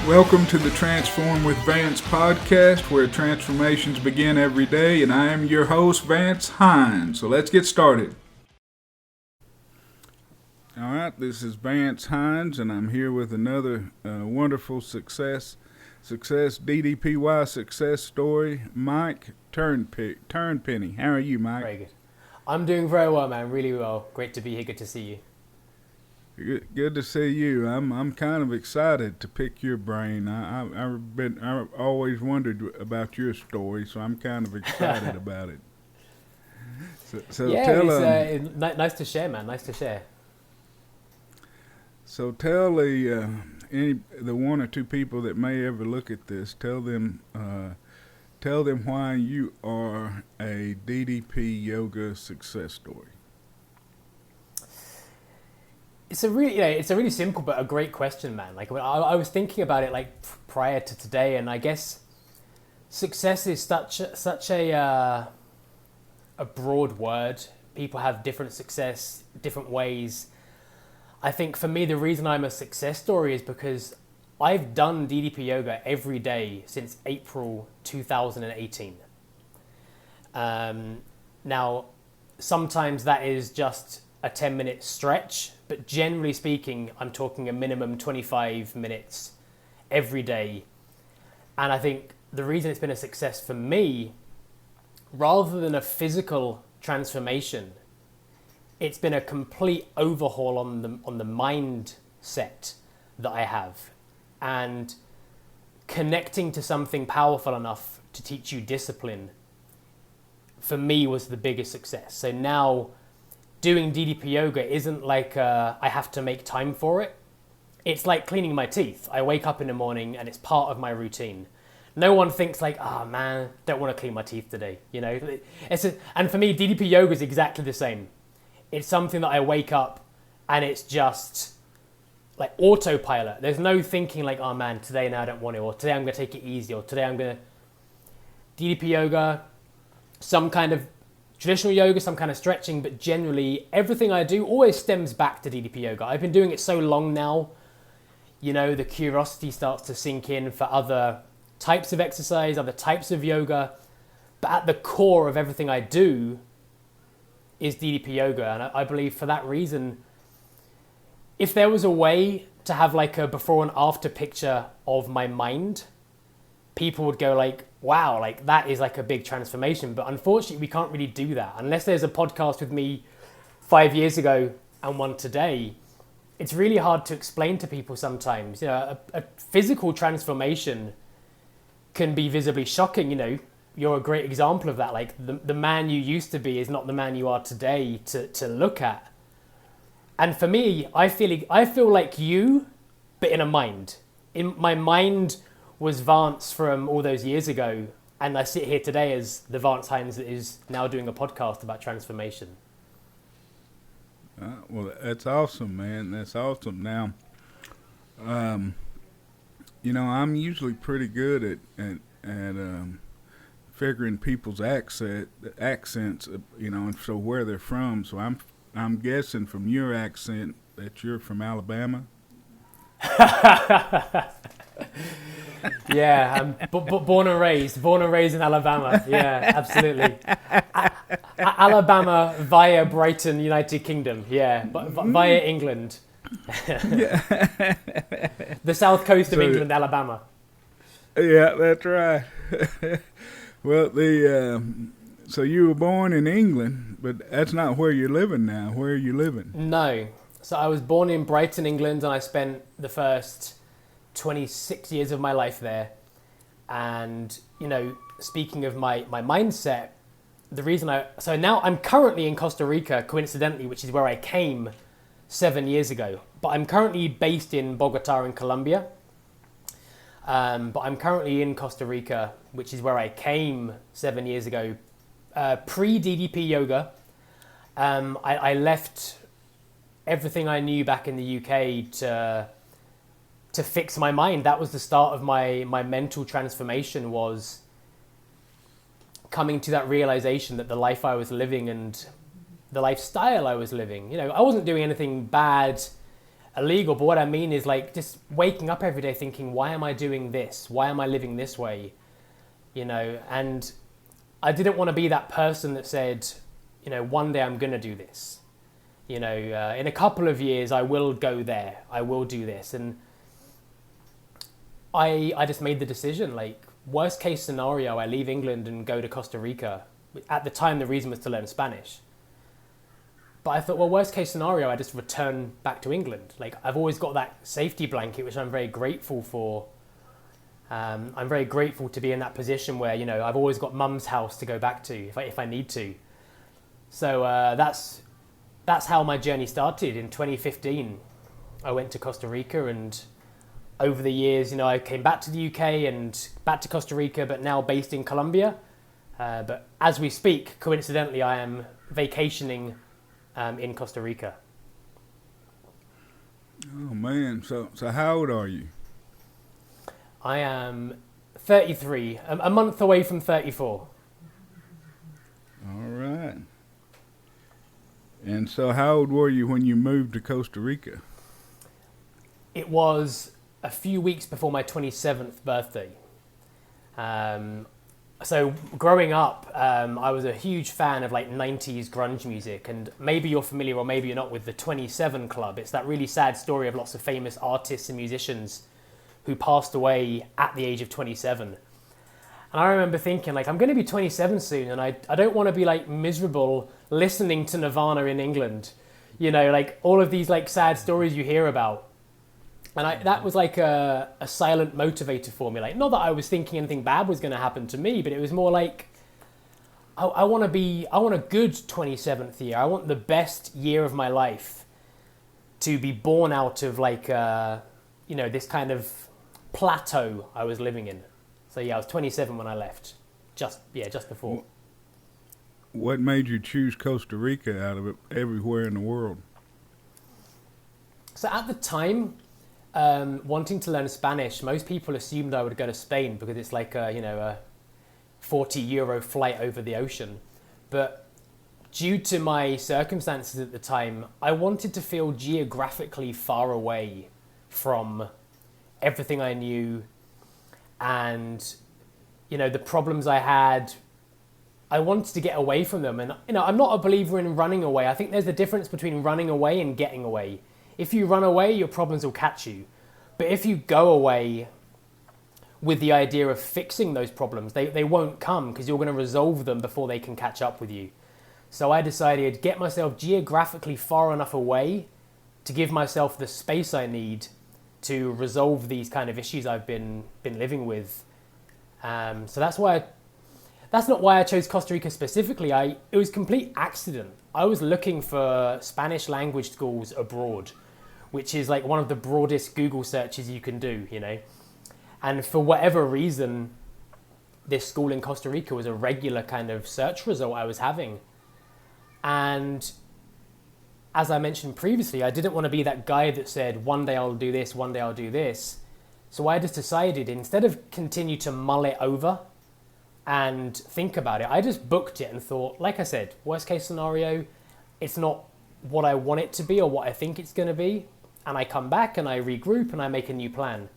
Welcome to the Transform with Vance podcast, where transformations begin every day, and I am your host, Vance Hines. So let's get started. All right, this is Vance Hines, and I'm here with another wonderful success DDPY Success Story, Mike Turnpenny. How are you, Mike? Very good. I'm doing very well, man. Really well. Great to be here. Good to see you. Good to see you. I'm kind of excited to pick your brain. I've always wondered about your story, so I'm kind of excited about it. So yeah, tell it's nice to share, man. Nice to share. So tell the one or two people that may ever look at this, tell them why you are a DDP yoga success story. It's a really simple but a great question, man. Like I was thinking about it like prior to today, and I guess success is such a broad word. People have different success, different ways. I think for me, the reason I'm a success story is because I've done DDP yoga every day since April 2018. Now, sometimes that is just a 10-minute stretch, but generally speaking, I'm talking a minimum 25 minutes every day. And I think the reason it's been a success for me, rather than a physical transformation, it's been a complete overhaul on the mindset that I have, and connecting to something powerful enough to teach you discipline for me was the biggest success. So now doing DDP yoga isn't like I have to make time for it. It's like cleaning my teeth. I wake up in the morning and it's part of my routine. No one thinks like, oh man, don't want to clean my teeth today. You know, and for me, DDP yoga is exactly the same. It's something that I wake up and it's just like autopilot. There's no thinking like, oh man, today now I don't want it, or today I'm going to take it easy, or today I'm going to DDP yoga, some kind of traditional yoga, some kind of stretching, but generally everything I do always stems back to DDP yoga. I've been doing it so long now, you know, the curiosity starts to sink in for other types of exercise, other types of yoga, but at the core of everything I do is DDP yoga. And I believe for that reason, if there was a way to have like a before and after picture of my mind, people would go like, wow, like that is like a big transformation. But unfortunately, we can't really do that. Unless there's a podcast with me 5 years ago and one today, it's really hard to explain to people sometimes. You know, a physical transformation can be visibly shocking. You know, you're a great example of that. Like the man you used to be is not the man you are today to look at. And for me, I feel like you, but in a mind. In my mind was Vance from all those years ago, and I sit here today as the Vance Hines that is now doing a podcast about transformation. Well, that's awesome, man. That's awesome. Now, you know, I'm usually pretty good at figuring people's accents, you know, and so where they're from. So I'm guessing from your accent that you're from Alabama. Yeah, I'm born and raised in Alabama. Yeah, absolutely. Alabama via Brighton, United Kingdom. Yeah, via England. Yeah. The south coast of England, Alabama. Yeah, that's right. Well, so you were born in England, but that's not where you're living now. Where are you living? No. So I was born in Brighton, England, and I spent the first 26 years of my life there. And, you know, speaking of my mindset, the reason so now I'm currently in Costa Rica, coincidentally, which is where I came 7 years ago. But I'm currently based in Bogota in Colombia. But I'm currently in Costa Rica, which is where I came 7 years ago, pre-DDP yoga. I left everything I knew back in the UK to fix my mind. That was the start of my mental transformation, was coming to that realization that the life I was living and the lifestyle I was living, you know, I wasn't doing anything bad illegal, but what I mean is like just waking up every day thinking, why am I doing this? Why am I living this way? You know, and I didn't want to be that person that said, you know, one day I'm going to do this. You know, in a couple of years I will go there. I will do this. And I just made the decision, like, worst case scenario, I leave England and go to Costa Rica. At the time, the reason was to learn Spanish. But I thought, well, worst case scenario, I just return back to England. Like, I've always got that safety blanket, which I'm very grateful for. I'm very grateful to be in that position where, you know, I've always got mum's house to go back to if I need to. So that's how my journey started. In 2015, I went to Costa Rica, and over the years, you know, I came back to the UK and back to Costa Rica, but now based in Colombia. But as we speak, coincidentally, I am vacationing in Costa Rica. Oh man, so how old are you? I am 33, a month away from 34. All right. And so how old were you when you moved to Costa Rica? It was a few weeks before my 27th birthday. So growing up, I was a huge fan of like 90s grunge music, and maybe you're familiar or maybe you're not with the 27 Club. It's that really sad story of lots of famous artists and musicians who passed away at the age of 27. And I remember thinking, like, I'm going to be 27 soon, and I don't want to be like miserable listening to Nirvana in England. You know, like all of these like sad stories you hear about. And that was like a silent motivator for me. Like, not that I was thinking anything bad was going to happen to me, but it was more like, I want a good 27th year. I want the best year of my life to be born out of like, you know, this kind of plateau I was living in. So yeah, I was 27 when I left, just before. What made you choose Costa Rica out of it, everywhere in the world? So at the time, wanting to learn Spanish, most people assumed I would go to Spain because it's like a 40 euro flight over the ocean. But due to my circumstances at the time, I wanted to feel geographically far away from everything I knew, and you know, the problems I had. I wanted to get away from them, and you know, I'm not a believer in running away. I think there's a difference between running away and getting away. If you run away, your problems will catch you. But if you go away with the idea of fixing those problems, they won't come because you're going to resolve them before they can catch up with you. So I decided get myself geographically far enough away to give myself the space I need to resolve these kind of issues I've been living with. So that's not why I chose Costa Rica specifically. It was complete accident. I was looking for Spanish language schools abroad, which is like one of the broadest Google searches you can do, you know. And for whatever reason, this school in Costa Rica was a regular kind of search result I was having. And as I mentioned previously, I didn't want to be that guy that said, one day I'll do this, one day I'll do this. So I just decided, instead of continue to mull it over and think about it, I just booked it and thought, like I said, worst case scenario, it's not what I want it to be or what I think it's going to be. And I come back and I regroup and I make a new plan.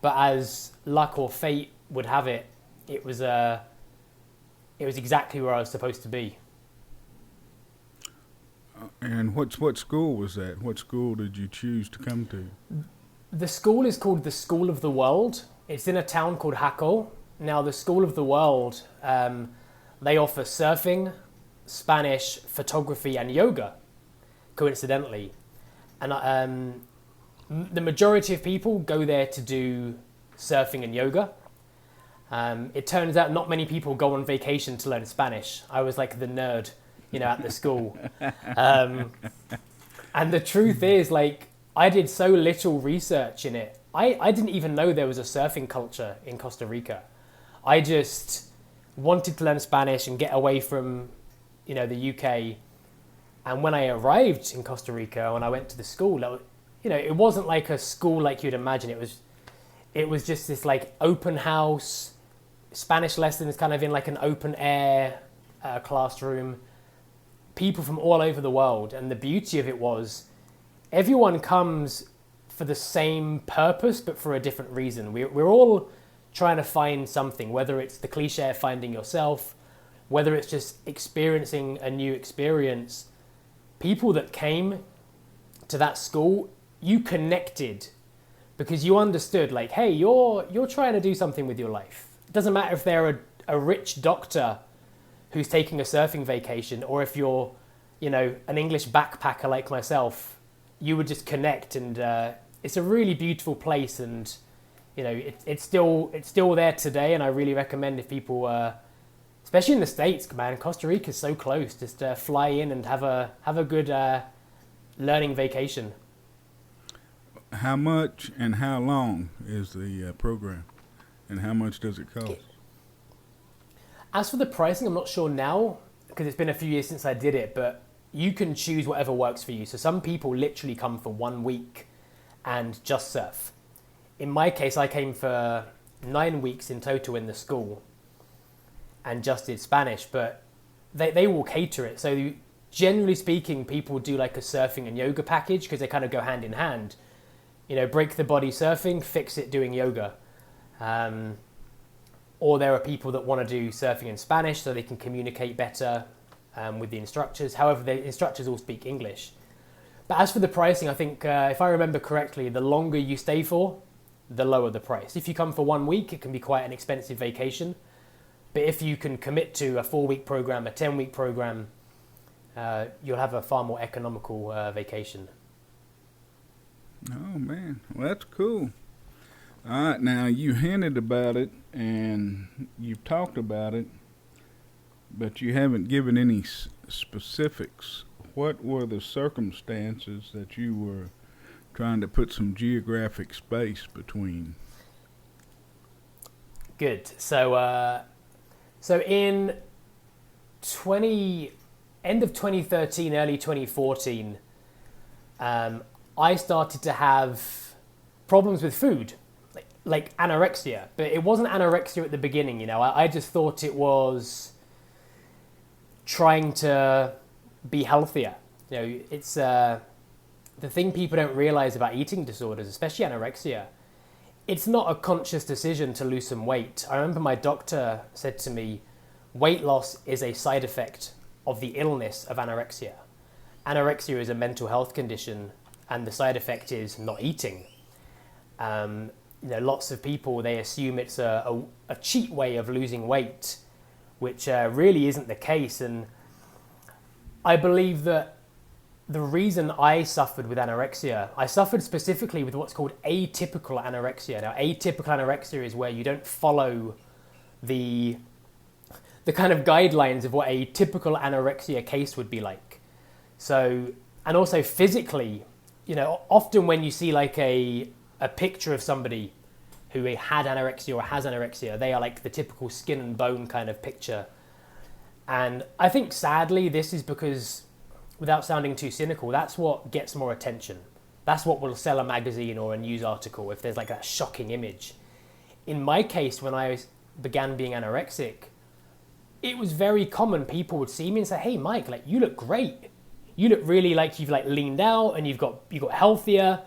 But as luck or fate would have it, it was exactly where I was supposed to be. And what school was that? What school did you choose to come to? The school is called the School of the World. It's in a town called Jaco. Now, the School of the World, they offer surfing, Spanish, photography, and yoga, coincidentally. And the majority of people go there to do surfing and yoga. It turns out not many people go on vacation to learn Spanish. I was like the nerd, you know, at the school. And the truth is, like, I did so little research in it. I didn't even know there was a surfing culture in Costa Rica. I just wanted to learn Spanish and get away from, you know, the UK. And when I arrived in Costa Rica, when I went to the school, you know, it wasn't like a school like you'd imagine. It was just this like open house, Spanish lessons kind of in like an open air classroom, people from all over the world. And the beauty of it was everyone comes for the same purpose, but for a different reason. We're all trying to find something, whether it's the cliche of finding yourself, whether it's just experiencing a new experience. People that came to that school, you connected because you understood, like, hey, you're trying to do something with your life. It doesn't matter if they're a rich doctor who's taking a surfing vacation, or if you're, an English backpacker like myself. You would just connect, and it's a really beautiful place, and it's still there today. And I really recommend, if people, especially in the States, man, Costa Rica is so close. Just fly in and have a good learning vacation. How much and how long is the program, and how much does it cost? As for the pricing, I'm not sure now because it's been a few years since I did it, but you can choose whatever works for you. So some people literally come for 1 week and just surf. In my case, I came for 9 weeks in total in the school and just did Spanish, but they will cater it. So generally speaking, people do like a surfing and yoga package because they kind of go hand in hand. Break the body surfing, fix it doing yoga. Or there are people that want to do surfing in Spanish so they can communicate better with the instructors. However, the instructors all speak English. But as for the pricing, I think if I remember correctly, the longer you stay for, the lower the price. If you come for 1 week, it can be quite an expensive vacation. But if you can commit to a 4-week program, a 10-week program, you'll have a far more economical vacation. Oh, man. Well, that's cool. All right, now you hinted about it and you've talked about it, but you haven't given any specifics. What were the circumstances that you were trying to put some geographic space between? Good. So in end of 2013, early 2014, I started to have problems with food. Like anorexia, but it wasn't anorexia at the beginning, I just thought it was trying to be healthier. It's the thing people don't realize about eating disorders, especially anorexia. It's not a conscious decision to lose some weight. I remember my doctor said to me, weight loss is a side effect of the illness of anorexia. Anorexia is a mental health condition, and the side effect is not eating. Lots of people, they assume it's a cheat way of losing weight, which really isn't the case. And I believe that the reason I suffered with anorexia, I suffered specifically with what's called atypical anorexia. Now, atypical anorexia is where you don't follow the kind of guidelines of what a typical anorexia case would be like. So, and also physically, often when you see like a picture of somebody who had anorexia or has anorexia, they are like the typical skin and bone kind of picture. And I think sadly, this is because, without sounding too cynical, that's what gets more attention. That's what will sell a magazine or a news article if there's like that shocking image. In my case, when I began being anorexic, it was very common. People would see me and say, hey, Mike, like you look great. You look really like you've like leaned out and you got healthier.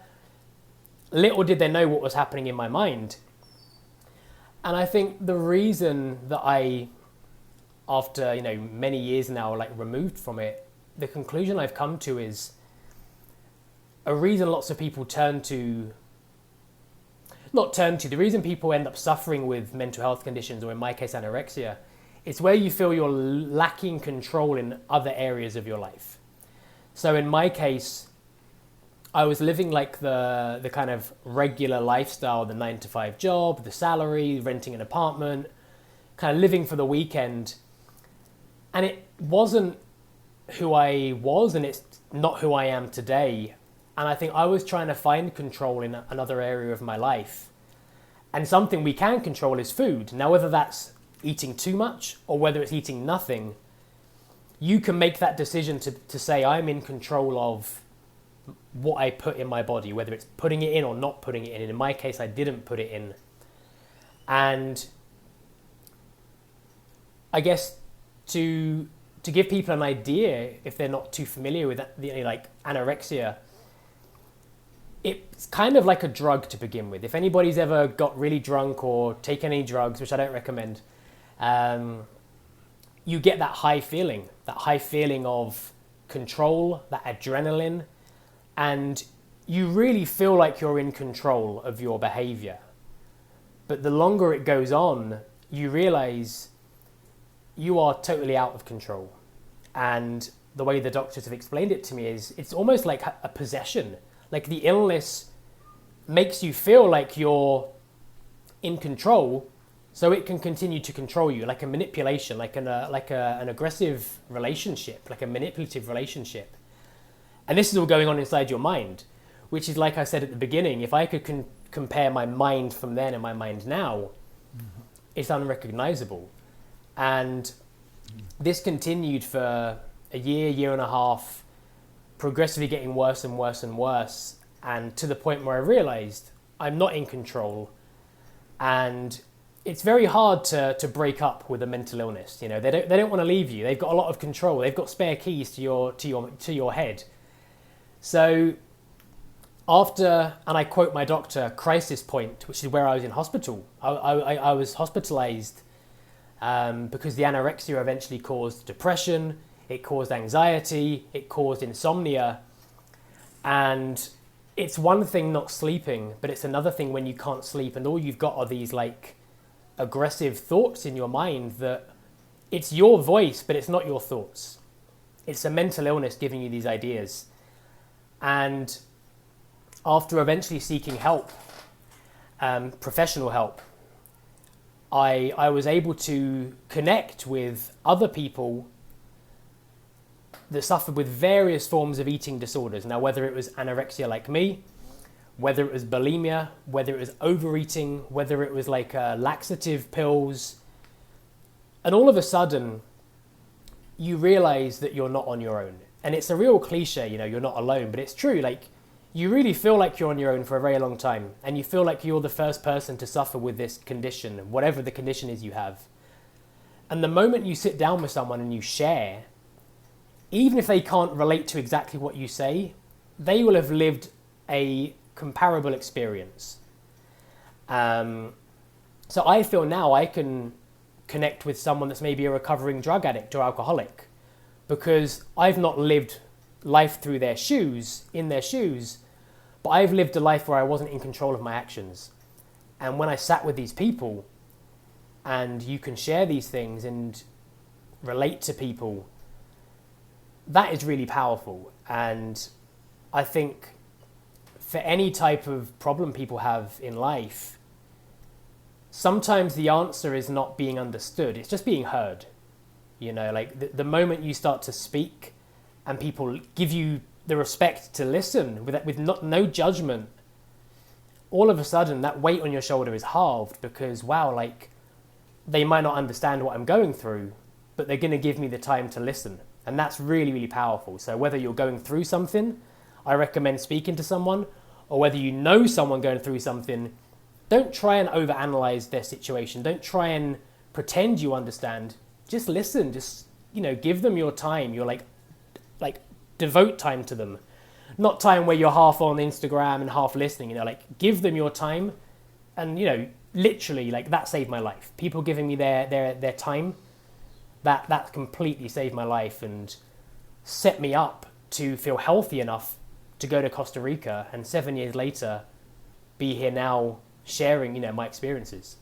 Little did they know what was happening in my mind. And I think the reason that I, after many years now, like removed from it, the conclusion I've come to is a reason lots of people the reason people end up suffering with mental health conditions, or in my case anorexia, it's where you feel you're lacking control in other areas of your life. So in my case, I was living like the kind of regular lifestyle, the 9-to-5 job, the salary, renting an apartment, kind of living for the weekend. And it wasn't who I was, and it's not who I am today. And I think I was trying to find control in another area of my life. And something we can control is food. Now, whether that's eating too much or whether it's eating nothing, you can make that decision to say, I'm in control of what I put in my body, whether it's putting it in or not putting it in. And in my case, I didn't put it in. And I guess to give people an idea, if they're not too familiar with that, like anorexia, it's kind of like a drug to begin with. If anybody's ever got really drunk or taken any drugs, which I don't recommend, you get that high feeling of control, that adrenaline, and you really feel like you're in control of your behavior. But the longer it goes on, you realize you are totally out of control. And the way the doctors have explained it to me is it's almost like a possession. Like the illness makes you feel like you're in control, so it can continue to control you, like a manipulation, like an aggressive relationship, like a manipulative relationship. And this is all going on inside your mind, which is, like I said at the beginning, if I could compare my mind from then and my mind now, it's unrecognizable. And this continued for a year and a half, progressively getting worse and worse and worse, and to the point where I realized I'm not in control. And it's very hard to break up with a mental illness. You know, they don't want to leave you. They've got a lot of control. They've got spare keys to your head. So after, and I quote my doctor, crisis point, which is where I was in hospital. I was hospitalized because the anorexia eventually caused depression, it caused anxiety, it caused insomnia. And it's one thing not sleeping, but it's another thing when you can't sleep and all you've got are these like aggressive thoughts in your mind that it's your voice, but it's not your thoughts. It's a mental illness giving you these ideas. And after eventually seeking help, professional help, I was able to connect with other people that suffered with various forms of eating disorders. Now, whether it was anorexia like me, whether it was bulimia, whether it was overeating, whether it was like laxative pills, and all of a sudden, you realize that you're not on your own. And it's a real cliche, you know, you're not alone, but it's true. Like, you really feel like you're on your own for a very long time, and you feel like you're the first person to suffer with this condition, whatever the condition is you have. And the moment you sit down with someone and you share, even if they can't relate to exactly what you say, they will have lived a comparable experience. So I feel now I can connect with someone that's maybe a recovering drug addict or alcoholic, because I've not lived life through their shoes, in their shoes, but I've lived a life where I wasn't in control of my actions. And when I sat with these people and you can share these things and relate to people, that is really powerful. And I think for any type of problem people have in life, sometimes the answer is not being understood, it's just being heard. You know, like the moment you start to speak and people give you the respect to listen with no judgment, all of a sudden that weight on your shoulder is halved, because wow, like they might not understand what I'm going through, but they're going to give me the time to listen. And that's really, really powerful. So whether you're going through something, I recommend speaking to someone, or whether you know someone going through something, don't try and overanalyze their situation. Don't try and pretend you understand. Just listen. Just, you know, give them your time. You're like devote time to them. Not time where you're half on Instagram and half listening, you know, like give them your time. And, you know, literally, like that saved my life. People giving me their time, that completely saved my life and set me up to feel healthy enough to go to Costa Rica, and 7 years later be here now sharing, you know, my experiences.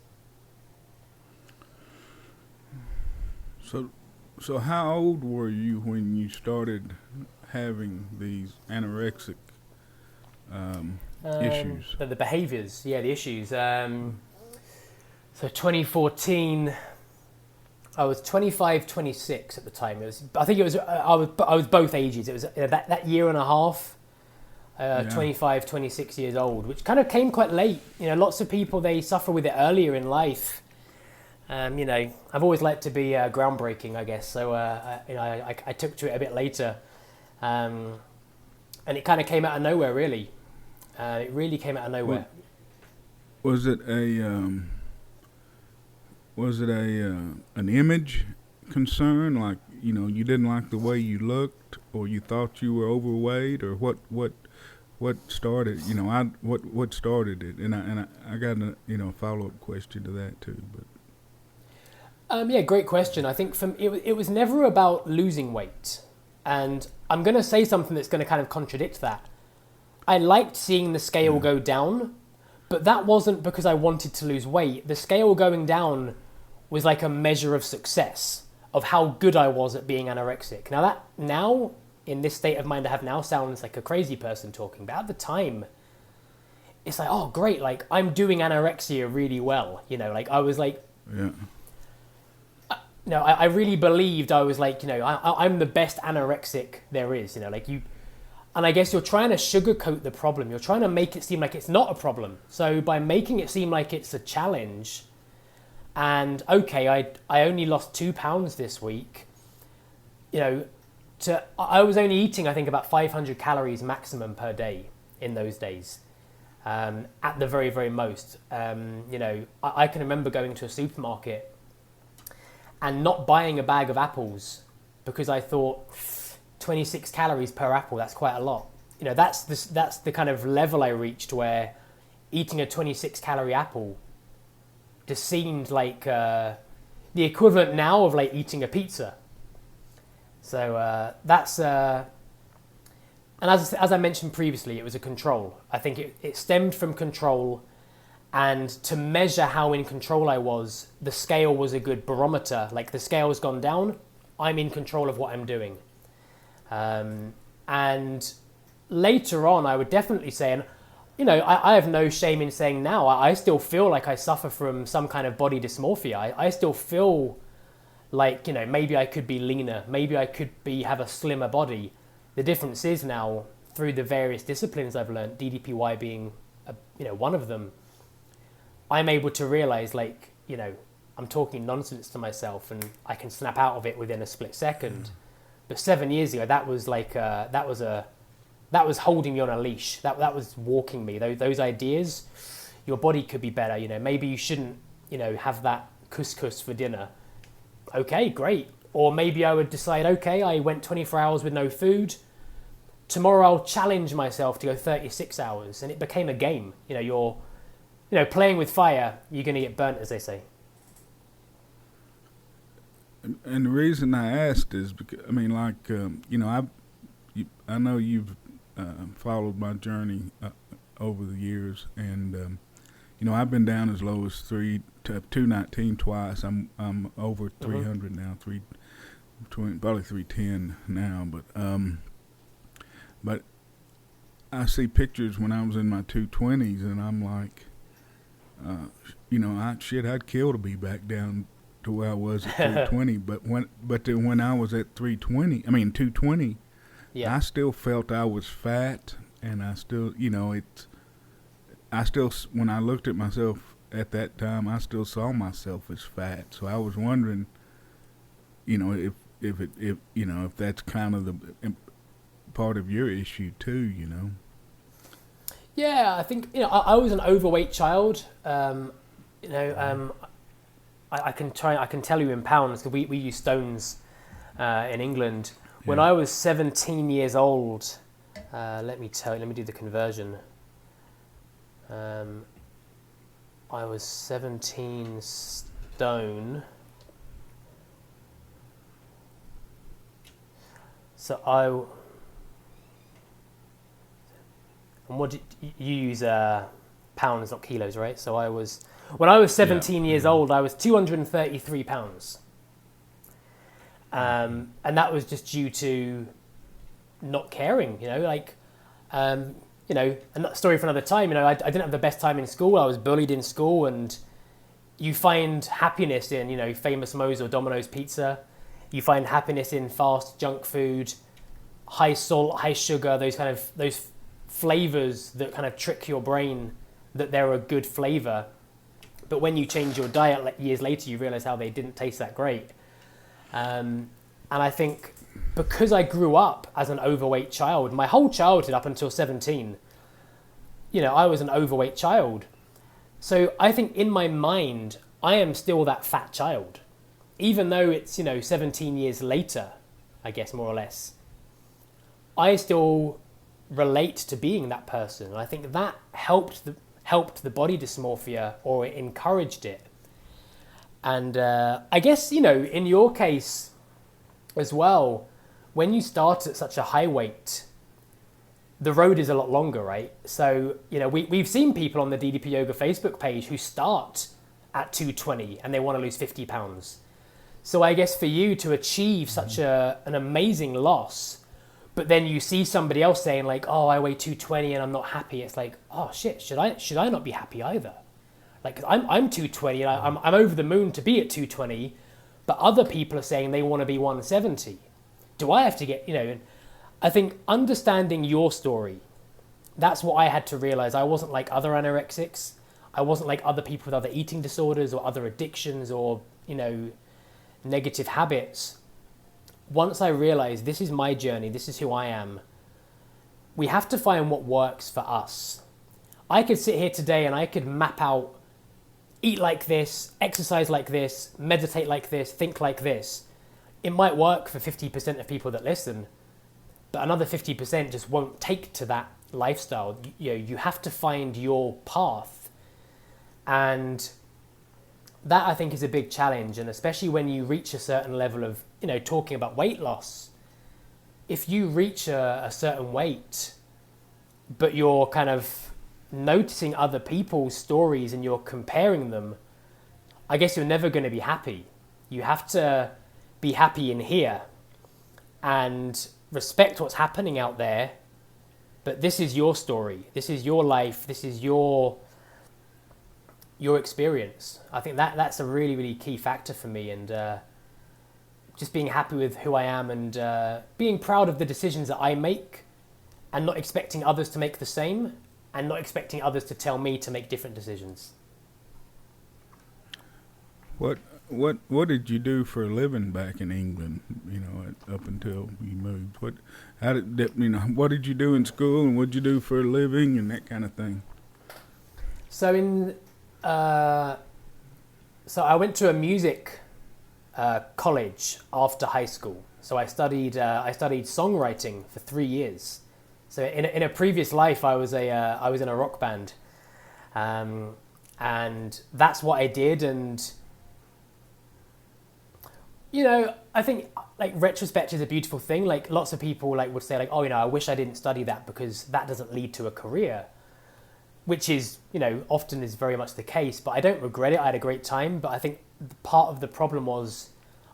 So how old were you when you started having these anorexic issues? The behaviors, yeah, the issues. So 2014, I was 25, 26 at the time. I was both ages. It was that year and a half, 25, 26 years old, which kind of came quite late. You know, lots of people, they suffer with it earlier in life. You know, I've always liked to be groundbreaking, I guess. So, you know, I took to it a bit later. And it kind of came out of nowhere, really. It really came out of nowhere. Was it an image concern? Like, you know, you didn't like the way you looked, or you thought you were overweight, or what what started, what started it, and I got a follow up question to that too, but. Yeah, great question. I think it was never about losing weight. And I'm going to say something that's going to kind of contradict that. I liked seeing the scale go down, but that wasn't because I wanted to lose weight. The scale going down was like a measure of success, of how good I was at being anorexic. Now, in this state of mind I have now, sounds like a crazy person talking. But at the time, it's like, oh, great, like I'm doing anorexia really well. Like I was like... Yeah. No, I really believed I was like, I'm the best anorexic there is, like you, and I guess you're trying to sugarcoat the problem. You're trying to make it seem like it's not a problem. So by making it seem like it's a challenge, and okay, I only lost 2 pounds this week, I was only eating, I think, about 500 calories maximum per day in those days, at the very, very most. I can remember going to a supermarket and not buying a bag of apples because I thought 26 calories per apple, that's quite a lot. That's the kind of level I reached where eating a 26 calorie apple just seemed like the equivalent now of like eating a pizza. So that's... and as I mentioned previously, it was a control. I think it stemmed from control. And to measure how in control I was, the scale was a good barometer. Like the scale has gone down, I'm in control of what I'm doing. And later on, I would definitely say, and I have no shame in saying now, I still feel like I suffer from some kind of body dysmorphia. I still feel like, maybe I could be leaner, maybe I could have a slimmer body. The difference is now, through the various disciplines I've learned, DDPY being one of them, I'm able to realize, like, I'm talking nonsense to myself and I can snap out of it within a split second. But 7 years ago, that was like, that was holding me on a leash. That was walking me. Those ideas, your body could be better. Maybe you shouldn't, have that couscous for dinner. Okay, great. Or maybe I would decide, okay, I went 24 hours with no food. Tomorrow I'll challenge myself to go 36 hours. And it became a game. You're playing with fire, you're going to get burnt, as they say. And the reason I asked is because, I know you've followed my journey over the years, and I've been down as low as 219 twice. I'm over 300 now, probably 310 now, but I see pictures when I was in my 220s, and I'm like, I'd kill to be back down to where I was at 320. but then when I was at 220, yeah. I still felt I was fat, and I still, when I looked at myself at that time, I still saw myself as fat. So I was wondering, if that's kind of the part of your issue too, Yeah, I think I was an overweight child. I can tell you in pounds because we use stones in England. When I was 17 years old, let me do the conversion. I was 17 stone. So and what you use pounds, not kilos, right? So when I was 17 years old, I was 233 pounds. And that was just due to not caring, and that story for another time. I didn't have the best time in school. I was bullied in school, and you find happiness in, Famous Moe's or Domino's pizza. You find happiness in fast junk food, high salt, high sugar, those flavors that kind of trick your brain that they're a good flavor. But when you change your diet years later, you realize how they didn't taste that great. And I think because I grew up as an overweight child, my whole childhood up until 17, I was an overweight child. So I think in my mind, I am still that fat child. Even though it's, 17 years later, I guess, more or less, I still relate to being that person. And I think that helped the body dysmorphia, or it encouraged it. And I guess, in your case as well, when you start at such a high weight, the road is a lot longer, right? So, we've seen people on the DDP Yoga Facebook page who start at 220 and they want to lose 50 pounds. So I guess for you to achieve such an amazing loss, but then you see somebody else saying like, oh, I weigh 220 and I'm not happy. It's like, oh shit, should I not be happy either? Like, I'm 220 and I'm over the moon to be at 220, but other people are saying they want to be 170. Do I have to get, I think understanding your story, that's what I had to realize. I wasn't like other anorexics. I wasn't like other people with other eating disorders or other addictions or, negative habits. Once I realized this is my journey, this is who I am, we have to find what works for us. I could sit here today and I could map out, eat like this, exercise like this, meditate like this, think like this. It might work for 50% of people that listen, but another 50% just won't take to that lifestyle. You have to find your path. And that I think is a big challenge. And especially when you reach a certain level of, talking about weight loss, if you reach a certain weight, but you're kind of noticing other people's stories and you're comparing them, I guess you're never going to be happy. You have to be happy in here and respect what's happening out there. But this is your story. This is your life. This is your experience. I think that's a really, really key factor for me. And just being happy with who I am and being proud of the decisions that I make and not expecting others to make the same and not expecting others to tell me to make different decisions. What did you do for a living back in England? Up until you moved. What did you do in school and what did you do for a living and that kind of thing? So so I went to a music college after high school. So I studied songwriting for 3 years. So in a previous life, I was in a rock band, and that's what I did. And I think like retrospect is a beautiful thing. Like lots of people would say like, oh, I wish I didn't study that because that doesn't lead to a career, which is often is very much the case. But I don't regret it. I had a great time. But I think part of the problem was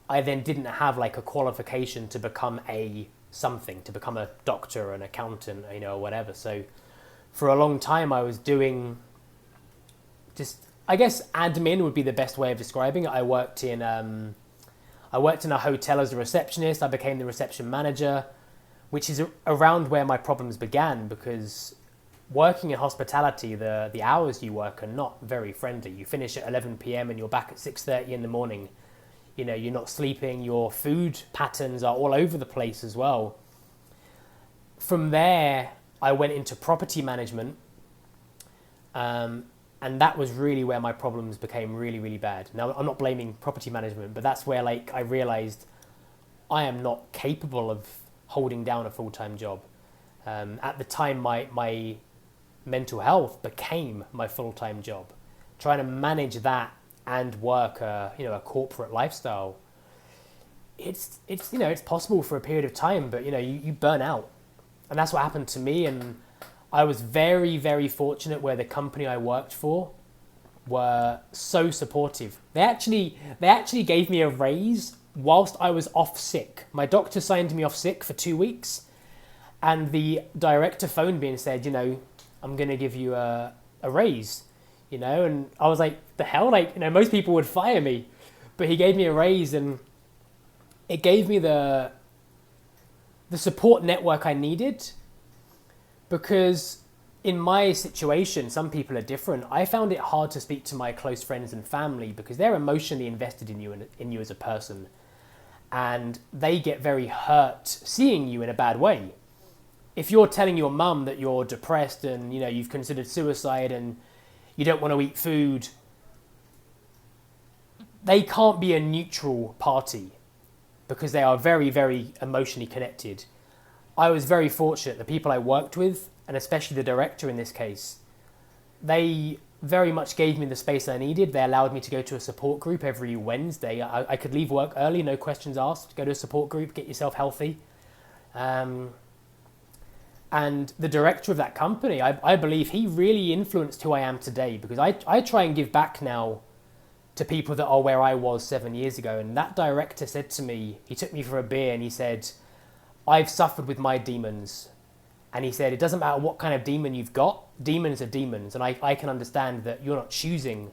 I then didn't have like a qualification to become to become a doctor or an accountant, or whatever. So for a long time I was doing just, I guess admin would be the best way of describing it. I worked in a hotel as a receptionist. I became the reception manager, which is around where my problems began, because working in hospitality, the hours you work are not very friendly. You finish at 11 p.m. and you're back at 6:30 in the morning. You're not sleeping. Your food patterns are all over the place as well. From there, I went into property management, and that was really where my problems became really, really bad. Now, I'm not blaming property management, but that's where I realized I am not capable of holding down a full-time job. At the time, my mental health became my full-time job. Trying to manage that and work a corporate lifestyle, it's possible for a period of time, but you burn out. And that's what happened to me. And I was very, very fortunate where the company I worked for were so supportive. They actually gave me a raise whilst I was off sick. My doctor signed me off sick for 2 weeks, and the director phoned me and said, I'm going to give you a raise. And I was like, the hell? Most people would fire me, but he gave me a raise, and it gave me the support network I needed, because in my situation, some people are different. I found it hard to speak to my close friends and family because they're emotionally invested in you as a person, and they get very hurt seeing you in a bad way. If you're telling your mum that you're depressed and you've considered suicide and you don't want to eat food, they can't be a neutral party because they are very, very emotionally connected. I was very fortunate. The people I worked with, and especially the director in this case, they very much gave me the space I needed. They allowed me to go to a support group every Wednesday. I could leave work early, no questions asked, go to a support group, get yourself healthy. And the director of that company, I believe he really influenced who I am today, because I try and give back now to people that are where I was 7 years ago. And that director said to me, he took me for a beer and he said, I've suffered with my demons. And he said, it doesn't matter what kind of demon you've got, demons are demons. And I can understand that you're not choosing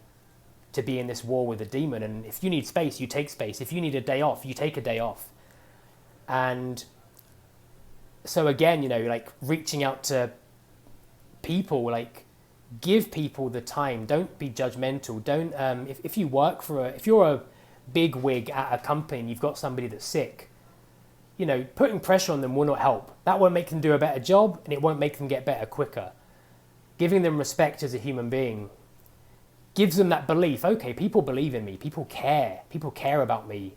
to be in this war with a demon. And if you need space, you take space. If you need a day off, you take a day off. And so again, like reaching out to people, like give people the time. Don't be judgmental. Don't, if you work if you're a big wig at a company and you've got somebody that's sick, putting pressure on them will not help. That won't make them do a better job, and it won't make them get better quicker. Giving them respect as a human being gives them that belief, okay, people believe in me, people care about me,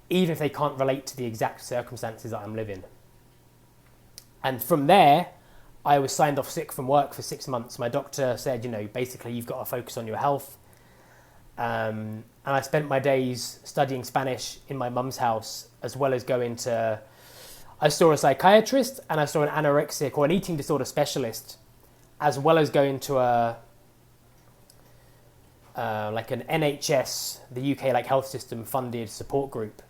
even if they can't relate to the exact circumstances that I'm living. And from there, I was signed off sick from work for 6 months. My doctor said, basically you've got to focus on your health. And I spent my days studying Spanish in my mum's house, as well as I saw a psychiatrist and I saw an anorexic or an eating disorder specialist, as well as going to like an NHS, the UK like health system funded support group.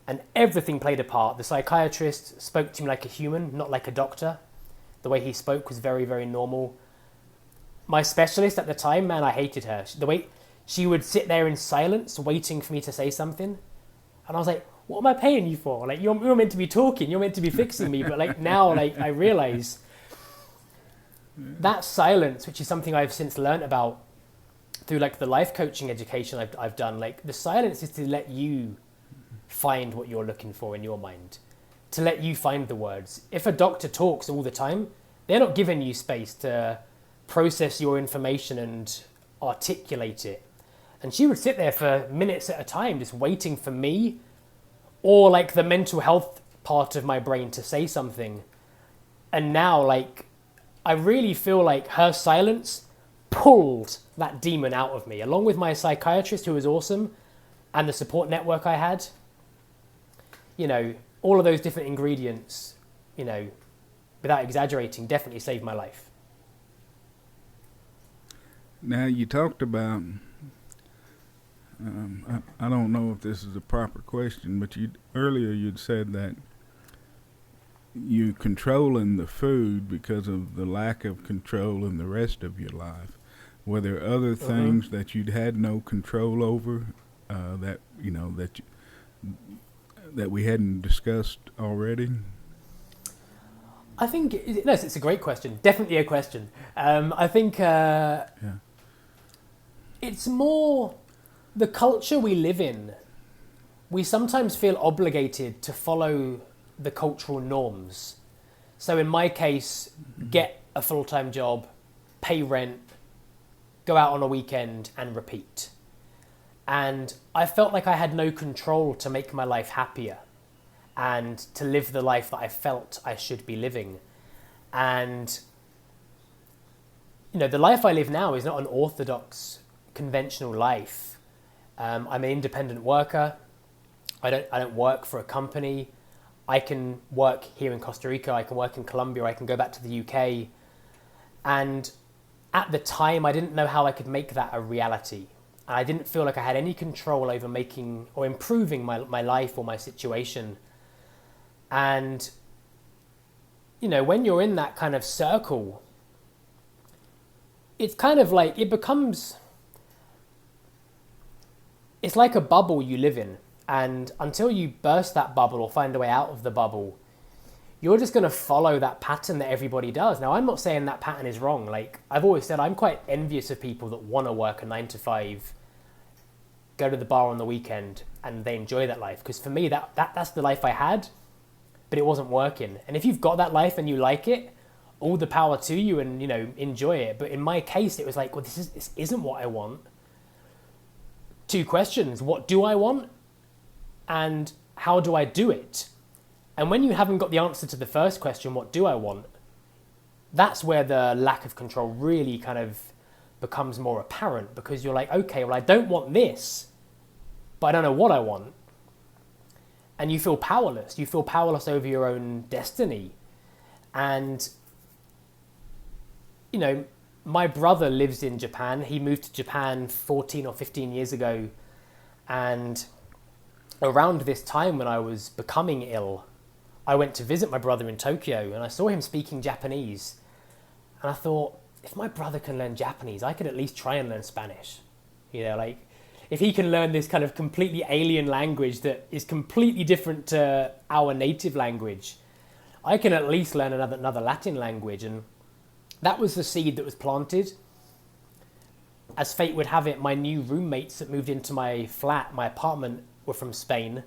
And everything played a part. The psychiatrist spoke to me like a human, not like a doctor. The way he spoke was very, very normal. My specialist at the time, man, I hated her. The way she would sit there in silence, waiting for me to say something. And I was like, what am I paying you for? Like, you're meant to be talking, you're meant to be fixing me. But like now, like I realize that silence, which is something I've since learned about through like the life coaching education I've done, like the silence is to let you find what you're looking for in your mind, to let you find the words. If a doctor talks all the time, they're not giving you space to process your information and articulate it. And she would sit there for minutes at a time, just waiting for me or like the mental health part of my brain to say something. And now, like, I really feel like her silence pulled that demon out of me, along with my psychiatrist, who was awesome, and the support network I had. All of those different ingredients, without exaggerating, definitely saved my life. Now, you talked about, I don't know if this is a proper question, but earlier you'd said that you're controlling the food because of the lack of control in the rest of your life. Were there other things that you'd had no control over that we hadn't discussed already? I think, it's a great question. Definitely a question. I think it's more the culture we live in. We sometimes feel obligated to follow the cultural norms. So in my case, get a full-time job, pay rent, go out on a weekend and repeat. And I felt like I had no control to make my life happier and to live the life that I felt I should be living. And, the life I live now is not an orthodox, conventional life. I'm an independent worker. I don't work for a company. I can work here in Costa Rica, I can work in Colombia, I can go back to the UK. And at the time, I didn't know how I could make that a reality. I didn't feel like I had any control over making or improving my life or my situation. And, when you're in that kind of circle, it's kind of like, it's like a bubble you live in. And until you burst that bubble or find a way out of the bubble, you're just going to follow that pattern that everybody does. Now, I'm not saying that pattern is wrong. Like I've always said, I'm quite envious of people that want to work a 9 to 5, go to the bar on the weekend, and they enjoy that life. Because for me, that's the life I had, but it wasn't working. And if you've got that life and you like it, all the power to you, and enjoy it. But in my case, it was like, well, this isn't what I want. 2 questions: what do I want, and how do I do it? And when you haven't got the answer to the first question, what do I want? That's where the lack of control really kind of becomes more apparent, because you're like, okay, well, I don't want this, but I don't know what I want. And you feel powerless. You feel powerless over your own destiny. And, you know, my brother lives in Japan. He moved to Japan 14 or 15 years ago. And around this time when I was becoming ill, I went to visit my brother in Tokyo, and I saw him speaking Japanese. And I thought, if my brother can learn Japanese, I could at least try and learn Spanish. You know, like, if he can learn this kind of completely alien language that is completely different to our native language, I can at least learn another Latin language. And that was the seed that was planted. As fate would have it, my new roommates that moved into my flat, my apartment, were from Spain.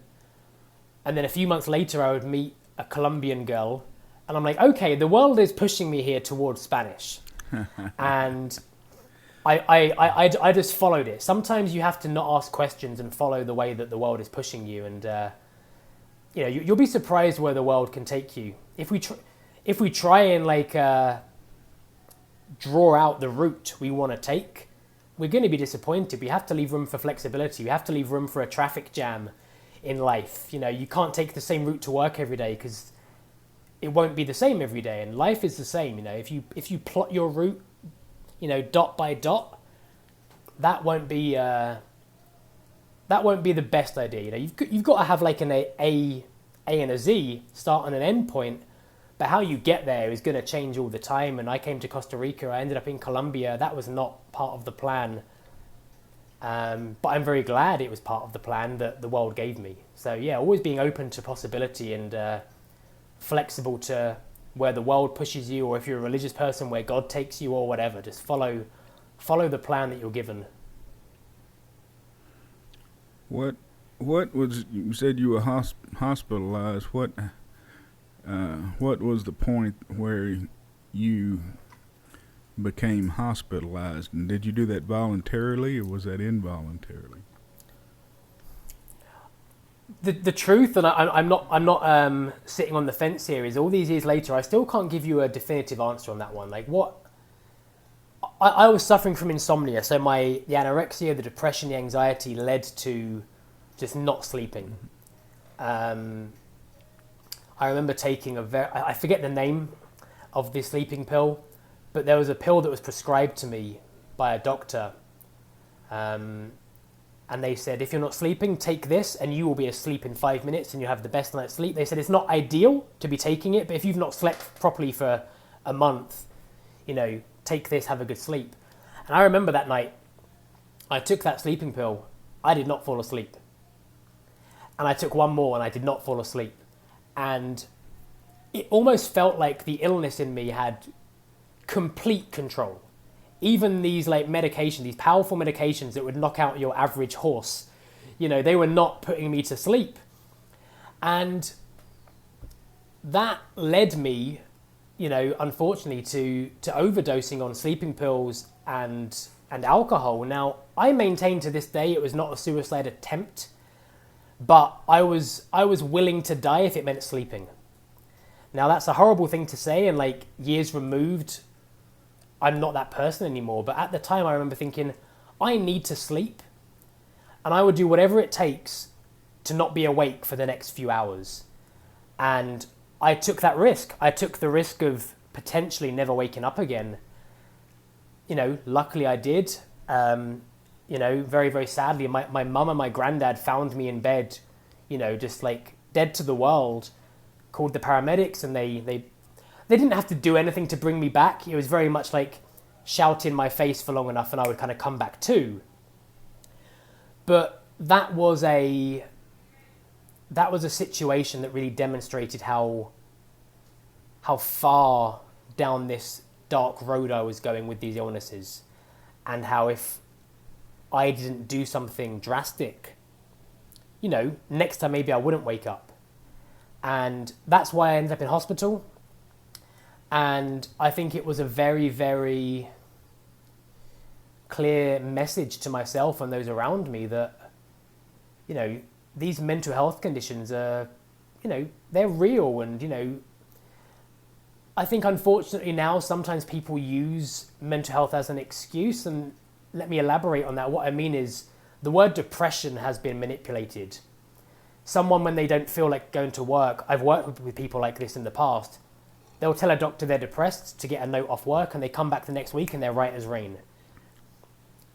And then a few months later, I would meet a Colombian girl. And I'm like, okay, the world is pushing me here towards Spanish. And I just followed it. Sometimes you have to not ask questions and follow the way that the world is pushing you. And, you know, you'll be surprised where the world can take you. If we try and, like, draw out the route we want to take, we're going to be disappointed. We have to leave room for flexibility. We have to leave room for a traffic jam in life. You know, you can't take the same route to work every day, because it won't be the same every day. And life is the same. You know, if you plot your route, you know, dot by dot, that won't be the best idea. You know, you've got to have like an A and a Z, start and an end point. But how you get there is going to change all the time. And I came to Costa Rica. I ended up in Colombia. That was not part of the plan. But I'm very glad it was part of the plan that the world gave me. So yeah, always being open to possibility and flexible to where the world pushes you, or if you're a religious person, where God takes you, or whatever. Just follow the plan that you're given. What was, you said you were hospitalized? What was the point where you became hospitalized, and did you do that voluntarily or was that involuntarily? The truth, and I'm not sitting on the fence here, is all these years later, I still can't give you a definitive answer on that one. Like, what I was suffering from insomnia, so the anorexia, the depression, the anxiety led to just not sleeping. I remember taking I forget the name of the sleeping pill, but there was a pill that was prescribed to me by a doctor. And they said, if you're not sleeping, take this and you will be asleep in 5 minutes and you have the best night's sleep. They said it's not ideal to be taking it, but if you've not slept properly for a month, you know, take this, have a good sleep. And I remember that night, I took that sleeping pill. I did not fall asleep. And I took one more and I did not fall asleep. And it almost felt like the illness in me had complete control. Even these like medications, these powerful medications that would knock out your average horse, you know, they were not putting me to sleep. And that led me, you know, unfortunately to overdosing on sleeping pills and alcohol. Now, I maintain to this day it was not a suicide attempt, but I was willing to die if it meant sleeping. Now, that's a horrible thing to say, and like years removed, I'm not that person anymore. But at the time, I remember thinking, I need to sleep, and I would do whatever it takes to not be awake for the next few hours. And I took that risk. I took the risk of potentially never waking up again. You know, luckily I did. You know, very, very sadly, my mum and my granddad found me in bed, you know, just like dead to the world, called the paramedics, and they didn't have to do anything to bring me back. It was very much like shout in my face for long enough and I would kind of come back too. But that was a situation that really demonstrated how far down this dark road I was going with these illnesses, and how if I didn't do something drastic, you know, next time maybe I wouldn't wake up. And that's why I ended up in hospital. And I think it was a very, very clear message to myself and those around me that, you know, these mental health conditions are, they're real. And, I think unfortunately now sometimes people use mental health as an excuse. And let me elaborate on that. What I mean is the word depression has been manipulated. Someone, when they don't feel like going to work, I've worked with people like this in the past, they'll tell a doctor they're depressed to get a note off work, and they come back the next week and they're right as rain.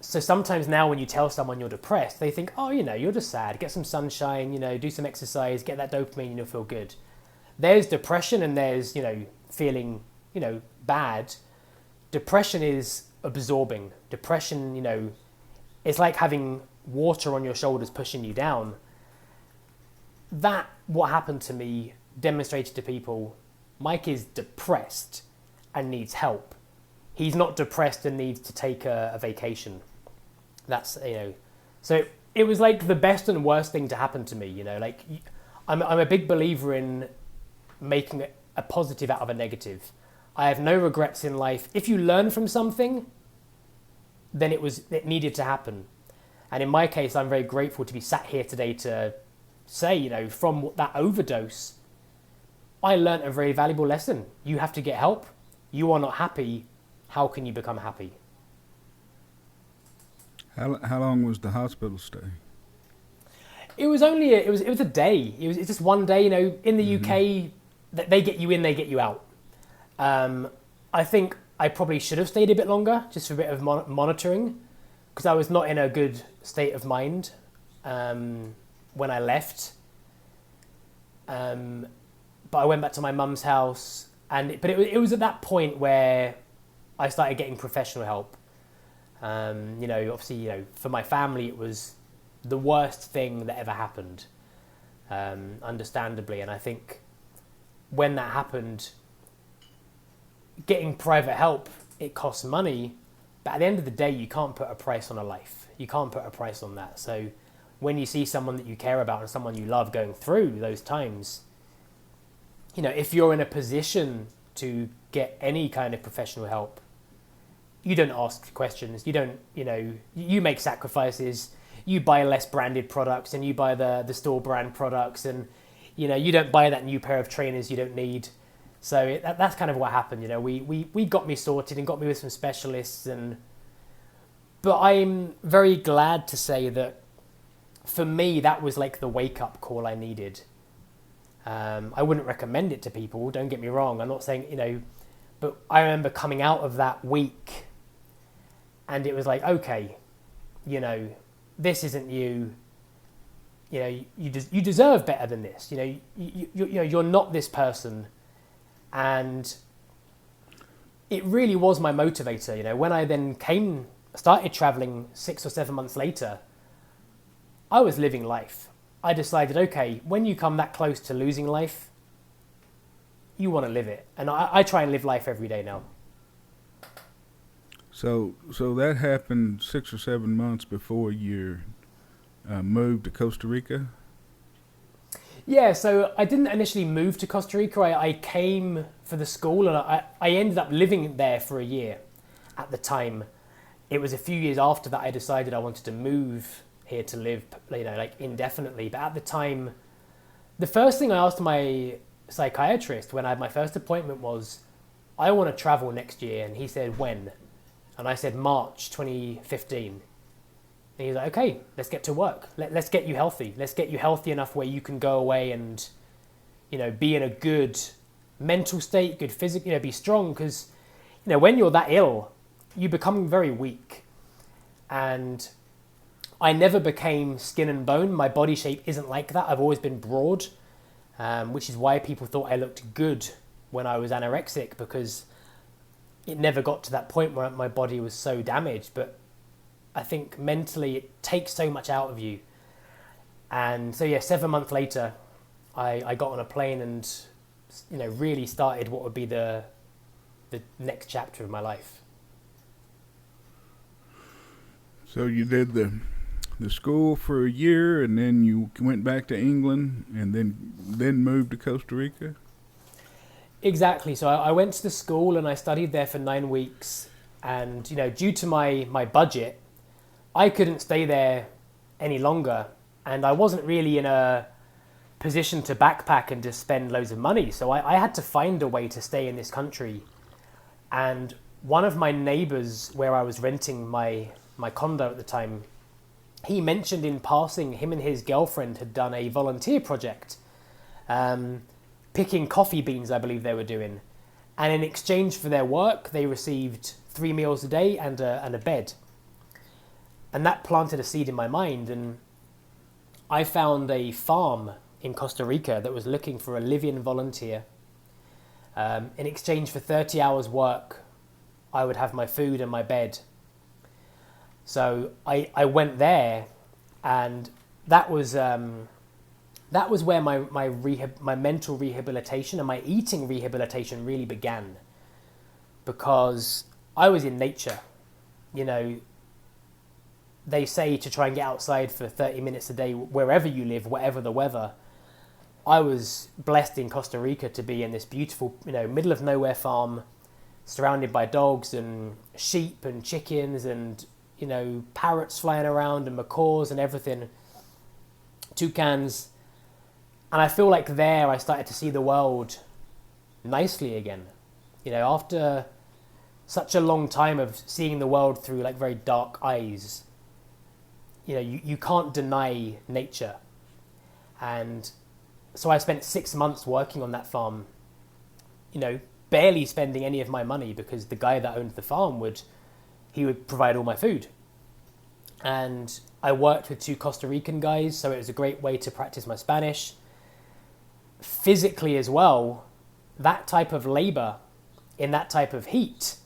So sometimes now when you tell someone you're depressed, they think, oh, you're just sad, get some sunshine, do some exercise, get that dopamine and you'll feel good. There's depression and there's, feeling, bad. Depression is absorbing. Depression, it's like having water on your shoulders pushing you down. That, what happened to me, demonstrated to people, Mike is depressed and needs help. He's not depressed and needs to take a vacation. That's, so it was like the best and worst thing to happen to me, I'm a big believer in making a positive out of a negative. I have no regrets in life. If you learn from something, then it needed to happen. And in my case, I'm very grateful to be sat here today to say, from that overdose, I learned a very valuable lesson. You have to get help. You are not happy. How can you become happy? How long was the hospital stay? It was only it was a day. It's just one day. In the UK, they get you in, they get you out. I think I probably should have stayed a bit longer, just for a bit of monitoring, because I was not in a good state of mind when I left. But I went back to my mum's house, but it was at that point where I started getting professional help. Obviously, for my family, it was the worst thing that ever happened, understandably. And I think when that happened, getting private help, it costs money, but at the end of the day, you can't put a price on a life. You can't put a price on that. So when you see someone that you care about and someone you love going through those times, if you're in a position to get any kind of professional help, you don't ask questions. You don't, you make sacrifices. You buy less branded products and you buy the store brand products, and, you don't buy that new pair of trainers you don't need. So that's kind of what happened. We got me sorted and got me with some specialists, but I'm very glad to say that for me, that was like the wake up call I needed. I wouldn't recommend it to people, don't get me wrong. I'm not saying, but I remember coming out of that week and it was like, okay, this isn't you. You deserve better than this. You're not this person. And it really was my motivator. When I then started traveling 6 or 7 months later, I was living life. I decided, okay, when you come that close to losing life, you want to live it. And I try and live life every day now. So that happened 6 or 7 months before you moved to Costa Rica? Yeah, so I didn't initially move to Costa Rica. I came for the school, and I ended up living there for a year at the time. It was a few years after that I decided I wanted to move here to live, indefinitely. But at the time, the first thing I asked my psychiatrist when I had my first appointment was, I want to travel next year. And he said, when? And I said, March 2015. And he was like, okay, let's get to work. Let's get you healthy. Let's get you healthy enough where you can go away and, be in a good mental state, good physical, be strong. Because, when you're that ill, you become very weak. And I never became skin and bone. My body shape isn't like that. I've always been broad, which is why people thought I looked good when I was anorexic, because it never got to that point where my body was so damaged. But I think mentally it takes so much out of you. And so 7 months later, I got on a plane and, really started what would be the next chapter of my life. So you did the school for a year, and then you went back to England, and then moved to Costa Rica? Exactly. So I went to the school and I studied there for 9 weeks. And, due to my budget, I couldn't stay there any longer. And I wasn't really in a position to backpack and just spend loads of money. So I had to find a way to stay in this country. And one of my neighbors, where I was renting my condo at the time, he mentioned in passing him and his girlfriend had done a volunteer project, picking coffee beans, I believe they were doing. And in exchange for their work, they received 3 meals a day and a bed. And that planted a seed in my mind. And I found a farm in Costa Rica that was looking for a live-in volunteer. In exchange for 30 hours work, I would have my food and my bed. So I went there, and that was where my mental rehabilitation and my eating rehabilitation really began, because I was in nature. You know, they say to try and get outside for 30 minutes a day wherever you live, whatever the weather. I was blessed in Costa Rica to be in this beautiful, middle of nowhere farm, surrounded by dogs and sheep and chickens and, parrots flying around and macaws and everything, toucans. And I feel like there I started to see the world nicely again. After such a long time of seeing the world through like very dark eyes, you can't deny nature. And so I spent 6 months working on that farm, barely spending any of my money, because the guy that owned the farm would provide all my food. And I worked with 2 Costa Rican guys, so it was a great way to practice my Spanish. Physically as well, that type of labor in that type of heat,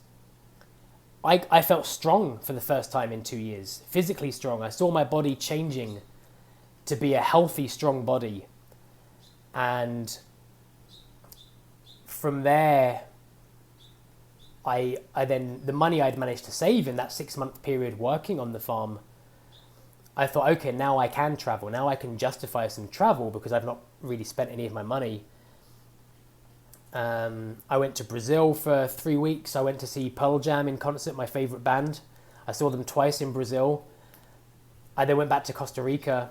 I felt strong for the first time in 2 years, physically strong. I saw my body changing to be a healthy, strong body. And from there, I then, the money I'd managed to save in that 6-month period working on the farm, I thought, okay, now I can travel. Now I can justify some travel because I've not really spent any of my money. I went to Brazil for 3 weeks. I went to see Pearl Jam in concert, my favorite band. I saw them twice in Brazil. I then went back to Costa Rica,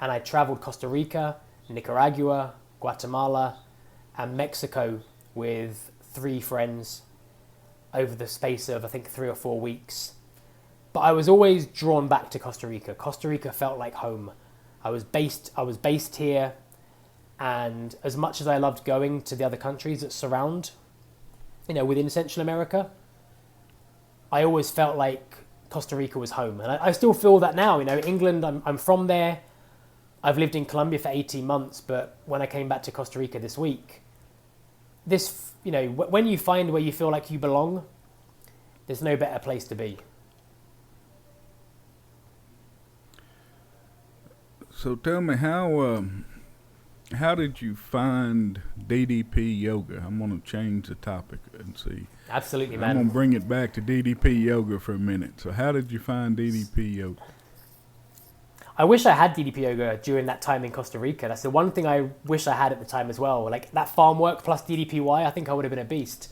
and I traveled Costa Rica, Nicaragua, Guatemala, and Mexico with 3 friends over the space of, I think, 3 or 4 weeks. But I was always drawn back to Costa Rica. Costa Rica felt like home. I was based here, and as much as I loved going to the other countries that surround, within Central America, I always felt like Costa Rica was home. And I still feel that now. England, I'm from there. I've lived in Colombia for 18 months, but when I came back to Costa Rica this week, when you find where you feel like you belong, there's no better place to be. So tell me, how did you find DDP yoga? I'm going to change the topic and see. Absolutely, man. I'm going to bring it back to DDP yoga for a minute. So how did you find DDP yoga? I wish I had DDP yoga during that time in Costa Rica. That's the one thing I wish I had at the time as well. Like that farm work plus DDPY, I think I would have been a beast.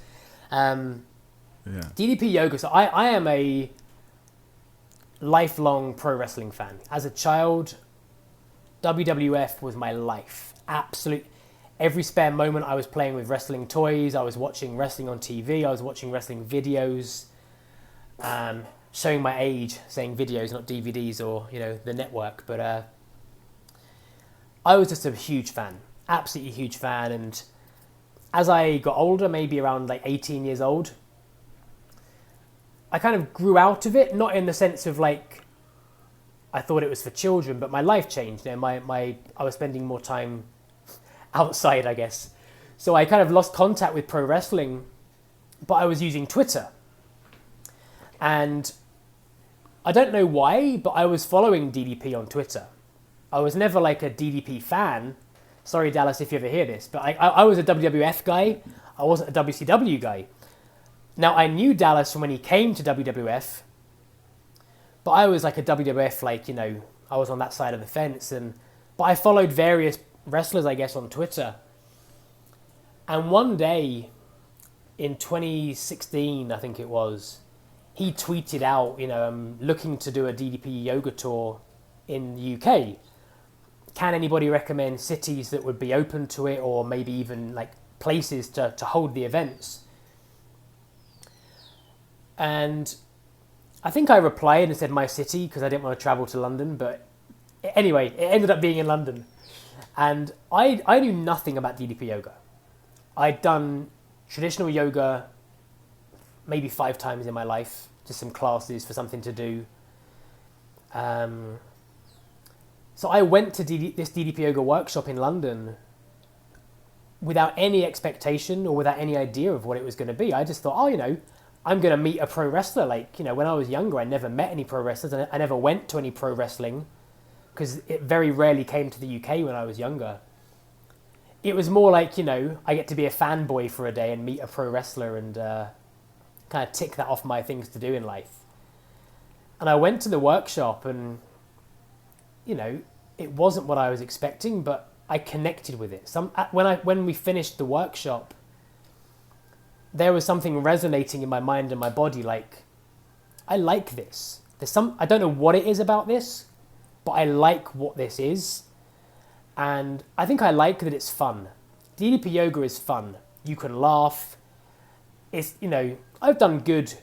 DDP yoga. So I am a lifelong pro wrestling fan. As a child, WWF was my life. Absolute. Every spare moment I was playing with wrestling toys. I was watching wrestling on TV. I was watching wrestling videos. Showing my age, saying videos, not DVDs or, the network. But I was just a huge fan, absolutely huge fan. And as I got older, maybe around like 18 years old, I kind of grew out of it, not in the sense of like, I thought it was for children, but my life changed. I was spending more time outside, I guess. So I kind of lost contact with pro wrestling, but I was using Twitter. And I don't know why, but I was following DDP on Twitter. I was never like a DDP fan. Sorry, Dallas, if you ever hear this, but I was a WWF guy. I wasn't a WCW guy. Now, I knew Dallas from when he came to WWF, but I was like a WWF, I was on that side of the fence. But I followed various wrestlers, I guess, on Twitter. And one day in 2016, I think it was, he tweeted out, I'm looking to do a DDP yoga tour in the UK. can anybody recommend cities that would be open to it, or maybe even like places to hold the events? And I think I replied and said my city because I didn't want to travel to London. But anyway, it ended up being in London. And I knew nothing about DDP yoga. I'd done traditional yoga maybe 5 times in my life, just some classes for something to do. So I went to this DDP yoga workshop in London without any expectation or without any idea of what it was going to be. I just thought, oh, I'm going to meet a pro wrestler. Like, when I was younger, I never met any pro wrestlers. I never went to any pro wrestling because it very rarely came to the UK when I was younger. It was more like, I get to be a fanboy for a day and meet a pro wrestler and kind of tick that off my things to do in life. And I went to the workshop and, it wasn't what I was expecting, but I connected with it. When we finished the workshop, there was something resonating in my mind and my body, like, I like this. I don't know what it is about this, but I like what this is. And I think I like that it's fun. DDP yoga is fun. You can laugh. It's, I've done good,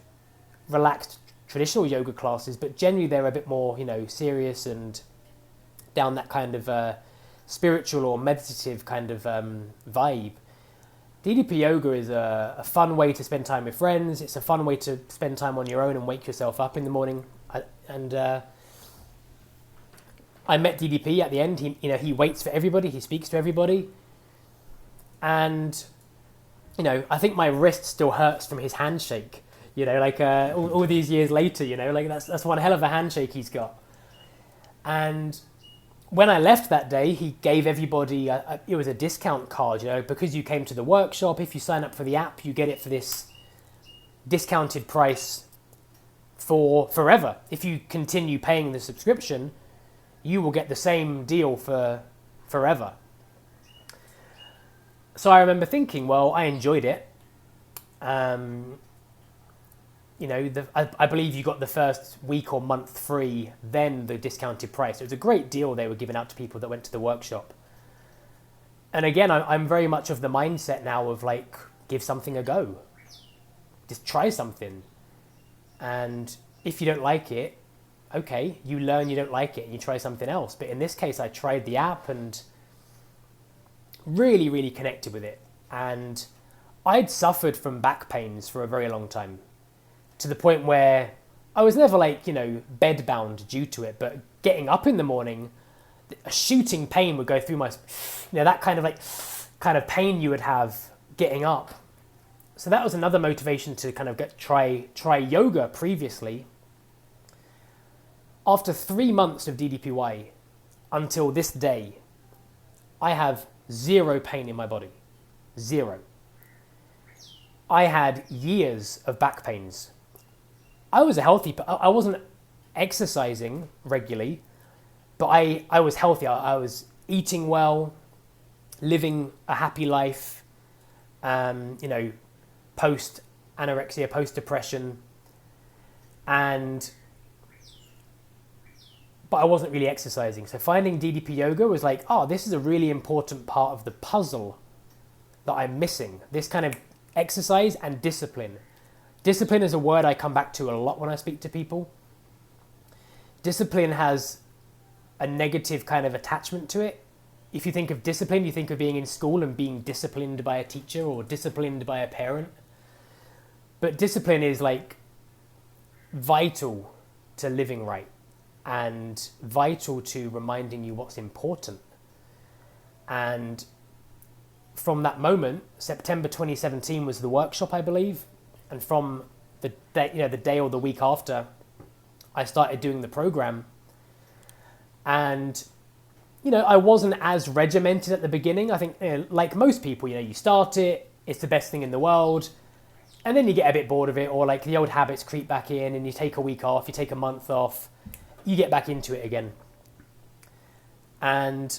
relaxed, traditional yoga classes, but generally they're a bit more, serious and down that kind of spiritual or meditative kind of vibe. DDP yoga is a fun way to spend time with friends. It's a fun way to spend time on your own and wake yourself up in the morning. I met DDP at the end. He waits for everybody. He speaks to everybody. And, I think my wrist still hurts from his handshake. All these years later, that's one hell of a handshake he's got. And when I left that day, he gave everybody, it was a discount card, because you came to the workshop. If you sign up for the app, you get it for this discounted price for forever. If you continue paying the subscription, you will get the same deal for forever. So I remember thinking, well, I enjoyed it. I believe you got the first week or month free, then the discounted price. It was a great deal they were giving out to people that went to the workshop. And again, I'm very much of the mindset now of like, give something a go. Just try something. And if you don't like it, okay, you learn you don't like it and you try something else. But in this case, I tried the app and really, really connected with it. And I'd suffered from back pains for a very long time, to the point where I was never bedbound due to it, but getting up in the morning, a shooting pain would go through my, that kind of pain you would have getting up. So that was another motivation to kind of try yoga previously. After 3 months of DDPY, until this day, I have 0 pain in my body. 0. I had years of back pains. I was I wasn't exercising regularly, but I was healthy. I was eating well, living a happy life, post anorexia, post depression, but I wasn't really exercising. So finding DDP yoga was like, oh, this is a really important part of the puzzle that I'm missing. This kind of exercise and discipline. Discipline is a word I come back to a lot when I speak to people. Discipline has a negative kind of attachment to it. If you think of discipline, you think of being in school and being disciplined by a teacher or disciplined by a parent. But discipline is like vital to living right and vital to reminding you what's important. And from that moment, September 2017 was the workshop, I believe. And from the day or the week after, I started doing the program. And, I wasn't as regimented at the beginning. I think, like most people, you start it, it's the best thing in the world. And then you get a bit bored of it, or like the old habits creep back in and you take a week off, you take a month off, you get back into it again. And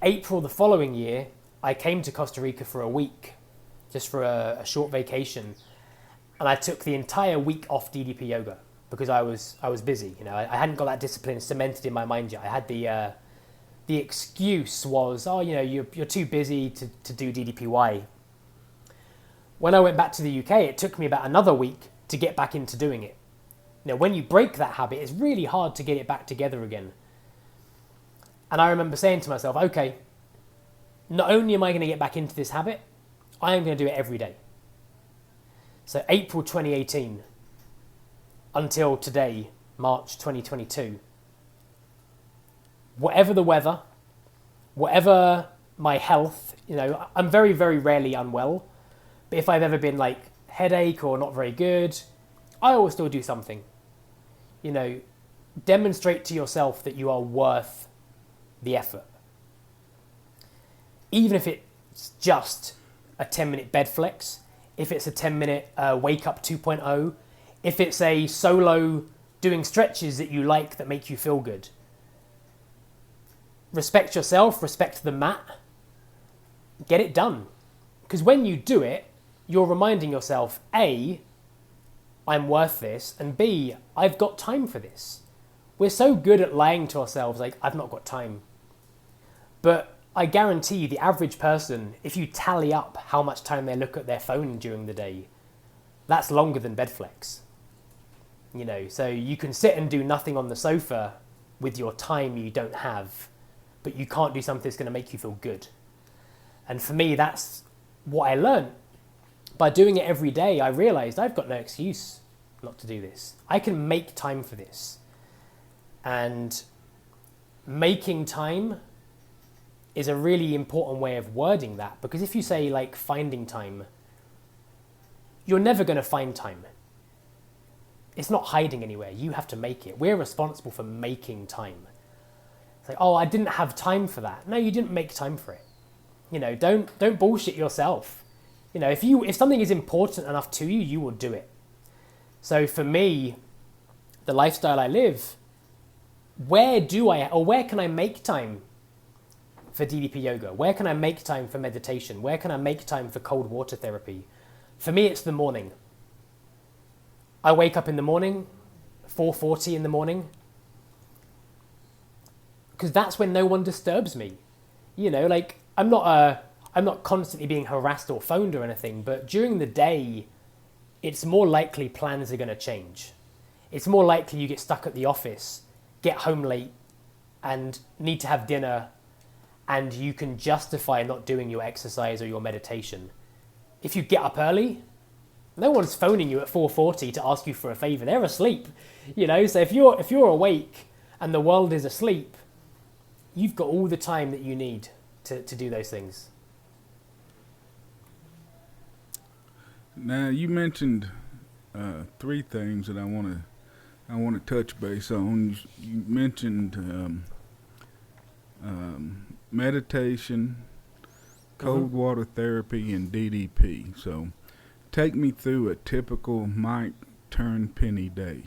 April the following year, I came to Costa Rica for a week, just for a short vacation. And I took the entire week off DDP yoga because I was busy. I hadn't got that discipline cemented in my mind yet. I had the excuse was, oh, you're too busy to do DDPY. When I went back to the UK, it took me about another week to get back into doing it. When you break that habit, it's really hard to get it back together again. And I remember saying to myself, okay, not only am I going to get back into this habit, I am going to do it every day. So April 2018 until today, March 2022, whatever the weather, whatever my health, I'm very, very rarely unwell. But if I've ever been like headache or not very good, I always still do something. Demonstrate to yourself that you are worth the effort. Even if it's just a 10-minute bed flex, if it's a 10-minute wake up 2.0, if it's a solo doing stretches that you like that make you feel good. Respect yourself, respect the mat, get it done. Because when you do it, you're reminding yourself, A, I'm worth this, and B, I've got time for this. We're so good at lying to ourselves, like, I've not got time. But I guarantee the average person, if you tally up how much time they look at their phone during the day, that's longer than bed flex. So you can sit and do nothing on the sofa with your time you don't have, but you can't do something that's going to make you feel good. And for me, that's what I learned. By doing it every day, I realized I've got no excuse not to do this. I can make time for this. And making time is a really important way of wording that, because if you say like finding time, you're never going to find time. It's not hiding anywhere. You have to make it. We're responsible for making time. It's like, oh, I didn't have time for that. No, you didn't make time for it. Don't bullshit yourself. If something is important enough to you, you will do it. So for me, the lifestyle I live, where can I make time for DDP yoga? Where can I make time for meditation? Where can I make time for cold water therapy? For me, it's the morning. I wake up in the morning, 4:40 in the morning, because that's when no one disturbs me. I'm not constantly being harassed or phoned or anything, but during the day, it's more likely plans are going to change. It's more likely you get stuck at the office, get home late, and need to have dinner, and you can justify not doing your exercise or your meditation. If you get up early, no one's phoning you at 4:40 to ask you for a favor. They're asleep, So if you're awake and the world is asleep, you've got all the time that you need to do those things. Now you mentioned three things that I want to touch base on. You mentioned meditation, cold water therapy, and DDP. So take me through a typical Mike Turnpenny day.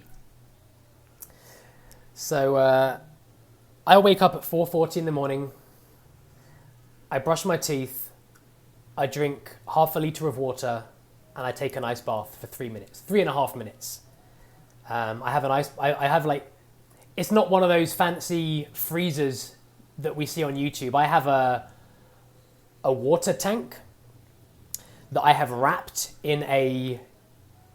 So I wake up at 4:40 in the morning. I brush my teeth. I drink half a litre of water, and I take an ice bath for 3.5 minutes. I have it's not one of those fancy freezers that we see on YouTube. I have a water tank that I have wrapped in a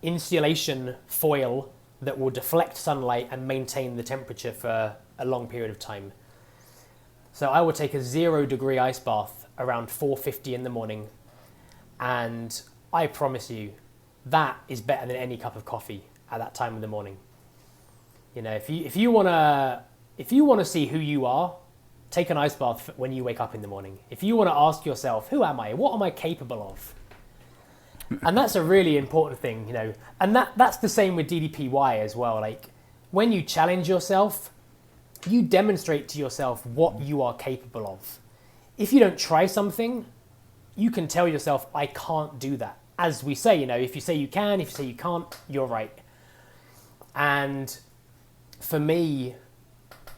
insulation foil that will deflect sunlight and maintain the temperature for a long period of time. So I will take a 0-degree ice bath around 4:50 in the morning, and I promise you, that is better than any cup of coffee at that time of the morning. If you wanna see who you are, take an ice bath when you wake up in the morning. If you wanna ask yourself, who am I? What am I capable of? And that's a really important thing, And that's the same with DDPY as well. Like, when you challenge yourself, you demonstrate to yourself what you are capable of. If you don't try something, you can tell yourself, I can't do that. As we say, if you say you can, if you say you can't, you're right. And for me,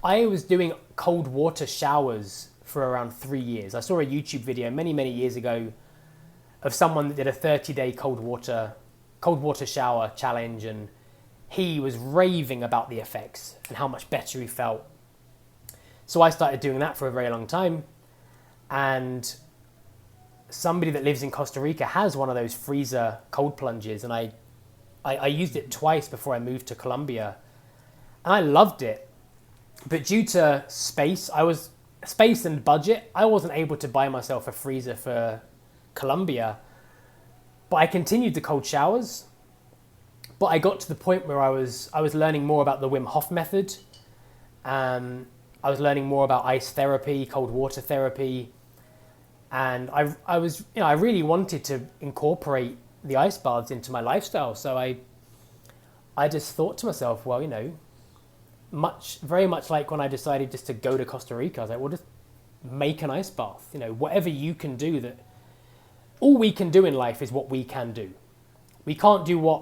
I was doing cold water showers for around 3 years. I saw a YouTube video many, many years ago of someone that did a 30-day cold water shower challenge, and he was raving about the effects and how much better he felt. So I started doing that for a very long time. And somebody that lives in Costa Rica has one of those freezer cold plunges, and I used it twice before I moved to Colombia, and I loved it. But due to space and budget, I wasn't able to buy myself a freezer for Colombia. But I continued the cold showers. But I got to the point where I was learning more about the Wim Hof method. I was learning more about ice therapy, cold water therapy. And I really wanted to incorporate the ice baths into my lifestyle. So I just thought to myself, well, very much like when I decided just to go to Costa Rica, I was like, well, just make an ice bath. Whatever you can do. All we can do in life is what we can do. We can't do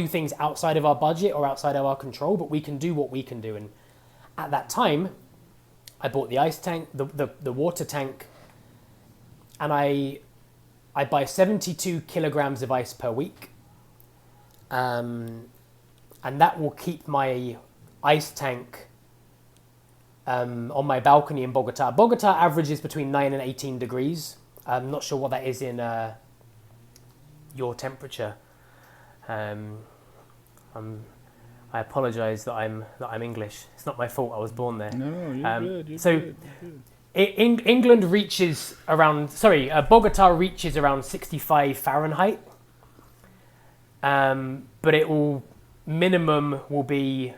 things outside of our budget or outside of our control, but we can do what we can do. And at that time, I bought the ice tank, the water tank, and I buy 72 kilograms of ice per week. And that will keep my ice tank on my balcony in Bogota. Bogota averages between 9 and 18 degrees. I'm not sure what that is in your temperature. I apologise that I'm English. It's not my fault. I was born there. No, you're good. You're good. England reaches around. Bogota reaches around 65 Fahrenheit. But minimum will be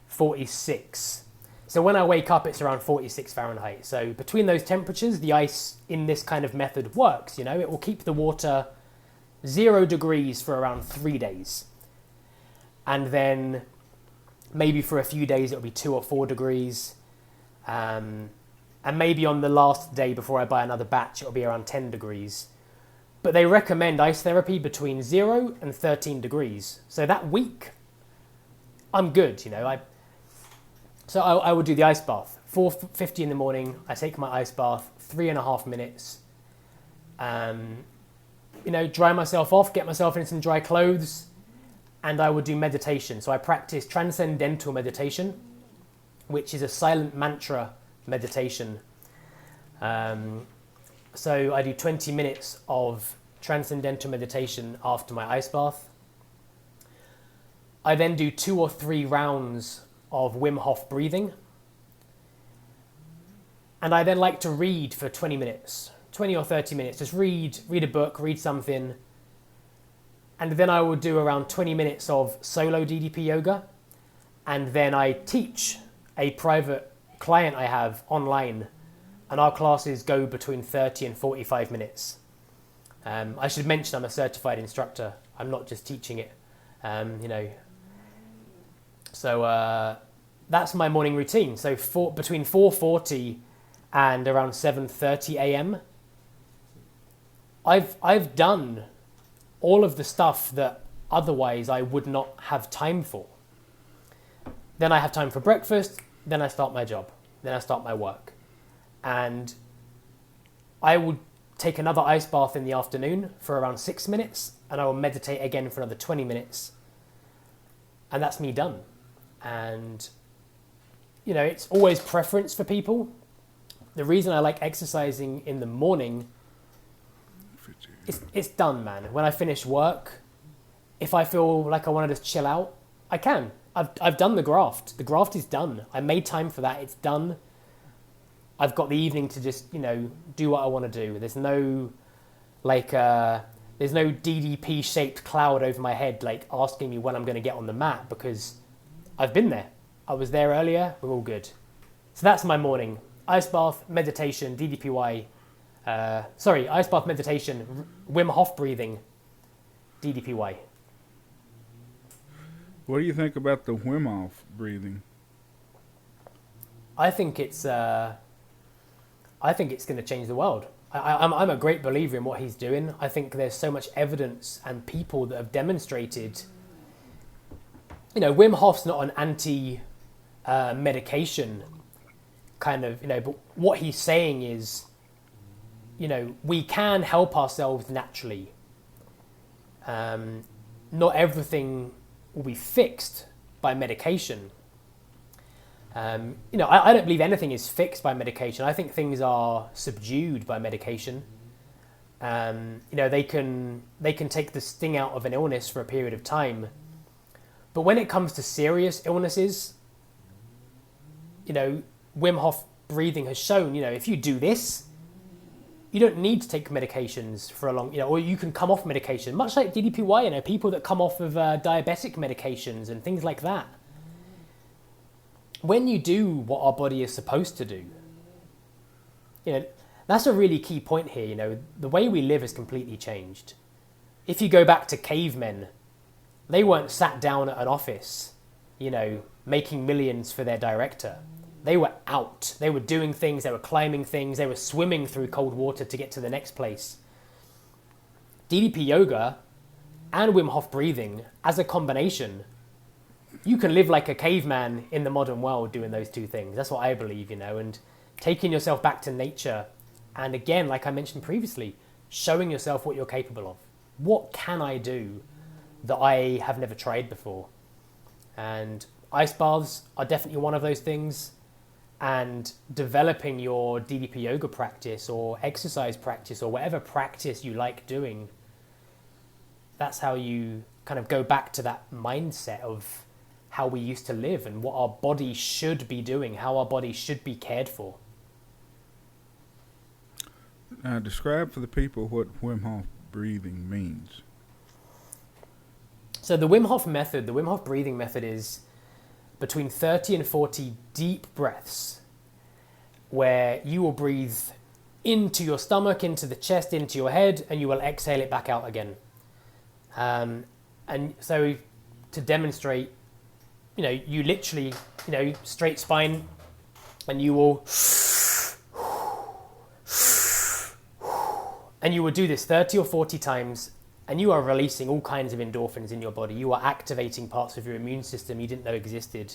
46. So when I wake up, it's around 46 Fahrenheit. So between those temperatures, the ice in this kind of method works. It will keep the water 0 degrees for around 3 days. And then maybe for a few days, it'll be 2 or 4 degrees. And maybe on the last day before I buy another batch, it'll be around 10 degrees. But they recommend ice therapy between 0 and 13 degrees. So that week, I'm good, So I would do the ice bath. 4:50 in the morning, I take my ice bath, 3.5 minutes. Dry myself off, get myself in some dry clothes, and I would do meditation. So I practice Transcendental Meditation, which is a silent mantra meditation. So I do 20 minutes of Transcendental Meditation after my ice bath. I then do 2 or 3 rounds of Wim Hof breathing. And I then like to read for 20 minutes, 20 or 30 minutes. Just read a book, read something. And then I will do around 20 minutes of solo DDP yoga. And then I teach a private client I have online. And our classes go between 30 and 45 minutes. I should mention I'm a certified instructor. I'm not just teaching it, So that's my morning routine. So between 4:40 and around 7:30 a.m., I've done all of the stuff that otherwise I would not have time for. Then I have time for breakfast. Then I start my job. Then I start my work. And I would take another ice bath in the afternoon for around 6 minutes, and I will meditate again for another 20 minutes. And that's me done. And, it's always preference for people. The reason I like exercising in the morning, it's done, man. When I finish work, if I feel like I want to just chill out, I can. I've done the graft. The graft is done. I made time for that. It's done. I've got the evening to just, do what I want to do. There's no, there's no DDP-shaped cloud over my head, asking me when I'm going to get on the mat, because I've been there. I was there earlier. We're all good. So that's my morning. Ice bath, meditation, DDPY. Ice bath, meditation, Wim Hof breathing, DDPY. What do you think about the Wim Hof breathing? I think it's going to change the world. I'm a great believer in what he's doing. I think there's so much evidence and people that have demonstrated. Wim Hof's not an anti-medication kind of, but what he's saying is, we can help ourselves naturally. Not everything will be fixed by medication. I don't believe anything is fixed by medication. I think things are subdued by medication. They can take the sting out of an illness for a period of time. But when it comes to serious illnesses, Wim Hof breathing has shown, if you do this, you don't need to take medications for a long, or you can come off medication, much like DDPY, people that come off of diabetic medications and things like that. When you do what our body is supposed to do, that's a really key point here. The way we live has completely changed. If you go back to cavemen, they weren't sat down at an office, making millions for their director. They were out. They were doing things. They were climbing things. They were swimming through cold water to get to the next place. DDP yoga and Wim Hof breathing as a combination, you can live like a caveman in the modern world doing those two things. That's what I believe, and taking yourself back to nature. And again, like I mentioned previously, showing yourself what you're capable of. What can I do that I have never tried before? And ice baths are definitely one of those things. And developing your DDP yoga practice or exercise practice or whatever practice you like doing, that's how you kind of go back to that mindset of how we used to live and what our body should be doing, how our body should be cared for. Now, describe for the people what Wim Hof breathing means. So the Wim Hof breathing method is between 30 and 40 deep breaths where you will breathe into your stomach, into the chest, into your head, and you will exhale it back out again. And so to demonstrate, you literally, straight spine, and you will, and you will do this 30 or 40 times, and you are releasing all kinds of endorphins in your body. You are activating parts of your immune system you didn't know existed.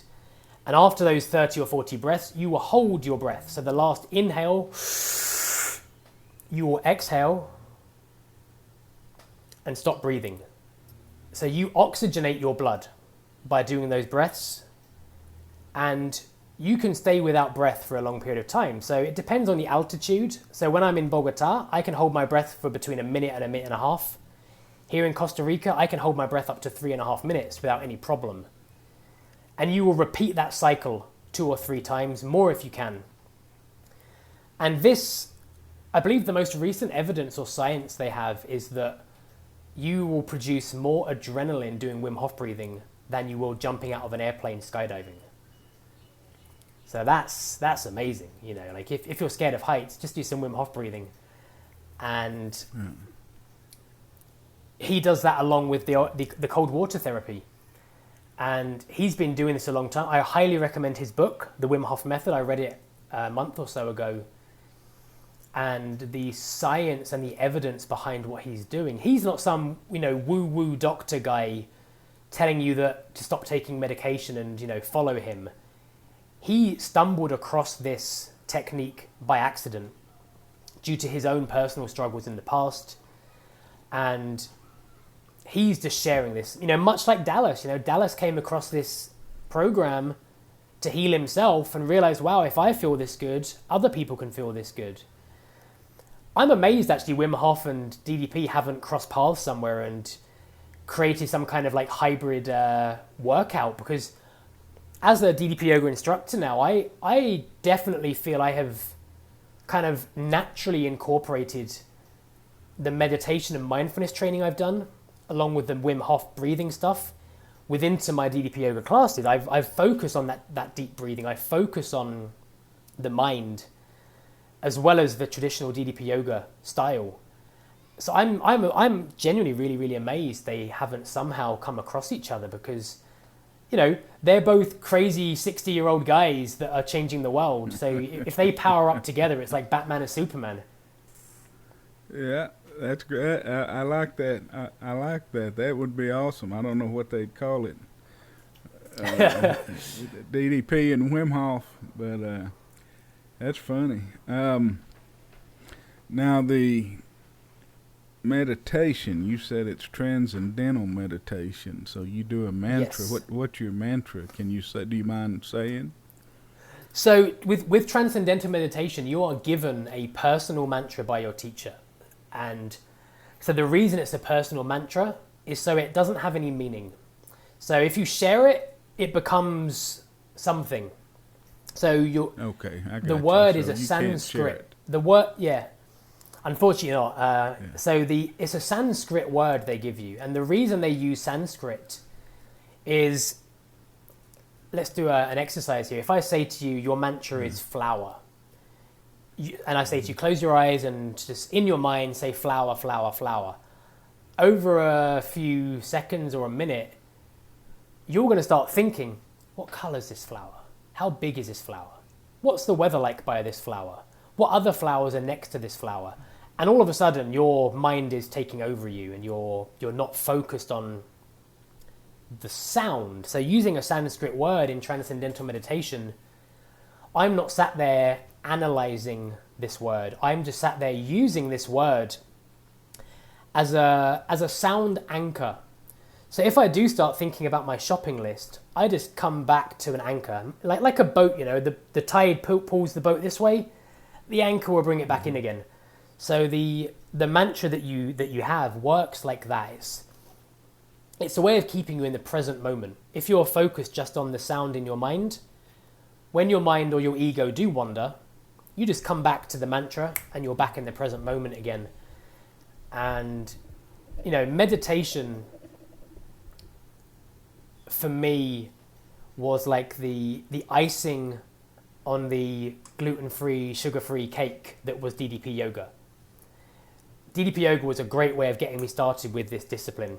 And after those 30 or 40 breaths, you will hold your breath. So the last inhale, you will exhale and stop breathing. So you oxygenate your blood by doing those breaths, and you can stay without breath for a long period of time. So it depends on the altitude. So when I'm in Bogota, I can hold my breath for between a minute and a minute and a half. Here in Costa Rica, I can hold my breath up to 3.5 minutes without any problem. And you will repeat that cycle 2 or 3 times, more if you can. And this, I believe the most recent evidence or science they have is that you will produce more adrenaline doing Wim Hof breathing than you will jumping out of an airplane skydiving. So that's amazing. Like if you're scared of heights, just do some Wim Hof breathing. And he does that along with the cold water therapy. And he's been doing this a long time. I highly recommend his book, The Wim Hof Method. I read it a month or so ago. And the science and the evidence behind what he's doing. He's not some, woo-woo doctor guy telling you that to stop taking medication and, follow him. He stumbled across this technique by accident due to his own personal struggles in the past. And he's just sharing this, much like Dallas. Dallas came across this program to heal himself and realized, wow, if I feel this good, other people can feel this good. I'm amazed actually Wim Hof and DDP haven't crossed paths somewhere and created some kind of like hybrid workout, because as a DDP yoga instructor now, I definitely feel I have kind of naturally incorporated the meditation and mindfulness training I've done, along with the Wim Hof breathing stuff, within my DDP yoga classes. I've focused on that deep breathing. I focus on the mind, as well as the traditional DDP yoga style. So I'm genuinely really, really amazed they haven't somehow come across each other, because, they're both crazy 60-year-old guys that are changing the world. So if they power up together, it's like Batman and Superman. Yeah. That's great. I like that. I like that. That would be awesome. I don't know what they'd call it. DDP and Wim Hof, but that's funny. Now the meditation, you said it's transcendental meditation. So you do a mantra. Yes. What's your mantra? Can you say? Do you mind saying? So with Transcendental Meditation, you are given a personal mantra by your teacher. And so the reason it's a personal mantra is so it doesn't have any meaning. So if you share it, it becomes something. So Okay, I got the you. word So is a you can't share Sanskrit. it. The word, yeah. Unfortunately not. So it's a Sanskrit word they give you. And the reason they use Sanskrit is, let's do an exercise here. If I say to you, your mantra is flower, and I say to you, close your eyes and just in your mind say flower, flower, flower. Over a few seconds or a minute, you're going to start thinking, what colour is this flower? How big is this flower? What's the weather like by this flower? What other flowers are next to this flower? And all of a sudden, your mind is taking over you, and you're not focused on the sound. So using a Sanskrit word in Transcendental Meditation, I'm not sat there analyzing this word. I'm just sat there using this word as a sound anchor. So if I do start thinking about my shopping list, I just come back to an anchor, like a boat. You know, the tide pulls the boat this way, the anchor will bring it back in again. So the mantra that you have works like that. It's a way of keeping you in the present moment. If you're focused just on the sound in your mind, when your mind or your ego do wander, you just come back to the mantra and you're back in the present moment again. And, you know, meditation for me was like the icing on the gluten-free, sugar-free cake that was DDP yoga. DDP yoga was a great way of getting me started with this discipline.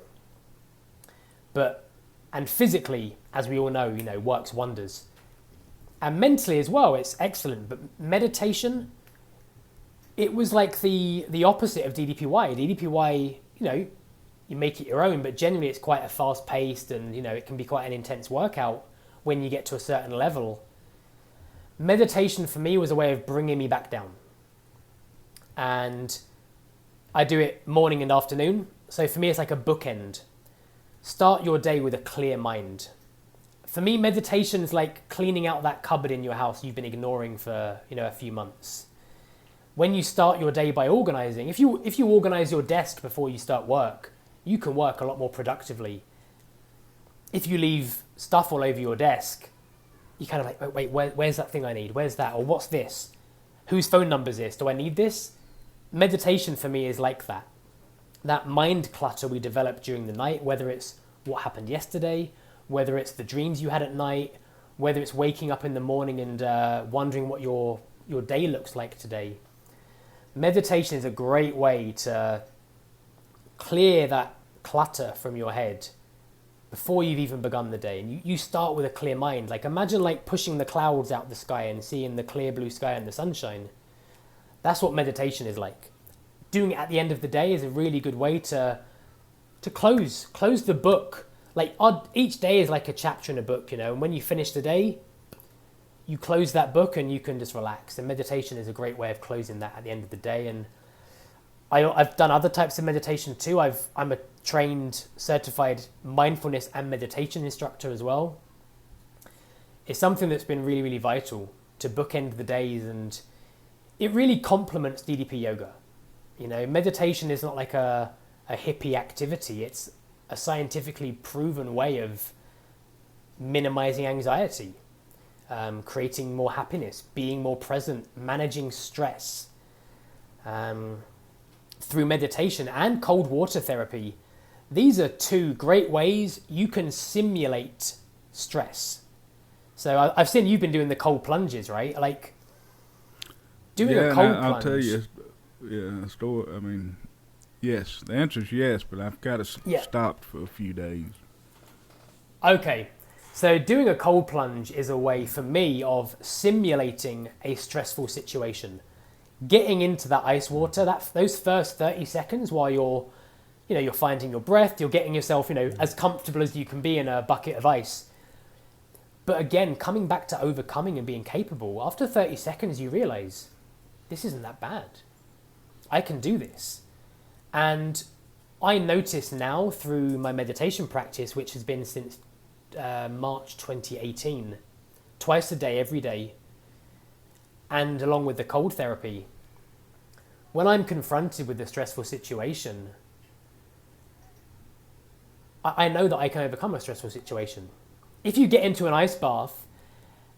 And physically, as we all know, you know, works wonders. And mentally as well, it's excellent. But meditation, it was like the opposite of DDPY. DDPY, you know, you make it your own, but generally it's quite a fast-paced and, you know, it can be quite an intense workout when you get to a certain level. Meditation for me was a way of bringing me back down. And I do it morning and afternoon. So for me, it's like a bookend. Start your day with a clear mind. For me, meditation is like cleaning out that cupboard in your house you've been ignoring for, you know, a few months. When you start your day by organizing, if you organize your desk before you start work, you can work a lot more productively. If you leave stuff all over your desk, you kind of like, wait, where's that thing I need? Where's that? Or what's this? Whose phone number is this? Do I need this? Meditation for me is like that. That mind clutter we develop during the night, whether it's what happened yesterday, whether it's the dreams you had at night, whether it's waking up in the morning and wondering what your day looks like today. Meditation is a great way to clear that clutter from your head before you've even begun the day. And you start with a clear mind. Like imagine like pushing the clouds out the sky and seeing the clear blue sky and the sunshine. That's what meditation is like. Doing it at the end of the day is a really good way to close the book. Like each day is like a chapter in a book, you know, and when you finish the day, you close that book and you can just relax. And meditation is a great way of closing that at the end of the day. And I've done other types of meditation too. I'm a trained, certified mindfulness and meditation instructor as well. It's something that's been really, really vital to bookend the days, and it really complements DDP yoga. You know, meditation is not like a hippie activity. It's a scientifically proven way of minimizing anxiety, creating more happiness, being more present, managing stress. Through meditation and cold water therapy, these are two great ways you can simulate stress. So I've seen you've been doing the cold plunges, right? Like doing a cold plunge. I'll tell you, I mean, yes, the answer is yes, but I've got to stop for a few days. Okay. So doing a cold plunge is a way for me of simulating a stressful situation. Getting into that ice water, those first 30 seconds while you're finding your breath, you're getting yourself, as comfortable as you can be in a bucket of ice. But again, coming back to overcoming and being capable, after 30 seconds, you realize this isn't that bad. I can do this. And I notice now through my meditation practice, which has been since March 2018, twice a day, every day, And along with the cold therapy, when I'm confronted with a stressful situation, I know that I can overcome a stressful situation. If you get into an ice bath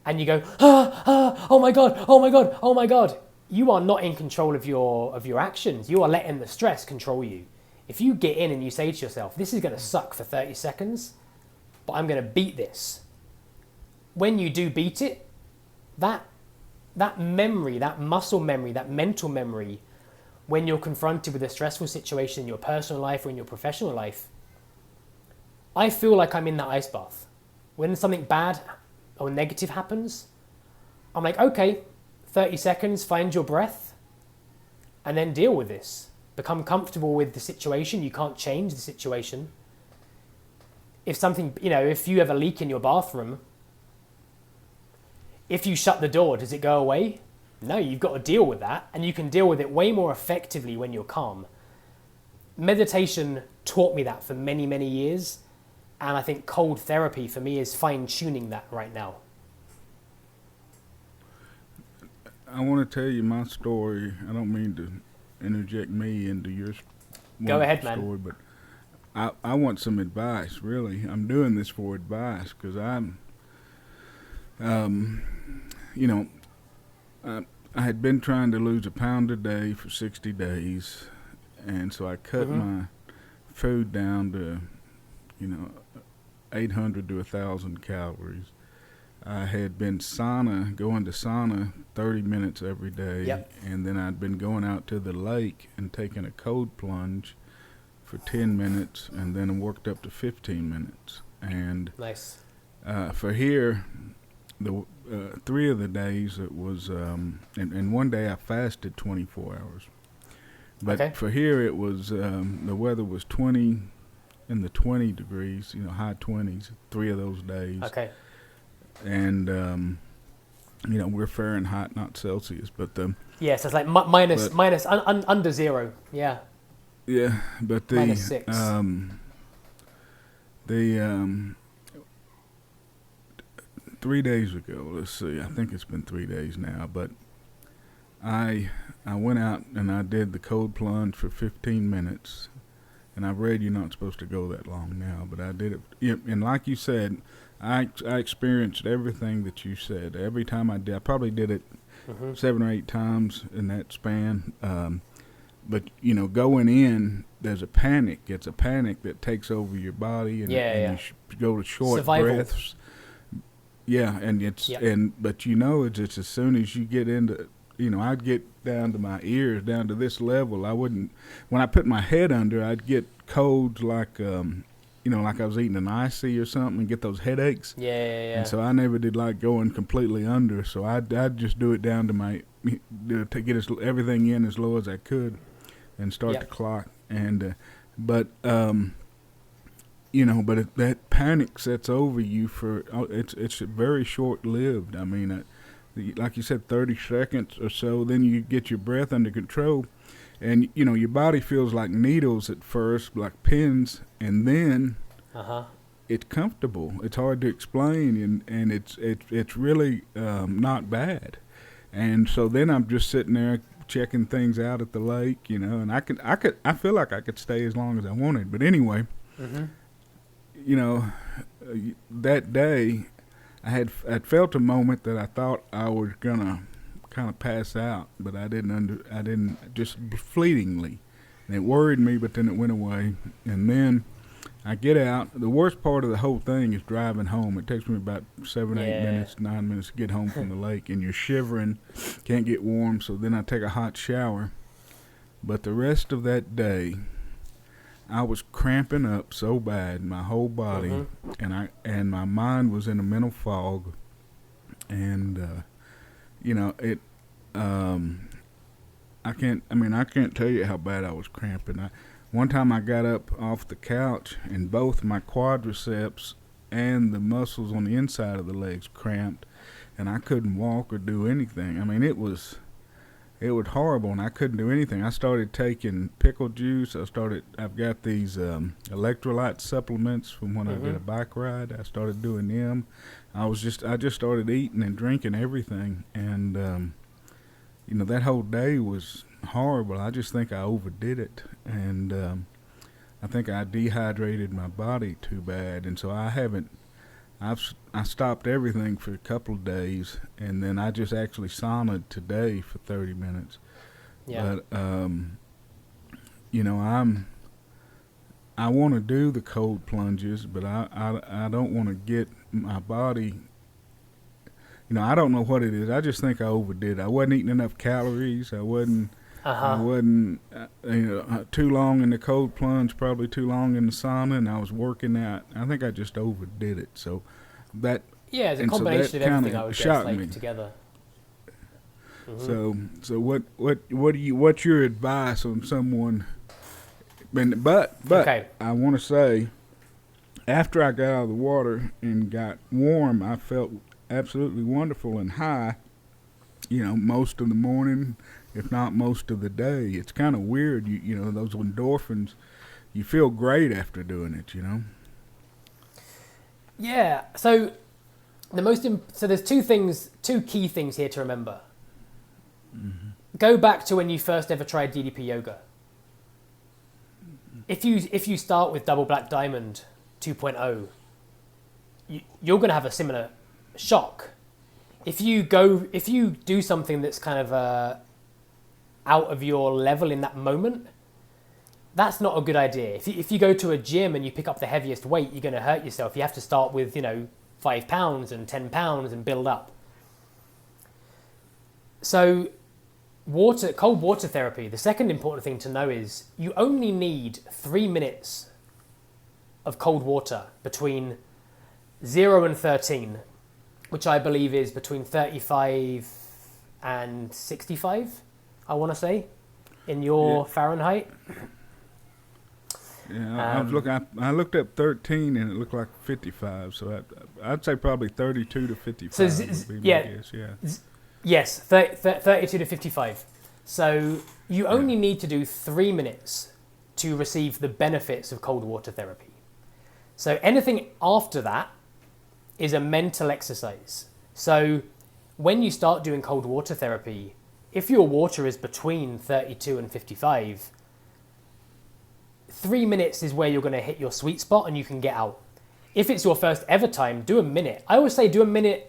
and you go, oh my God, oh my God, oh my God, you are not in control of your actions. You are letting the stress control you. If you get in and you say to yourself, this is going to suck for 30 seconds, but I'm going to beat this. When you do beat it, that memory, that muscle memory, that mental memory, when you're confronted with a stressful situation in your personal life or in your professional life, I feel like I'm in that ice bath. When something bad or negative happens, I'm like, okay, 30 seconds, find your breath, and then deal with this. Become comfortable with the situation. You can't change the situation. If something, if you have a leak in your bathroom, if you shut the door, does it go away? No, you've got to deal with that, and you can deal with it way more effectively when you're calm. Meditation taught me that for many, many years, and I think cold therapy for me is fine-tuning that right now. I want to tell you my story. I don't mean to interject me into your Go ahead, story, man. but I want some advice, really. I'm doing this for advice because I'm, I had been trying to lose a pound a day for 60 days, and so I cut my food down to, 800 to 1,000 calories. I had been going to sauna 30 minutes every day, Yep. and then I'd been going out to the lake and taking a cold plunge for 10 minutes, and then worked up to 15 minutes. And Nice. for here, the 3 of the days it was, and one day I fasted 24 hours. But Okay. for here it was, the weather was 20 in the 20 degrees, high 20s, 3 of those days. Okay. And, we're Fahrenheit, not Celsius, but Yes, it's like under zero. Yeah. yeah, but Minus 6. the 3 days ago, let's see, I think it's been 3 days now, but I went out and I did the cold plunge for 15 minutes, and I've read you're not supposed to go that long now, but I did it, and like you said, I experienced everything that you said. Every time I did, I probably did it 7 or 8 times in that span. But going in, there's a panic. It's a panic that takes over your body, and you go to short Survival. breaths. Yeah, and it's but it's as soon as you get into, I'd get down to my ears, down to this level. I wouldn't. When I put my head under, I'd get colds like. Like I was eating an icy or something and get those headaches. Yeah. And so I never did like going completely under. So I'd just do it down to to get everything in as low as I could and start the clock. And, but that panic sets over you it's very short lived. I mean, like you said, 30 seconds or so, then you get your breath under control. And, your body feels like needles at first, like pins, and then it's comfortable. It's hard to explain, and it's really not bad. And so then I'm just sitting there checking things out at the lake, and I feel like I could stay as long as I wanted. But anyway, that day I'd felt a moment that I thought I was gonna kind of pass out, but I didn't, just fleetingly, and it worried me, but then it went away. And then I get out. The worst part of the whole thing is driving home. It takes me about 7, 8 minutes, 9 minutes to get home from the lake, and you're shivering, can't get warm, so then I take a hot shower. But the rest of that day, I was cramping up so bad, my whole body, and my mind was in a mental fog, and I can't tell you how bad I was cramping. One time I got up off the couch and both my quadriceps and the muscles on the inside of the legs cramped, and I couldn't walk or do anything. I mean, it was horrible, and I couldn't do anything. I started taking pickle juice. I've got these electrolyte supplements from when I did a bike ride. I started doing them. I just started eating and drinking everything, and that whole day was horrible. I just think I overdid it, and I think I dehydrated my body too bad, and so I stopped everything for a couple of days, and then I just actually saunaed today for 30 minutes. Yeah. But I want to do the cold plunges, but I don't want to get my body. I don't know what it is. I just think I overdid. I wasn't eating enough calories. I wasn't too long in the cold plunge, probably too long in the sauna, and I was working out. I think I just overdid it. So that it's a combination of everything, I would guess, like, together. Mm-hmm. So what's your advice on someone? But okay. I want to say, after I got out of the water and got warm, I felt absolutely wonderful and high, most of the morning, if not most of the day. It's kind of weird, those endorphins, you feel great after doing it, Yeah, so there's two key things here to remember. Mm-hmm. Go back to when you first ever tried DDP yoga. If you start with Double Black Diamond 2.0, you're going to have a similar shock. If you do something that's kind of out of your level in that moment, that's not a good idea. If you go to a gym and you pick up the heaviest weight, you're going to hurt yourself. You have to start with 5 pounds and 10 pounds and build up. So cold water therapy, the second important thing to know is you only need 3 minutes of cold water between 0 and 13, which I believe is between 35 and 65, I want to say, in your Fahrenheit. Yeah, I looked up 13 and it looked like 55, so I'd say probably 32 to 55 would be my guess, Yes, 32 to 55. So you only need to do 3 minutes to receive the benefits of cold water therapy. So anything after that is a mental exercise. So when you start doing cold water therapy, if your water is between 32 and 55, 3 minutes is where you're going to hit your sweet spot and you can get out. If it's your first ever time, do a minute. I always say do a minute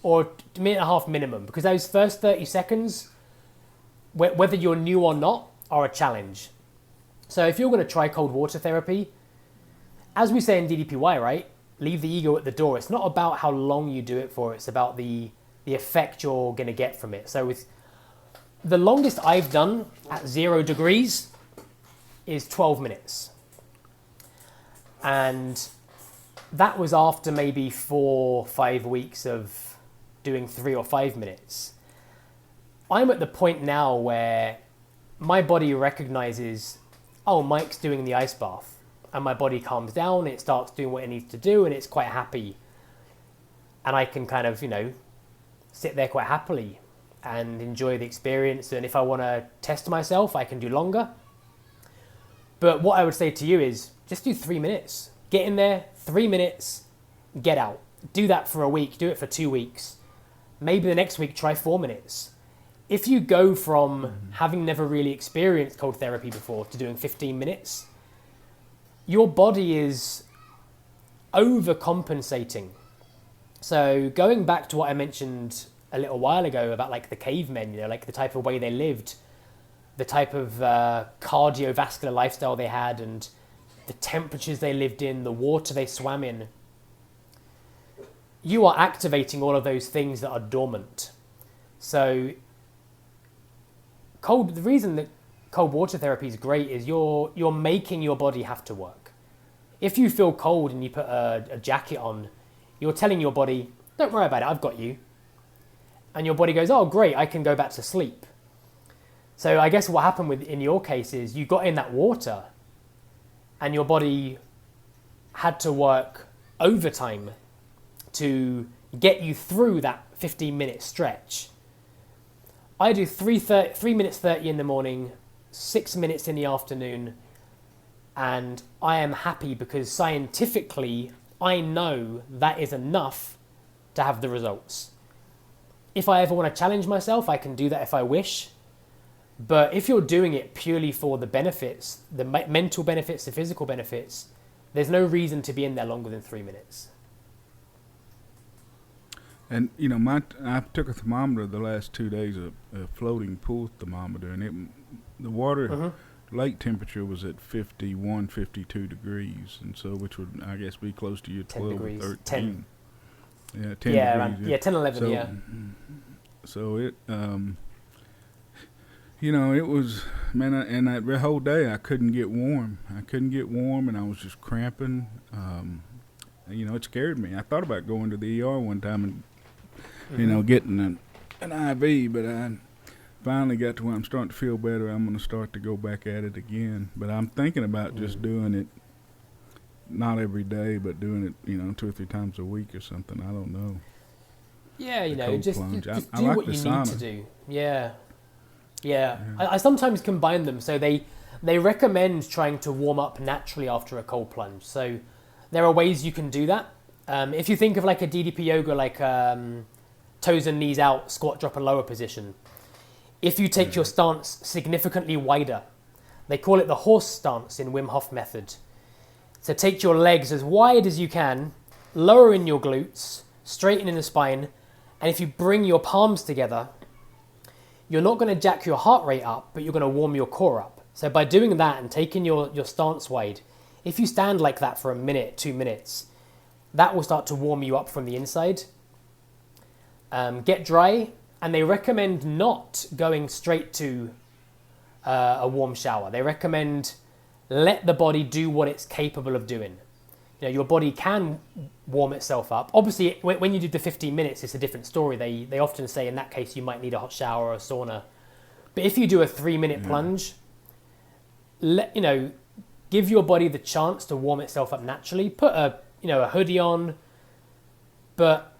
or a minute and a half minimum, because those first 30 seconds, whether you're new or not, are a challenge. So if you're going to try cold water therapy, as we say in DDPY, right? Leave the ego at the door. It's not about how long you do it for. It's about the effect you're going to get from it. So with the longest I've done at 0 degrees is 12 minutes. And that was after maybe 4 or 5 weeks of doing 3 or 5 minutes. I'm at the point now where my body recognizes, oh, Mike's doing the ice bath. And my body calms down, it starts doing what it needs to do, and it's quite happy. And I can kind of, sit there quite happily and enjoy the experience. And if I want to test myself, I can do longer. But what I would say to you is just do 3 minutes. Get in there, 3 minutes, get out. Do that for a week, do it for 2 weeks. Maybe the next week, try 4 minutes. If you go from having never really experienced cold therapy before to doing 15 minutes, your body is overcompensating. So going back to what I mentioned a little while ago about like the cavemen, like the type of way they lived, the type of cardiovascular lifestyle they had, and the temperatures they lived in, the water they swam in, you are activating all of those things that are dormant. So the reason that cold water therapy is great is you're making your body have to work. If you feel cold and you put a jacket on, you're telling your body, don't worry about it, I've got you. And your body goes, oh great, I can go back to sleep. So I guess what happened in your case is you got in that water and your body had to work overtime to get you through that 15-minute stretch. I do 3 minutes 30 in the morning, 6 minutes in the afternoon, and I am happy because scientifically I know that is enough to have the results. if I ever want to challenge myself, I can do that if I wish. But if you're doing it purely for the benefits, the mental benefits, the physical benefits, there's no reason to be in there longer than 3 minutes. And I took a thermometer the last 2 days, a floating pool thermometer, and the water lake temperature was at 51, 52 degrees, and so which would I guess be close to your 12 or 13. 10. Yeah, 10 Yeah, degrees. around, 10, 11, so, yeah. So it, it was, man, and that whole day I couldn't get warm. And I was just cramping. It scared me. I thought about going to the ER one time and, getting an IV, but I finally got to where I'm starting to feel better. I'm going to start to go back at it again. But I'm thinking about just doing it, not every day, but doing it, 2 or 3 times a week or something. I don't know. Yeah, just do like what you sauna. need to do. Yeah. I sometimes combine them. So they recommend trying to warm up naturally after a cold plunge. So there are ways you can do that. If you think of like a DDP yoga, like toes and knees out, squat, drop and lower position. If you take your stance significantly wider, they call it the horse stance in Wim Hof method. So take your legs as wide as you can, lower in your glutes, straighten in the spine, and if you bring your palms together, you're not going to jack your heart rate up, but you're going to warm your core up. So by doing that and taking your stance wide, if you stand like that for a minute, 2 minutes, that will start to warm you up from the inside. Get dry, and they recommend not going straight to a warm shower. They recommend let the body do what it's capable of doing. Your body can warm itself up. Obviously, when you do the 15 minutes, it's a different story. They often say in that case you might need a hot shower or a sauna. But if you do a 3-minute plunge, give your body the chance to warm itself up naturally. Put a hoodie on, but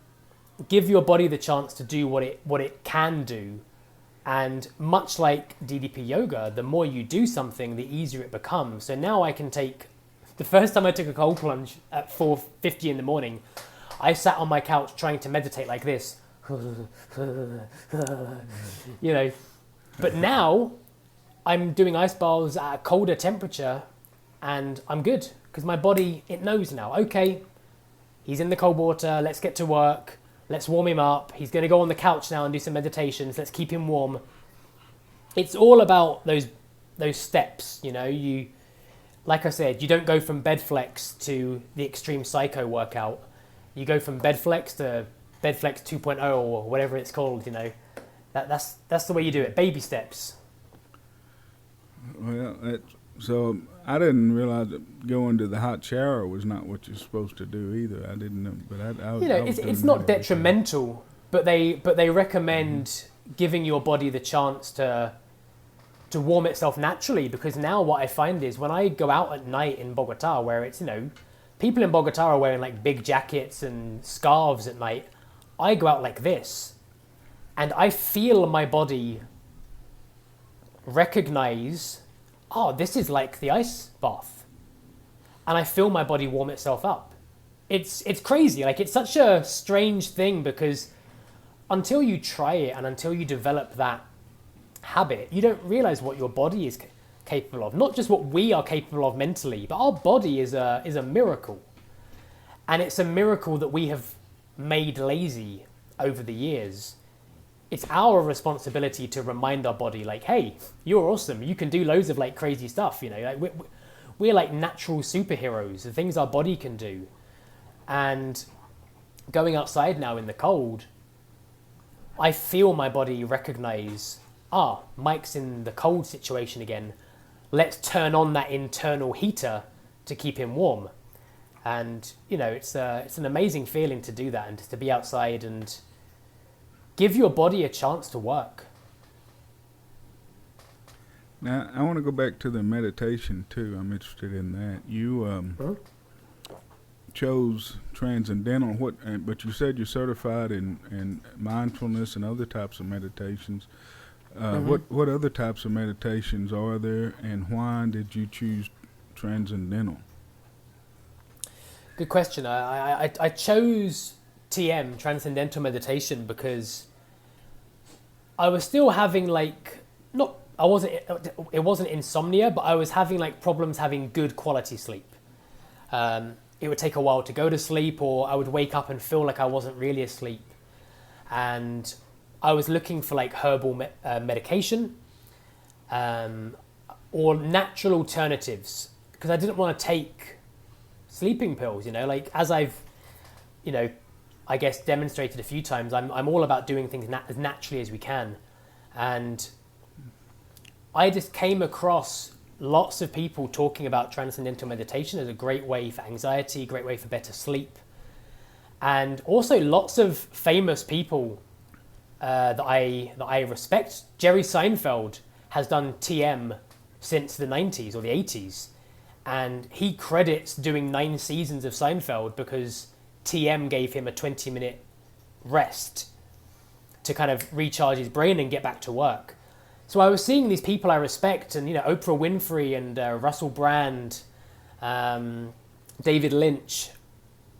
give your body the chance to do what it can do. And much like DDP yoga, the more you do something, the easier it becomes. So now I can take. The first time I took a cold plunge at 4:50 in the morning, I sat on my couch trying to meditate like this. But now I'm doing ice baths at a colder temperature and I'm good because my body, it knows now, okay, he's in the cold water, let's get to work, let's warm him up. He's going to go on the couch now and do some meditations, let's keep him warm. It's all about those steps, like I said, you don't go from bed flex to the extreme psycho workout. You go from bed flex to bed flex 2.0 or whatever it's called, That's the way you do it, baby steps. Well, so I didn't realize that going to the hot shower was not what you're supposed to do either. I didn't know, but I was it's not detrimental, but they recommend giving your body the chance to warm itself naturally, because now what I find is when I go out at night in Bogota, where it's, people in Bogota are wearing like big jackets and scarves at night, I go out like this and I feel my body recognize, this is like the ice bath, and I feel my body warm itself up. It's crazy. Like, it's such a strange thing, because until you try it and until you develop that habit, you don't realize what your body is capable of. Not just what we are capable of mentally, but our body is a miracle. And it's a miracle that we have made lazy over the years. It's our responsibility to remind our body, like, hey, you're awesome. You can do loads of like crazy stuff, like we're like natural superheroes, the things our body can do. And going outside now in the cold, I feel my body recognize, Mike's in the cold situation again. Let's turn on that internal heater to keep him warm. And, it's an amazing feeling to do that and to be outside and give your body a chance to work. Now, I want to go back to the meditation, too. I'm interested in that. You chose Transcendental, but you said you're certified in mindfulness and other types of meditations. What other types of meditations are there, and why did you choose Transcendental? Good question. I chose TM, Transcendental Meditation, because I was still having like, not, it wasn't insomnia, but I was having like problems having good quality sleep. It would take a while to go to sleep, or I would wake up and feel like I wasn't really asleep. And I was looking for like herbal medication, or natural alternatives, because I didn't want to take sleeping pills, like as I've, I guess demonstrated a few times, I'm all about doing things as naturally as we can. And I just came across lots of people talking about transcendental meditation as a great way for anxiety, great way for better sleep. And also lots of famous people that I respect. Jerry Seinfeld has done TM since the 90s or the 80s. And he credits doing 9 seasons of Seinfeld because TM gave him a 20-minute rest to kind of recharge his brain and get back to work. So I was seeing these people I respect, and Oprah Winfrey and Russell Brand, David Lynch,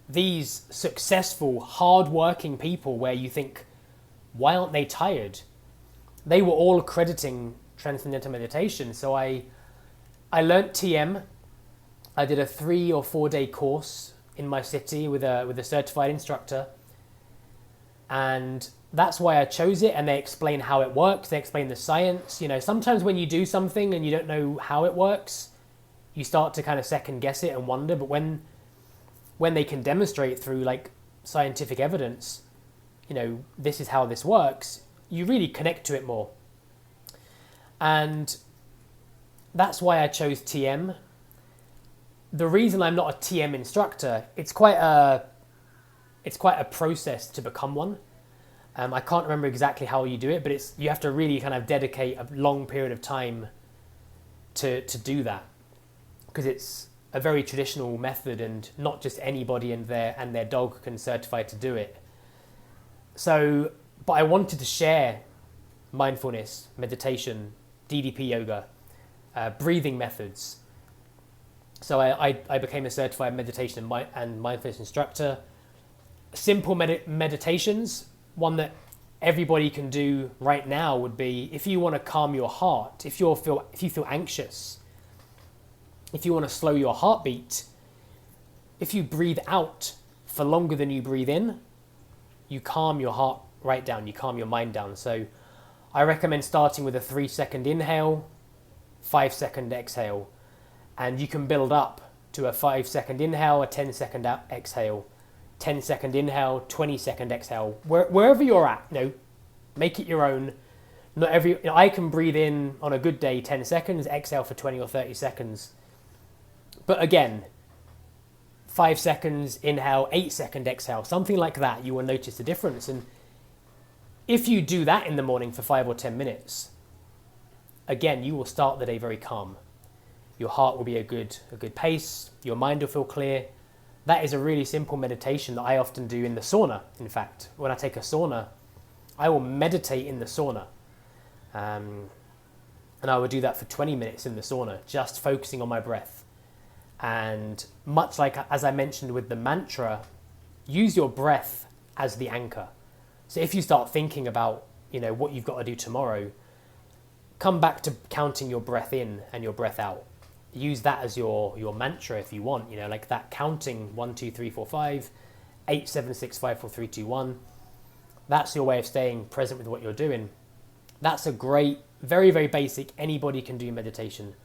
these successful, hard-working people where you think, why aren't they tired? They were all crediting Transcendental Meditation. So I learnt TM. I did a 3 or 4 day course in my city with a certified instructor. And that's why I chose it, and they explain how it works. They explain the science. Sometimes when you do something and you don't know how it works, you start to kind of second guess it and wonder. But when they can demonstrate through like scientific evidence, this is how this works, you really connect to it more. And that's why I chose TM. The reason I'm not a TM instructor, it's quite a process to become one. I can't remember exactly how you do it, but you have to really kind of dedicate a long period of time to do that, because it's a very traditional method, and not just anybody and their dog can certify to do it. So, but I wanted to share mindfulness, meditation, DDP yoga, breathing methods. So I became a certified meditation and mindfulness instructor. Simple meditations. One that everybody can do right now would be, if you want to calm your heart, if you feel anxious, if you want to slow your heartbeat, if you breathe out for longer than you breathe in, you calm your heart right down, you calm your mind down. So I recommend starting with a 3-second inhale, 5-second exhale, and you can build up to a 5-second inhale, a 10-second exhale, 10-second inhale, 20-second exhale. Wherever you're at, make it your own. Not every. I can breathe in on a good day 10 seconds, exhale for 20 or 30 seconds. But again, 5 seconds inhale, 8-second exhale, something like that. You will notice the difference. And if you do that in the morning for 5 or 10 minutes, again, you will start the day very calm. Your heart will be a good pace. Your mind will feel clear. That is a really simple meditation that I often do in the sauna. In fact, when I take a sauna, I will meditate in the sauna. And I would do that for 20 minutes in the sauna, just focusing on my breath. And much like, as I mentioned with the mantra, use your breath as the anchor. So if you start thinking about, what you've got to do tomorrow, come back to counting your breath in and your breath out. Use that as your mantra if you want, like that counting 1, 2, 3, 4, 5, 8, 7, 6, 5, 4, 3, 2, 1. That's your way of staying present with what you're doing. That's a great, very, very basic, anybody can do meditation.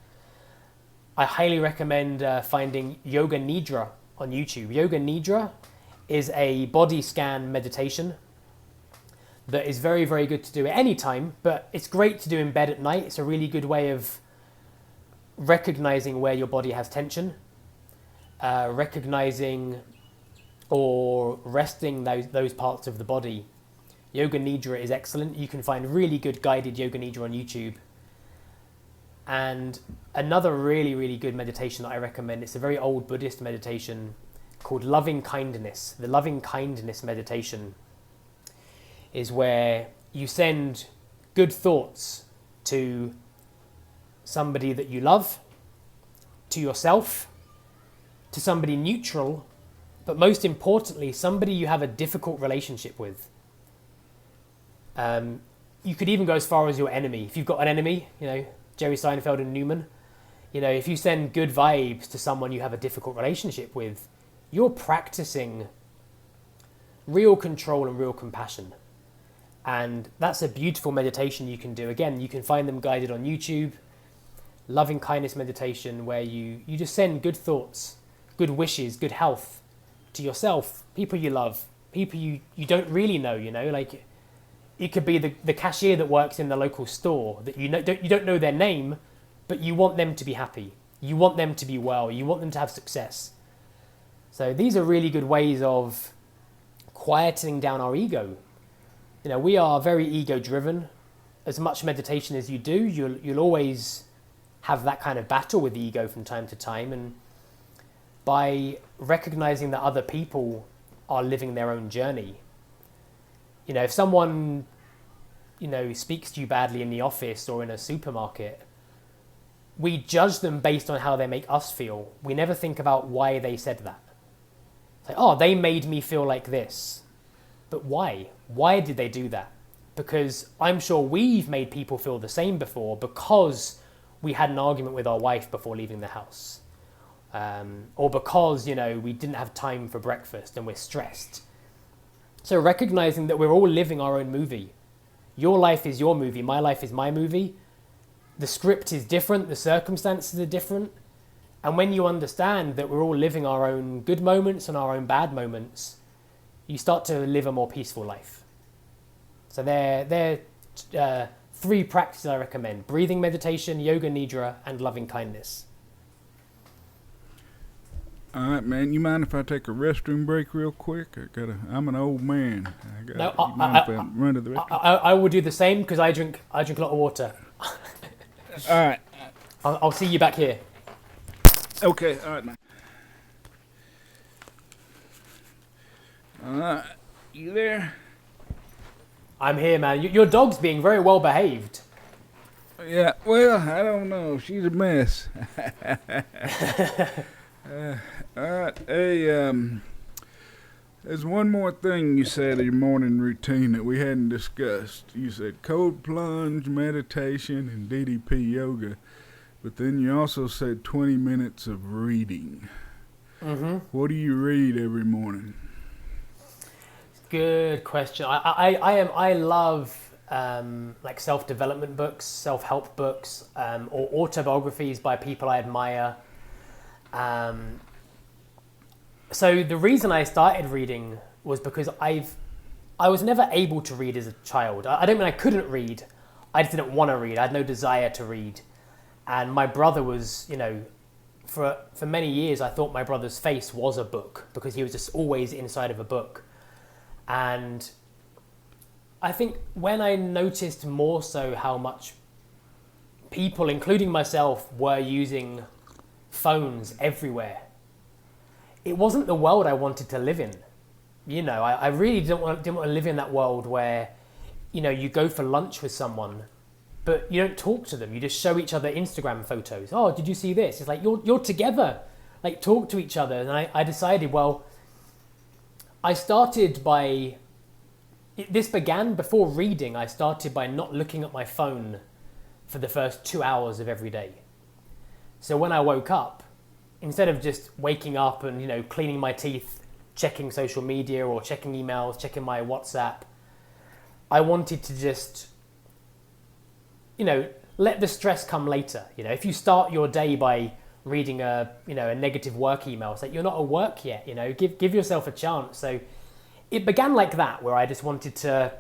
I highly recommend finding Yoga Nidra on YouTube. Yoga Nidra is a body scan meditation that is very, very good to do at any time, but it's great to do in bed at night. It's a really good way of recognizing where your body has tension, recognizing or resting those parts of the body. Yoga Nidra is excellent. You can find really good guided Yoga Nidra on YouTube. And another really, really good meditation that I recommend, it's a very old Buddhist meditation called Loving Kindness. The Loving Kindness meditation is where you send good thoughts to somebody that you love, to yourself, to somebody neutral, but most importantly, somebody you have a difficult relationship with. you could even go as far as your enemy. If you've got an enemy, Jerry Seinfeld and Newman, if you send good vibes to someone you have a difficult relationship with, you're practicing real control and real compassion. And that's a beautiful meditation you can do. Again, you can find them guided on YouTube. Loving kindness meditation, where you just send good thoughts, good wishes, good health to yourself, people you love, people you don't really know, like it could be the cashier that works in the local store that you don't know their name, but you want them to be happy. You want them to be well. You want them to have success. So these are really good ways of quietening down our ego. We are very ego driven. As much meditation as you do, you'll always have that kind of battle with the ego from time to time. And by recognizing that other people are living their own journey, if someone, speaks to you badly in the office or in a supermarket, we judge them based on how they make us feel. We never think about why they said that. It's like, oh, they made me feel like this. But why? Why did they do that? Because I'm sure we've made people feel the same before, because we had an argument with our wife before leaving the house. Or because, we didn't have time for breakfast and we're stressed. So recognizing that we're all living our own movie. Your life is your movie, my life is my movie. The script is different, the circumstances are different. And when you understand that we're all living our own good moments and our own bad moments, you start to live a more peaceful life. So they're 3 practices I recommend: breathing meditation, yoga nidra, and loving kindness. All right, man. You mind if I take a restroom break real quick? I'm an old man. Run to the restroom? I will do the same, because I drink a lot of water. All right. I'll see you back here. Okay. All right, man. All right. You there? I'm here, man. Your dog's being very well behaved. Yeah. Well, I don't know. She's a mess. All right. Hey, there's one more thing you said in your morning routine that we hadn't discussed. You said cold plunge, meditation, and DDP yoga. But then you also said 20 minutes of reading. Mm-hmm. What do you read every morning? Good question. I love like self-development books, self-help books, or autobiographies by people I admire. So the reason I started reading was because I was never able to read as a child. I don't mean I couldn't read. I just didn't want to read. I had no desire to read. And my brother was, for many years, I thought my brother's face was a book, because he was just always inside of a book. And I think when I noticed more so how much people, including myself, were using phones everywhere, it wasn't the world I wanted to live in. I really didn't want to live in that world where, you go for lunch with someone, but you don't talk to them. You just show each other Instagram photos. Oh, did you see this? It's like, you're together. Like, talk to each other. And I decided, well, I started by... This began before reading. I started by not looking at my phone for the first 2 hours of every day. So when I woke up, instead of just waking up and, cleaning my teeth, checking social media or checking emails, checking my WhatsApp, I wanted to just, let the stress come later. If you start your day by reading a negative work email, it's like you're not at work yet, give yourself a chance. So it began like that, where I just wanted to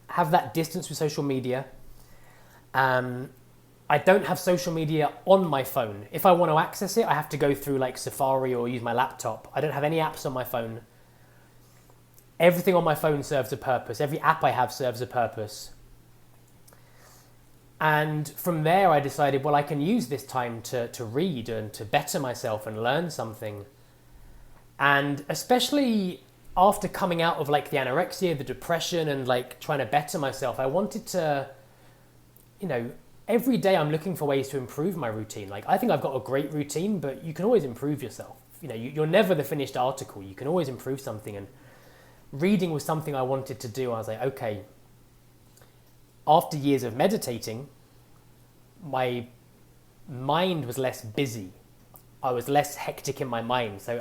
have that distance with social media. I don't have social media on my phone. If I want to access it, I have to go through like Safari or use my laptop. I don't have any apps on my phone. Everything on my phone serves a purpose. Every app I have serves a purpose. And from there, I decided, well, I can use this time to read and to better myself and learn something. And especially after coming out of like the anorexia, the depression, and like trying to better myself, I wanted to, every day I'm looking for ways to improve my routine. Like, I think I've got a great routine, but you can always improve yourself. You're never the finished article. You can always improve something. And reading was something I wanted to do. I was like, okay, after years of meditating, my mind was less busy. I was less hectic in my mind. So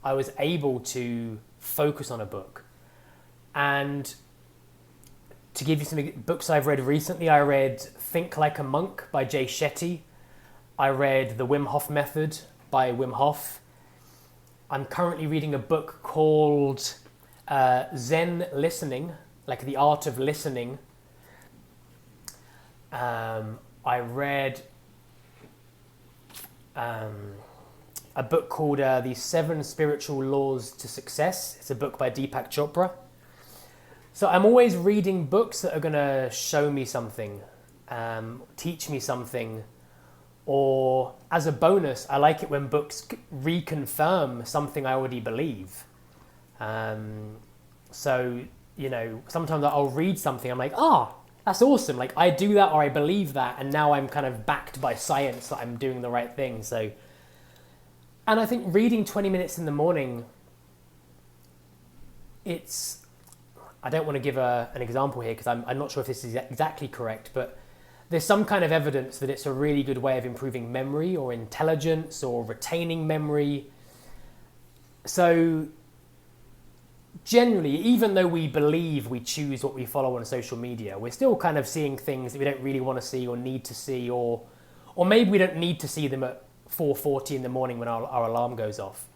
I was able to focus on a book. And to give you some books I've read recently, I read Think Like a Monk by Jay Shetty. I read The Wim Hof Method by Wim Hof. I'm currently reading a book called Zen Listening, like the art of listening. I read a book called The 7 Spiritual Laws to Success. It's a book by Deepak Chopra. So I'm always reading books that are going to show me something, teach me something, or as a bonus, I like it when books reconfirm something I already believe. So, you know, sometimes I'll read something, I'm like, that's awesome. Like I do that or I believe that, and now I'm kind of backed by science that I'm doing the right thing. So, and I think reading 20 minutes in the morning, I don't want to give an example here because I'm not sure if this is exactly correct, but there's some kind of evidence that it's a really good way of improving memory or intelligence or retaining memory. So generally, even though we believe we choose what we follow on social media, we're still kind of seeing things that we don't really want to see or need to see, or maybe we don't need to see them at 4:40 in the morning when our alarm goes off.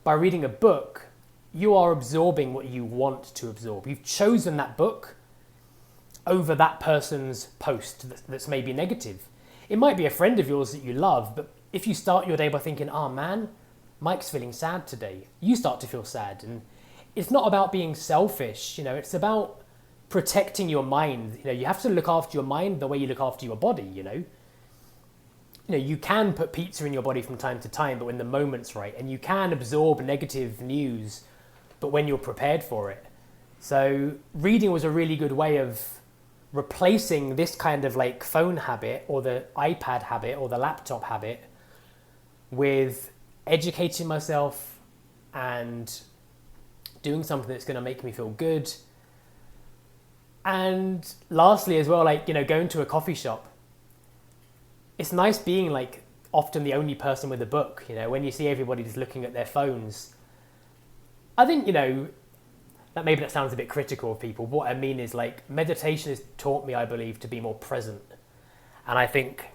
By reading a book, you are absorbing what you want to absorb. You've chosen that book over that person's post that's maybe negative. It might be a friend of yours that you love, but if you start your day by thinking, man, Mike's feeling sad today, you start to feel sad. And it's not about being selfish, you know, it's about protecting your mind. You know, you have to look after your mind the way you look after your body, you know. You know, you can put pizza in your body from time to time, but when the moment's right, and you can absorb negative news, but when you're prepared for it. So reading was a really good way of replacing this kind of like phone habit or the iPad habit or the laptop habit with educating myself and doing something that's going to make me feel good. And lastly as well, like, you know, going to a coffee shop. It's nice being like often the only person with a book, you know, when you see everybody just looking at their phones. I think, you know, that sounds a bit critical of people. What I mean is like meditation has taught me, I believe, to be more present. And I think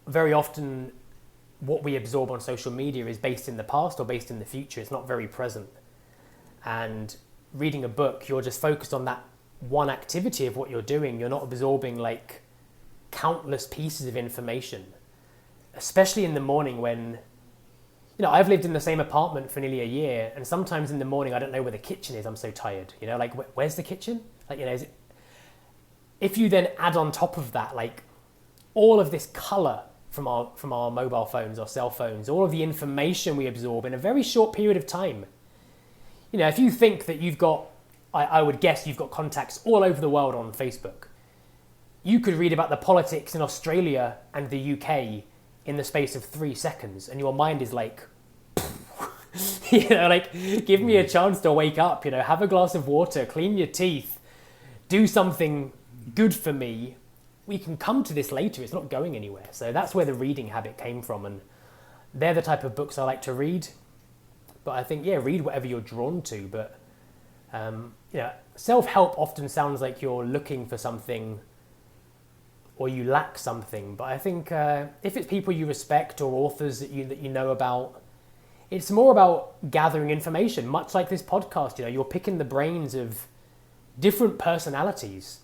very often what we absorb on social media is based in the past or based in the future. It's not very present. And reading a book, you're just focused on that one activity of what you're doing. You're not absorbing like countless pieces of information, especially in the morning when, you know, I've lived in the same apartment for nearly a year, and sometimes in the morning I don't know where the kitchen is. I'm so tired, you know, like where's the kitchen? Like, you know, if you then add on top of that, like all of this color from our mobile phones or cell phones, all of the information we absorb in a very short period of time. You know, if you think that you've got, I would guess you've got contacts all over the world on Facebook. You could read about the politics in Australia and the UK in the space of 3 seconds, and your mind is like, you know, like, give me a chance to wake up, you know, have a glass of water, clean your teeth, do something good for me. We can come to this later. It's not going anywhere. So that's where the reading habit came from, and they're the type of books I like to read. But I think, yeah, read whatever you're drawn to. But, you know, self-help often sounds like you're looking for something or you lack something. But I think if it's people you respect or authors that you know about, it's more about gathering information, much like this podcast. You know, you're picking the brains of different personalities.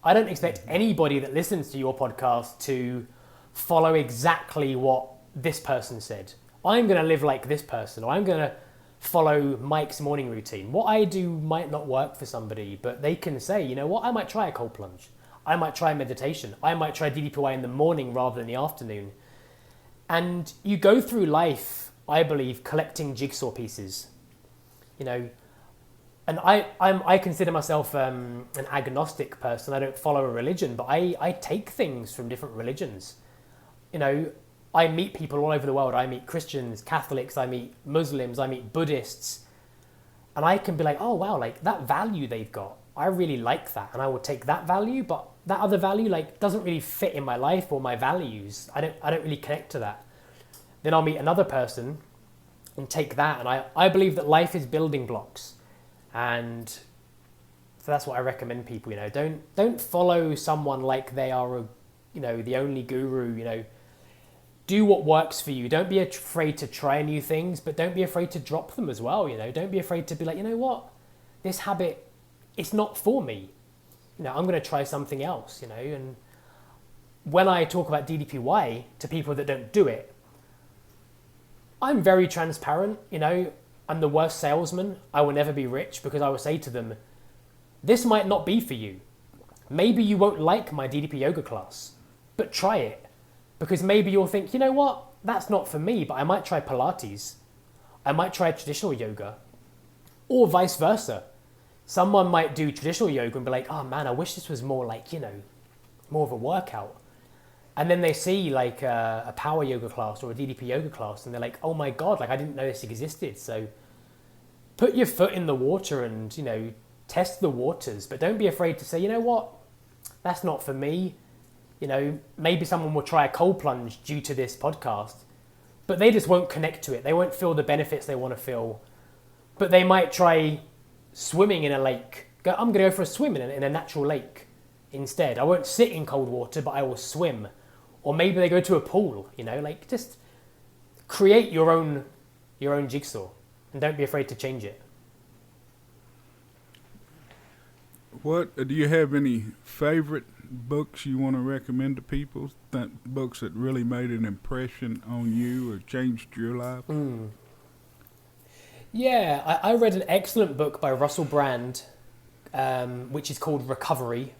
I don't expect anybody that listens to your podcast to follow exactly what this person said. I'm going to live like this person, or I'm going to follow Mike's morning routine. What I do might not work for somebody, but they can say, you know what, I might try a cold plunge. I might try meditation. I might try DDPY in the morning rather than the afternoon. And you go through life, I believe, collecting jigsaw pieces. You know, and I consider myself an agnostic person. I don't follow a religion, but I take things from different religions. You know, I meet people all over the world. I meet Christians, Catholics, I meet Muslims, I meet Buddhists. And I can be like, oh, wow, like that value they've got, I really like that, and I will take that value, but that other value like doesn't really fit in my life or my values. I don't really connect to that. Then I'll meet another person and take that, and I believe that life is building blocks, and so that's what I recommend people. Don't follow someone like they are the only guru. Do what works for you. Don't be afraid to try new things, but don't be afraid to drop them as well. Don't be afraid to be like, you know what, this habit, it's not for me. I'm going to try something else. And when I talk about DDPY to people that don't do it, I'm very transparent. I'm the worst salesman. I will never be rich, because I will say to them, this might not be for you. Maybe you won't like my DDP yoga class, but try it. Because maybe you'll think, you know what, that's not for me, but I might try Pilates. I might try traditional yoga. Or vice versa. Someone might do traditional yoga and be like, oh man, I wish this was more like, more of a workout. And then they see like a power yoga class or a DDP yoga class, and they're like, oh my God, like I didn't know this existed. So put your foot in the water and, test the waters, but don't be afraid to say, you know what, that's not for me. Maybe someone will try a cold plunge due to this podcast, but they just won't connect to it. They won't feel the benefits they want to feel, but they might try swimming in a lake. I'm going to go for a swim in a natural lake instead. I won't sit in cold water, but I will swim. Or maybe they go to a pool, just create your own jigsaw, and don't be afraid to change it. Do you have any favorite books you want to recommend to people? Books that really made an impression on you or changed your life? Yeah, I read an excellent book by Russell Brand, which is called Recovery.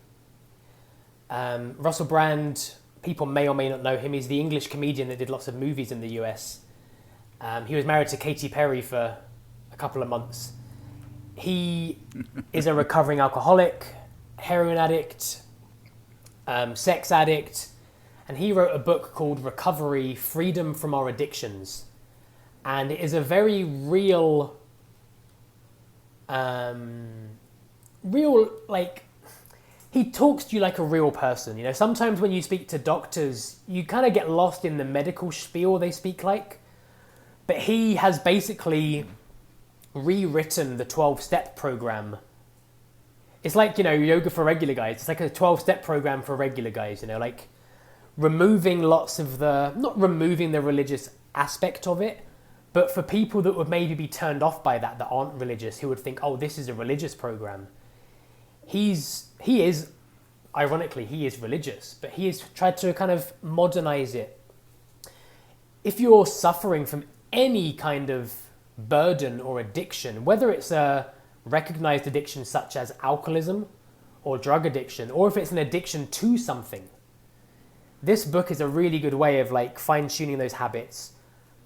Russell Brand, people may or may not know him. He's the English comedian that did lots of movies in the US. He was married to Katy Perry for a couple of months. He is a recovering alcoholic, heroin addict, sex addict, and he wrote a book called Recovery: Freedom from Our Addictions. And it is a very real, he talks to you like a real person. Sometimes when you speak to doctors, you kind of get lost in the medical spiel they speak like. But he has basically rewritten the 12-step program. It's like, yoga for regular guys. It's like a 12-step program for regular guys, like removing lots of not removing the religious aspect of it, but for people that would maybe be turned off by that aren't religious, who would think, oh, this is a religious program. He is, ironically, he is religious, but he has tried to kind of modernize it. If you're suffering from any kind of burden or addiction, whether it's a recognized addiction such as alcoholism or drug addiction, or if it's an addiction to something, this book is a really good way of fine-tuning those habits,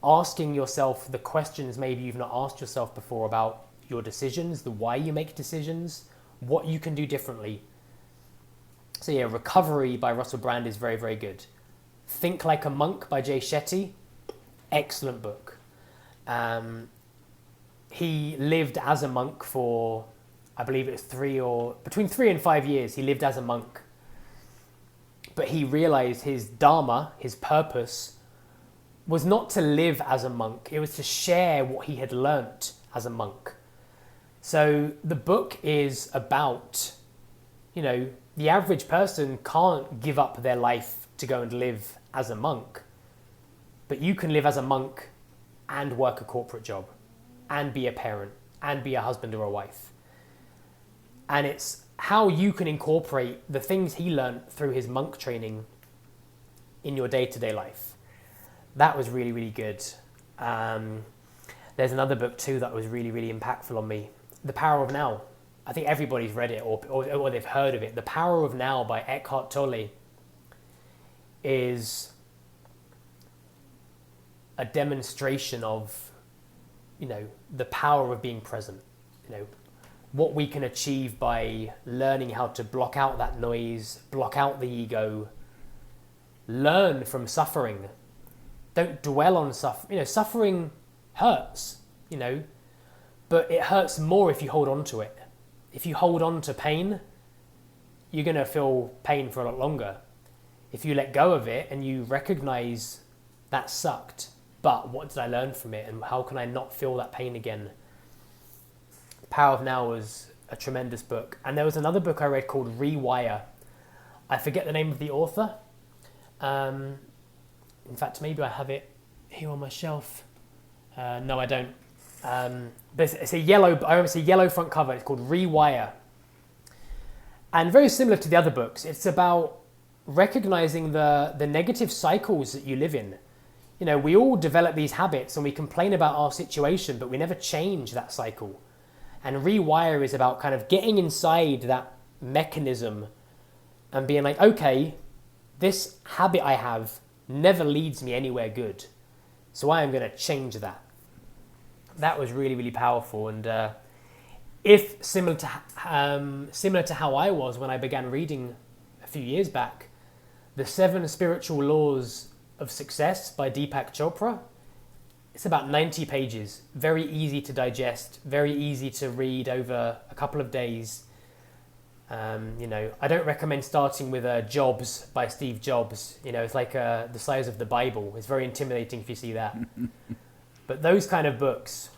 asking yourself the questions maybe you've not asked yourself before about your decisions, the why you make decisions, what you can do differently. So yeah, Recovery by Russell Brand is very, very good. Think Like a Monk by Jay Shetty, excellent book. He lived as a monk for, I believe it was between 3 and 5 years, he lived as a monk. But he realized his dharma, his purpose, was not to live as a monk. It was to share what he had learnt as a monk. So the book is about, the average person can't give up their life to go and live as a monk. But you can live as a monk and work a corporate job and be a parent and be a husband or a wife. And it's how you can incorporate the things he learned through his monk training in your day-to-day life. That was really, really good. There's another book too that was really, really impactful on me. The Power of Now. I think everybody's read it or they've heard of it. The Power of Now by Eckhart Tolle is a demonstration of, the power of being present. What we can achieve by learning how to block out that noise, block out the ego, learn from suffering. Don't dwell on suffering. Suffering hurts, but it hurts more if you hold on to it. if you hold on to pain, you're going to feel pain for a lot longer. If you let go of it and you recognize that sucked, but what did I learn from it and how can I not feel that pain again? Power of Now was a tremendous book. And there was another book I read called Rewire. I forget the name of the author. In fact, maybe I have it here on my shelf. No, I don't. But it's a yellow, I remember it's a yellow front cover. It's called Rewire. And very similar to the other books, it's about recognizing the negative cycles that you live in. You know, we all develop these habits and we complain about our situation, but we never change that cycle. And Rewire is about kind of getting inside that mechanism and being like, okay, this habit I have never leads me anywhere good. So I am going to change that. That was really, really powerful. And if similar to how I was when I began reading a few years back, The 7 Spiritual Laws of Success by Deepak Chopra, it's about 90 pages, very easy to digest, very easy to read over a couple of days. You know, I don't recommend starting with Jobs by Steve Jobs. You know, it's like the size of the Bible. It's very intimidating if you see that. But those kind of books,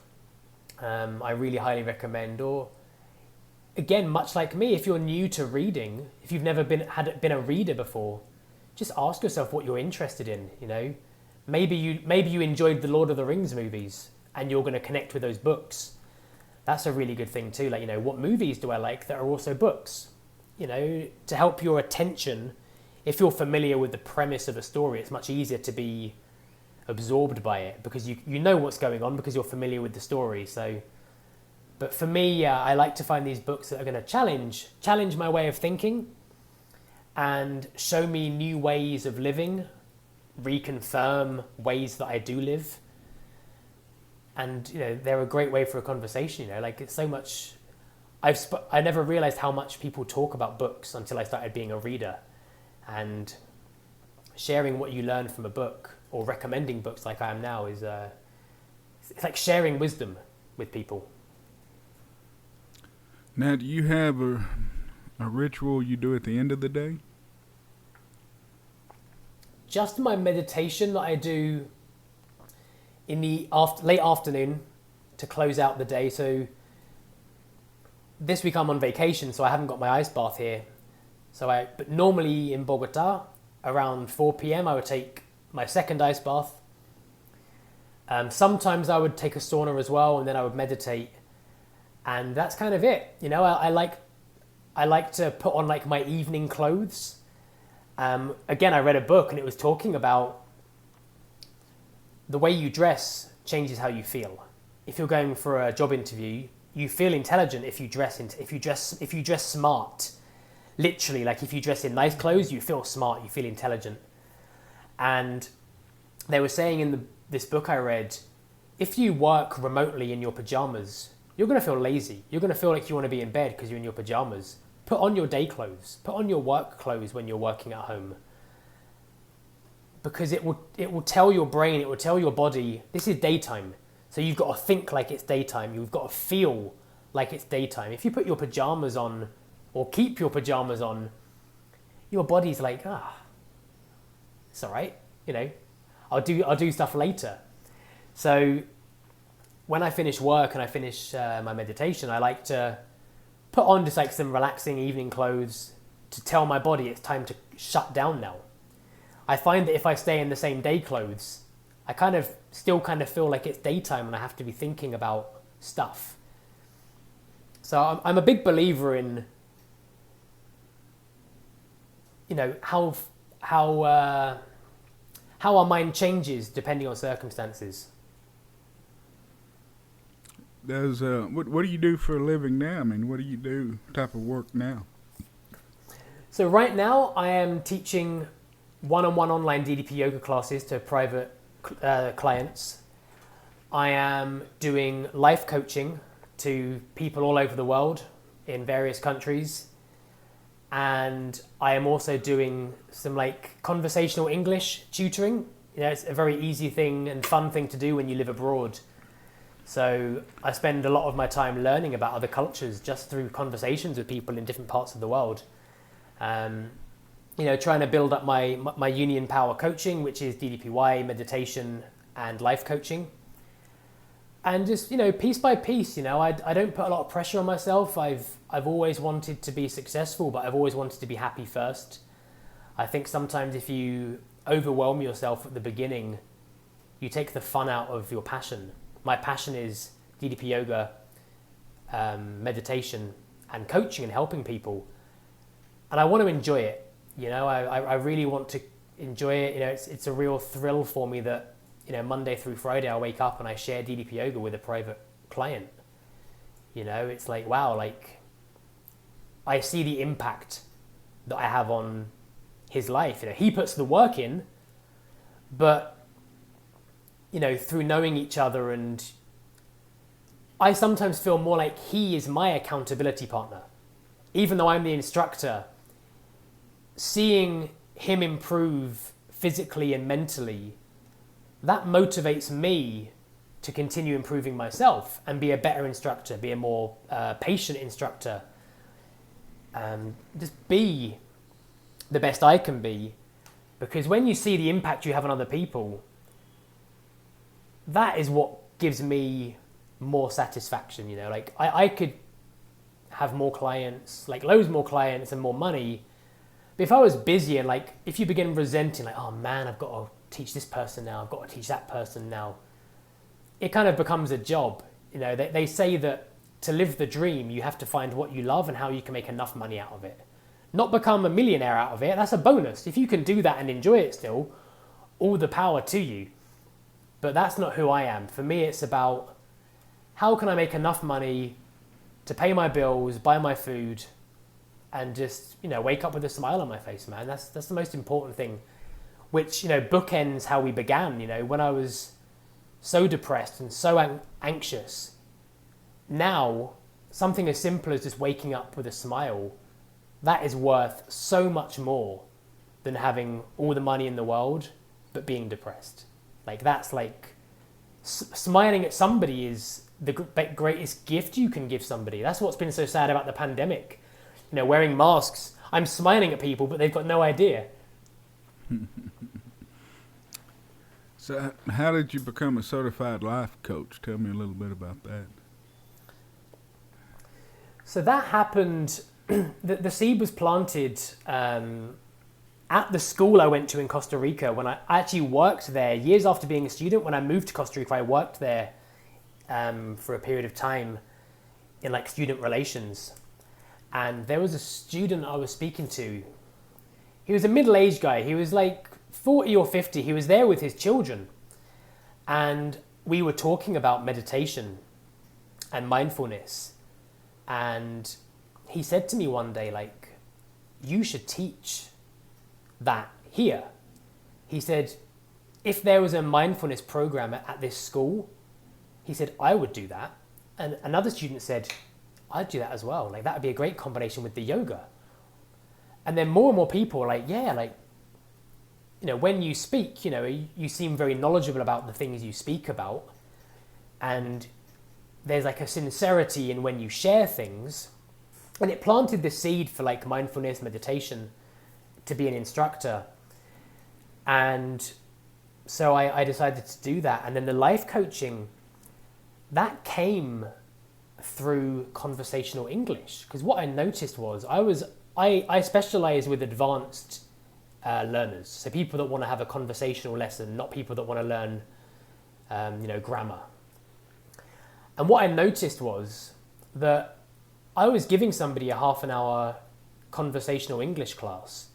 I really highly recommend. Or again, much like me, if you're new to reading, if you've never been a reader before, just ask yourself what you're interested in. You know, maybe you enjoyed the Lord of the Rings movies, and you're going to connect with those books. That's a really good thing too. Like, you know, what movies do I like that are also books? You know, to help your attention, if you're familiar with the premise of a story, it's much easier to be absorbed by it because you know what's going on because you're familiar with the story. So, but for me, I like to find these books that are going to challenge my way of thinking and show me new ways of living, reconfirm ways that I do live. And, you know, they're a great way for a conversation, you know, like it's so much, I never realized how much people talk about books until I started being a reader, and sharing what you learn from a book or recommending books like I am now is, it's like sharing wisdom with people. Now, do you have a ritual you do at the end of the day? Just my meditation that I do in the late afternoon to close out the day. So this week I'm on vacation, so I haven't got my ice bath here. But normally in Bogota, around 4 p.m. I would take my second ice bath. Sometimes I would take a sauna as well, and then I would meditate. And that's kind of it. You know, I like to put on like my evening clothes. Again, I read a book and it was talking about the way you dress changes how you feel. If you're going for a job interview, you feel intelligent if you dress smart. Literally, like if you dress in nice clothes, you feel smart, you feel intelligent. And they were saying in this book I read, if you work remotely in your pajamas, you're going to feel lazy. You're going to feel like you want to be in bed because you're in your pajamas. Put on your day clothes. Put on your work clothes when you're working at home. Because it will tell your brain, it will tell your body, this is daytime. So you've got to think like it's daytime. You've got to feel like it's daytime. If you put your pajamas on or keep your pajamas on, your body's like, it's all right. You know, I'll do stuff later. So when I finish work and I finish my meditation, I like to put on just like some relaxing evening clothes to tell my body it's time to shut down now. I find that if I stay in the same day clothes, I still feel like it's daytime and I have to be thinking about stuff. So I'm a big believer in, you know, how our mind changes depending on circumstances. What do you do for a living now? I mean, what do you do type of work now? So right now I am teaching one-on-one online DDP yoga classes to private clients. I am doing life coaching to people all over the world in various countries. And I am also doing some like conversational English tutoring. You know, it's a very easy thing and fun thing to do when you live abroad. So I spend a lot of my time learning about other cultures just through conversations with people in different parts of the world. Trying to build up my union power coaching, which is DDPY, meditation, and life coaching. And just, piece by piece, I don't put a lot of pressure on myself. I've always wanted to be successful, but I've always wanted to be happy first. I think sometimes if you overwhelm yourself at the beginning, you take the fun out of your passion. My passion is DDP yoga, meditation, and coaching and helping people. And I want to enjoy it. I really want to enjoy it. It's a real thrill for me that, Monday through Friday, I wake up and I share DDP yoga with a private client. It's like, wow, like I see the impact that I have on his life. He puts the work in, but, through knowing each other, and I sometimes feel more like he is my accountability partner. Even though I'm the instructor, seeing him improve physically and mentally, that motivates me to continue improving myself and be a better instructor, be a more patient instructor, just be the best I can be. Because when you see the impact you have on other people, that is what gives me more satisfaction. Like I could have more clients, like loads more clients and more money. But if I was busy and like, if you begin resenting, like, oh man, I've got to teach this person now, I've got to teach that person now, it kind of becomes a job. They say that to live the dream, you have to find what you love and how you can make enough money out of it. Not become a millionaire out of it, that's a bonus. If you can do that and enjoy it still, all the power to you. But that's not who I am. For me, it's about how can I make enough money to pay my bills, buy my food, and just, wake up with a smile on my face, man. That's the most important thing, which, bookends how we began. When I was so depressed and so anxious, now something as simple as just waking up with a smile, that is worth so much more than having all the money in the world but being depressed. Like, that's like smiling at somebody is the greatest gift you can give somebody. That's what's been so sad about the pandemic. Wearing masks, I'm smiling at people, but they've got no idea. So how did you become a certified life coach? Tell me a little bit about that. So that happened, the seed was planted at the school I went to in Costa Rica. When I actually worked there, years after being a student, when I moved to Costa Rica, I worked there for a period of time in like student relations. And there was a student I was speaking to. He was a middle-aged guy. He was like 40 or 50. He was there with his children. And we were talking about meditation and mindfulness. And he said to me one day, like, you should teach that here. He said, if there was a mindfulness program at this school, he said, I would do that. And another student said, I'd do that as well. Like, that would be a great combination with the yoga. And then more and more people were like, yeah, like, when you speak, you seem very knowledgeable about the things you speak about. And there's like a sincerity in when you share things. And it planted the seed for like mindfulness, meditation, to be an instructor. And so I decided to do that. And then the life coaching, that came through conversational English. Because what I noticed was I specialize with advanced learners. So people that want to have a conversational lesson, not people that want to learn, grammar. And what I noticed was that I was giving somebody a half an hour conversational English class,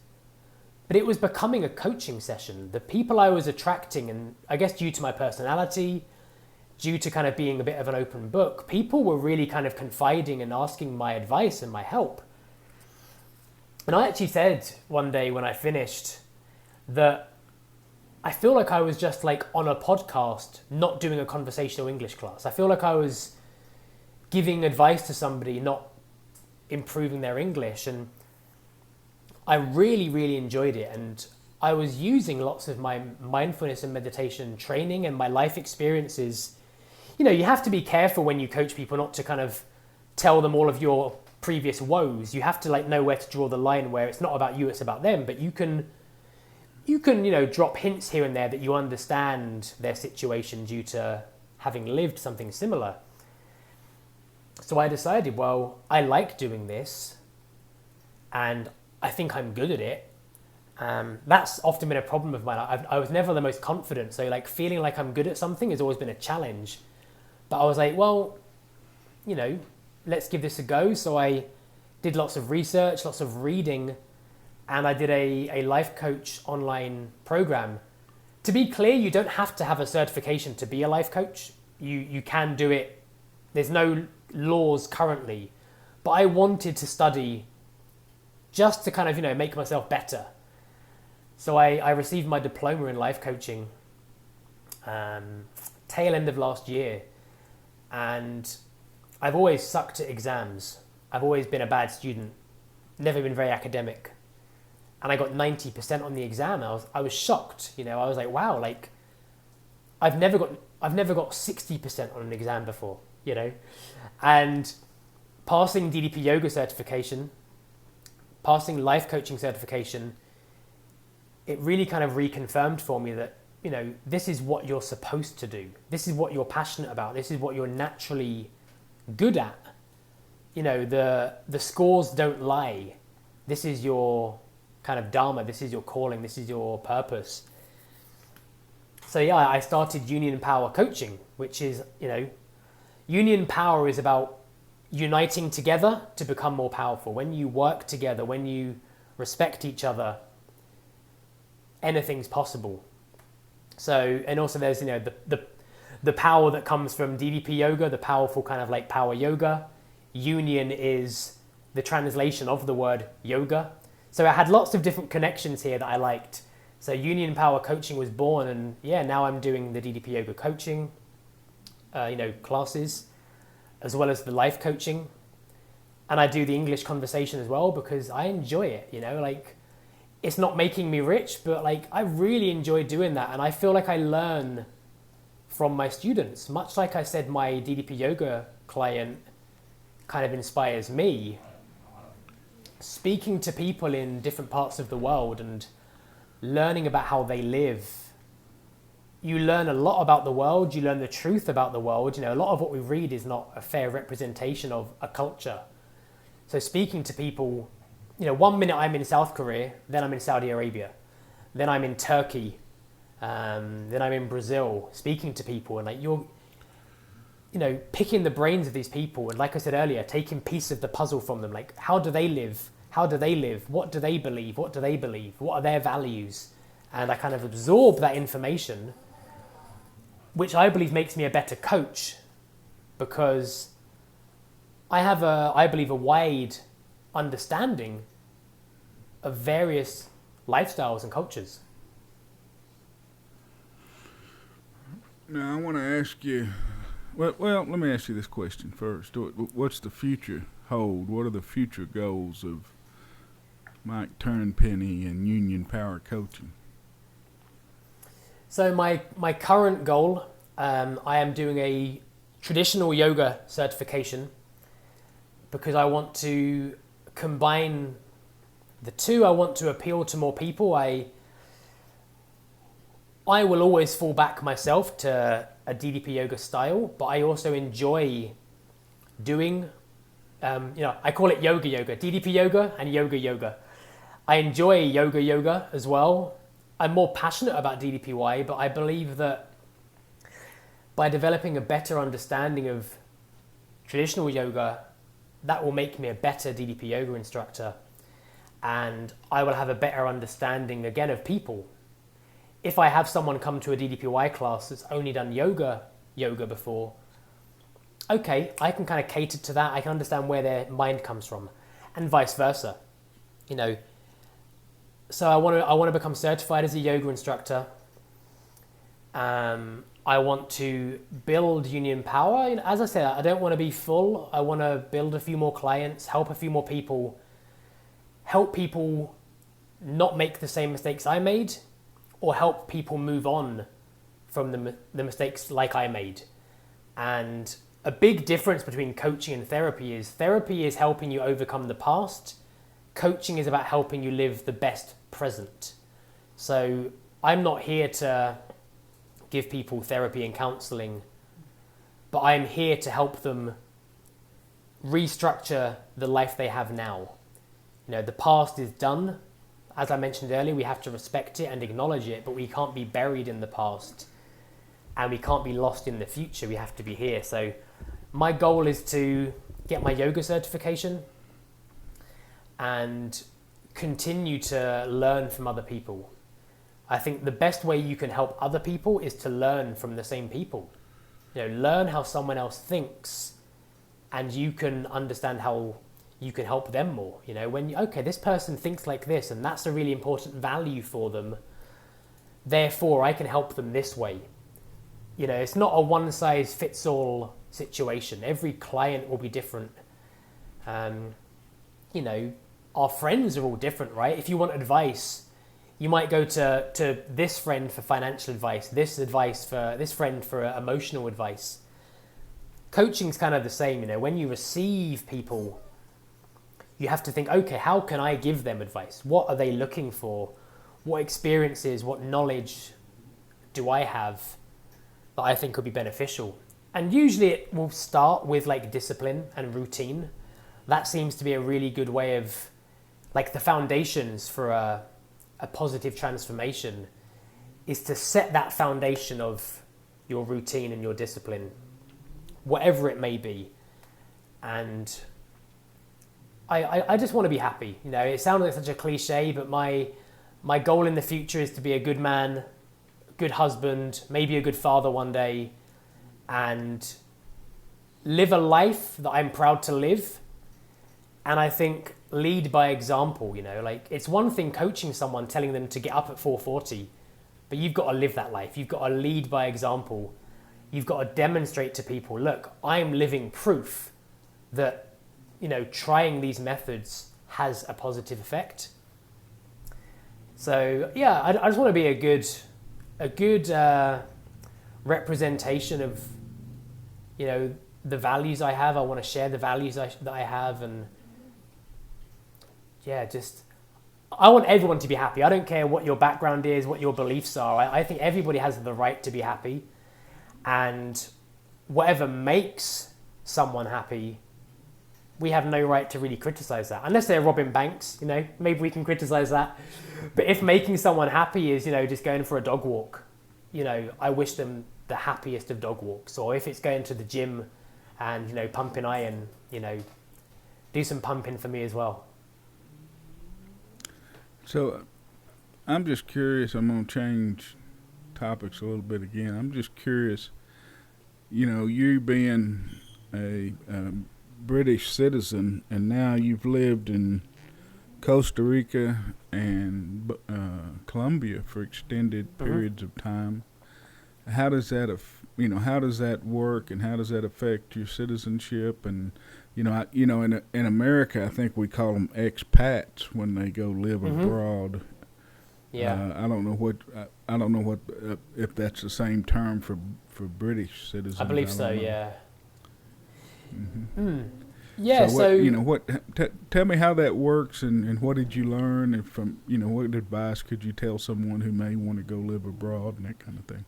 but it was becoming a coaching session. The people I was attracting, and I guess due to my personality, due to kind of being a bit of an open book, people were really kind of confiding and asking my advice and my help. And I actually said one day when I finished that I feel like I was just like on a podcast, not doing a conversational English class. I feel like I was giving advice to somebody, not improving their English. And I really, really enjoyed it. And I was using lots of my mindfulness and meditation training and my life experiences, you have to be careful when you coach people not to kind of tell them all of your previous woes. You have to like know where to draw the line where it's not about you, it's about them. But you can drop hints here and there that you understand their situation due to having lived something similar. So I decided, well, I like doing this and I think I'm good at it. That's often been a problem of mine. I was never the most confident. So like feeling like I'm good at something has always been a challenge. But I was like, well, let's give this a go. So I did lots of research, lots of reading, and I did a life coach online program. To be clear, you don't have to have a certification to be a life coach. You can do it. There's no laws currently, but I wanted to study just to kind of, make myself better. So I received my diploma in life coaching tail end of last year, and I've always sucked at exams. I've always been a bad student, never been very academic. And I got 90% on the exam. I was shocked, I was like, wow, like I've never got 60% on an exam before, And passing DDP yoga certification, passing life coaching certification, it really kind of reconfirmed for me that, this is what you're supposed to do. This is what you're passionate about. This is what you're naturally good at. The scores don't lie. This is your kind of dharma. This is your calling. This is your purpose. So yeah, I started Union Power Coaching, which is, Union Power is about uniting together to become more powerful. When you work together, when you respect each other, anything's possible. So, and also there's, the power that comes from DDP yoga, the powerful kind of like power yoga. Union is the translation of the word yoga. So I had lots of different connections here that I liked. So Union Power Coaching was born, and yeah, now I'm doing the DDP yoga coaching, classes, as well as the life coaching. And I do the English conversation as well because I enjoy it, like it's not making me rich, but like I really enjoy doing that. And I feel like I learn from my students, much like I said, my DDP yoga client kind of inspires me. Speaking to people in different parts of the world and learning about how they live, you learn a lot about the world, you learn the truth about the world. A lot of what we read is not a fair representation of a culture. So speaking to people, 1 minute I'm in South Korea, then I'm in Saudi Arabia, then I'm in Turkey, then I'm in Brazil, speaking to people, and like you're, picking the brains of these people, and like I said earlier, taking piece of the puzzle from them. Like, how do they live? How do they live? What do they believe? What do they believe? What are their values? And I kind of absorb that information, which I believe makes me a better coach, because I have I believe, a wide understanding of various lifestyles and cultures. Now, I want to ask you, well, let me ask you this question first. What's the future hold? What are the future goals of Mike Turnpenny and Union Power Coaching? So my current goal, I am doing a traditional yoga certification because I want to combine the two. I want to appeal to more people. I will always fall back myself to a DDP yoga style, but I also enjoy doing, I call it yoga, DDP yoga and yoga. I enjoy yoga as well. I'm more passionate about DDPY, but I believe that by developing a better understanding of traditional yoga, that will make me a better DDP yoga instructor, and I will have a better understanding again of people. If I have someone come to a DDPY class that's only done yoga before, okay, I can kind of cater to that. I can understand where their mind comes from, and vice versa. So I want to become certified as a yoga instructor. I want to build Union Power. As I said, I don't want to be full. I want to build a few more clients, help a few more people, help people not make the same mistakes I made, or help people move on from the mistakes like I made. And a big difference between coaching and therapy is helping you overcome the past. Coaching is about helping you live the best present. So I'm not here to give people therapy and counseling, but I'm here to help them restructure the life they have now. You know, the past is done. As I mentioned earlier, we have to respect it and acknowledge it, but we can't be buried in the past and we can't be lost in the future. We have to be here. So my goal is to get my yoga certification and continue to learn from other people. I think the best way you can help other people is to learn from the same people. You know, learn how someone else thinks, and you can understand how you can help them more. You know, when, okay, this person thinks like this, and that's a really important value for them, therefore I can help them this way. You know, it's not a one-size-fits-all situation. Every client will be different. You know, our friends are all different, right? If you want advice, you might go to this friend for financial advice, this friend for emotional advice. Coaching's kind of the same, you know. When you receive people, you have to think, okay, how can I give them advice? What are they looking for? What experiences, what knowledge do I have that I think could be beneficial? And usually it will start with like discipline and routine. That seems to be a really good way of, like, the foundations for a positive transformation is to set that foundation of your routine and your discipline, whatever it may be. And I just want to be happy. You know, it sounds like such a cliche, but my goal in the future is to be a good man, good husband, maybe a good father one day, and live a life that I'm proud to live. And I think lead by example. You know, like, it's one thing coaching someone, telling them to get up at 4:40, but you've got to live that life. You've got to lead by example. You've got to demonstrate to people, look, I'm living proof that, you know, trying these methods has a positive effect. So yeah, I just want to be a good representation of, you know, the values I have. I want to share the values that I have, and yeah, just, I want everyone to be happy. I don't care what your background is, what your beliefs are. I think everybody has the right to be happy, and whatever makes someone happy, we have no right to really criticize that. Unless they're robbing banks, you know, maybe we can criticize that. But if making someone happy is, you know, just going for a dog walk, you know, I wish them the happiest of dog walks. Or if it's going to the gym and, you know, pumping iron, you know, do some pumping for me as well. So I'm just curious, I'm going to change topics a little bit again. I'm just curious, you know, you being a British citizen, and now you've lived in Costa Rica and Colombia for extended periods of time. How does that, how does that work, and how does that affect your citizenship? And in America, I think we call them expats when they go live abroad. Yeah. I don't know what if that's the same term for British citizens. I believe so. Know. Yeah. Mm-hmm. Yeah. So, tell me how that works, and what did you learn, and from, what advice could you tell someone who may want to go live abroad and that kind of thing?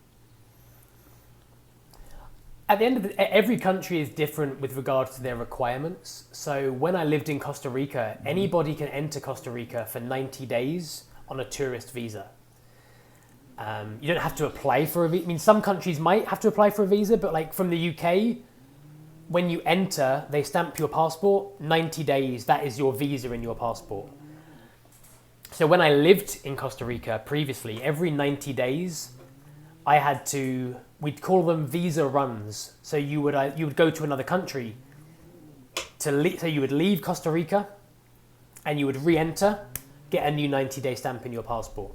At the end of every country is different with regards to their requirements. So when I lived in Costa Rica, anybody can enter Costa Rica for 90 days on a tourist visa. You don't have to apply for a visa. I mean, some countries might have to apply for a visa, but like from the UK, when you enter, they stamp your passport, 90 days, that is your visa in your passport. So when I lived in Costa Rica previously, every 90 days, I had to, we'd call them visa runs. So you would go to another country, so you would leave Costa Rica, and you would re-enter, get a new 90-day stamp in your passport.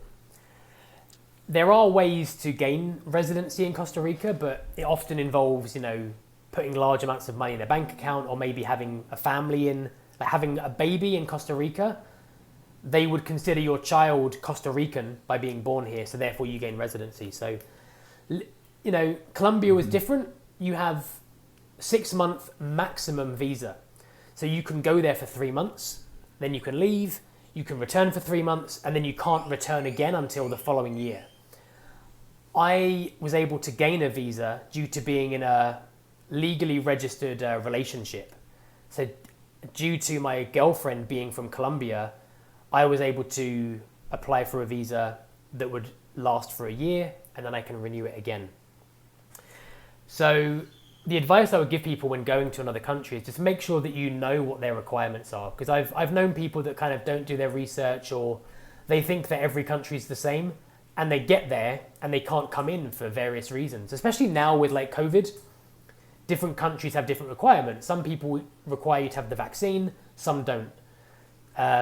There are ways to gain residency in Costa Rica, but it often involves, putting large amounts of money in a bank account, or maybe having a family like having a baby in Costa Rica. They would consider your child Costa Rican by being born here, so therefore you gain residency. So, Colombia was different. You have 6-month maximum visa. So you can go there for 3 months, then you can leave, you can return for 3 months, and then you can't return again until the following year. I was able to gain a visa due to being in a legally registered relationship. So due to my girlfriend being from Colombia, I was able to apply for a visa that would last for a year, and then I can renew it again. So the advice I would give people when going to another country is just make sure that you know what their requirements are. Because I've known people that kind of don't do their research, or they think that every country is the same, and they get there and they can't come in for various reasons. Especially now with like COVID, different countries have different requirements. Some people require you to have the vaccine, some don't.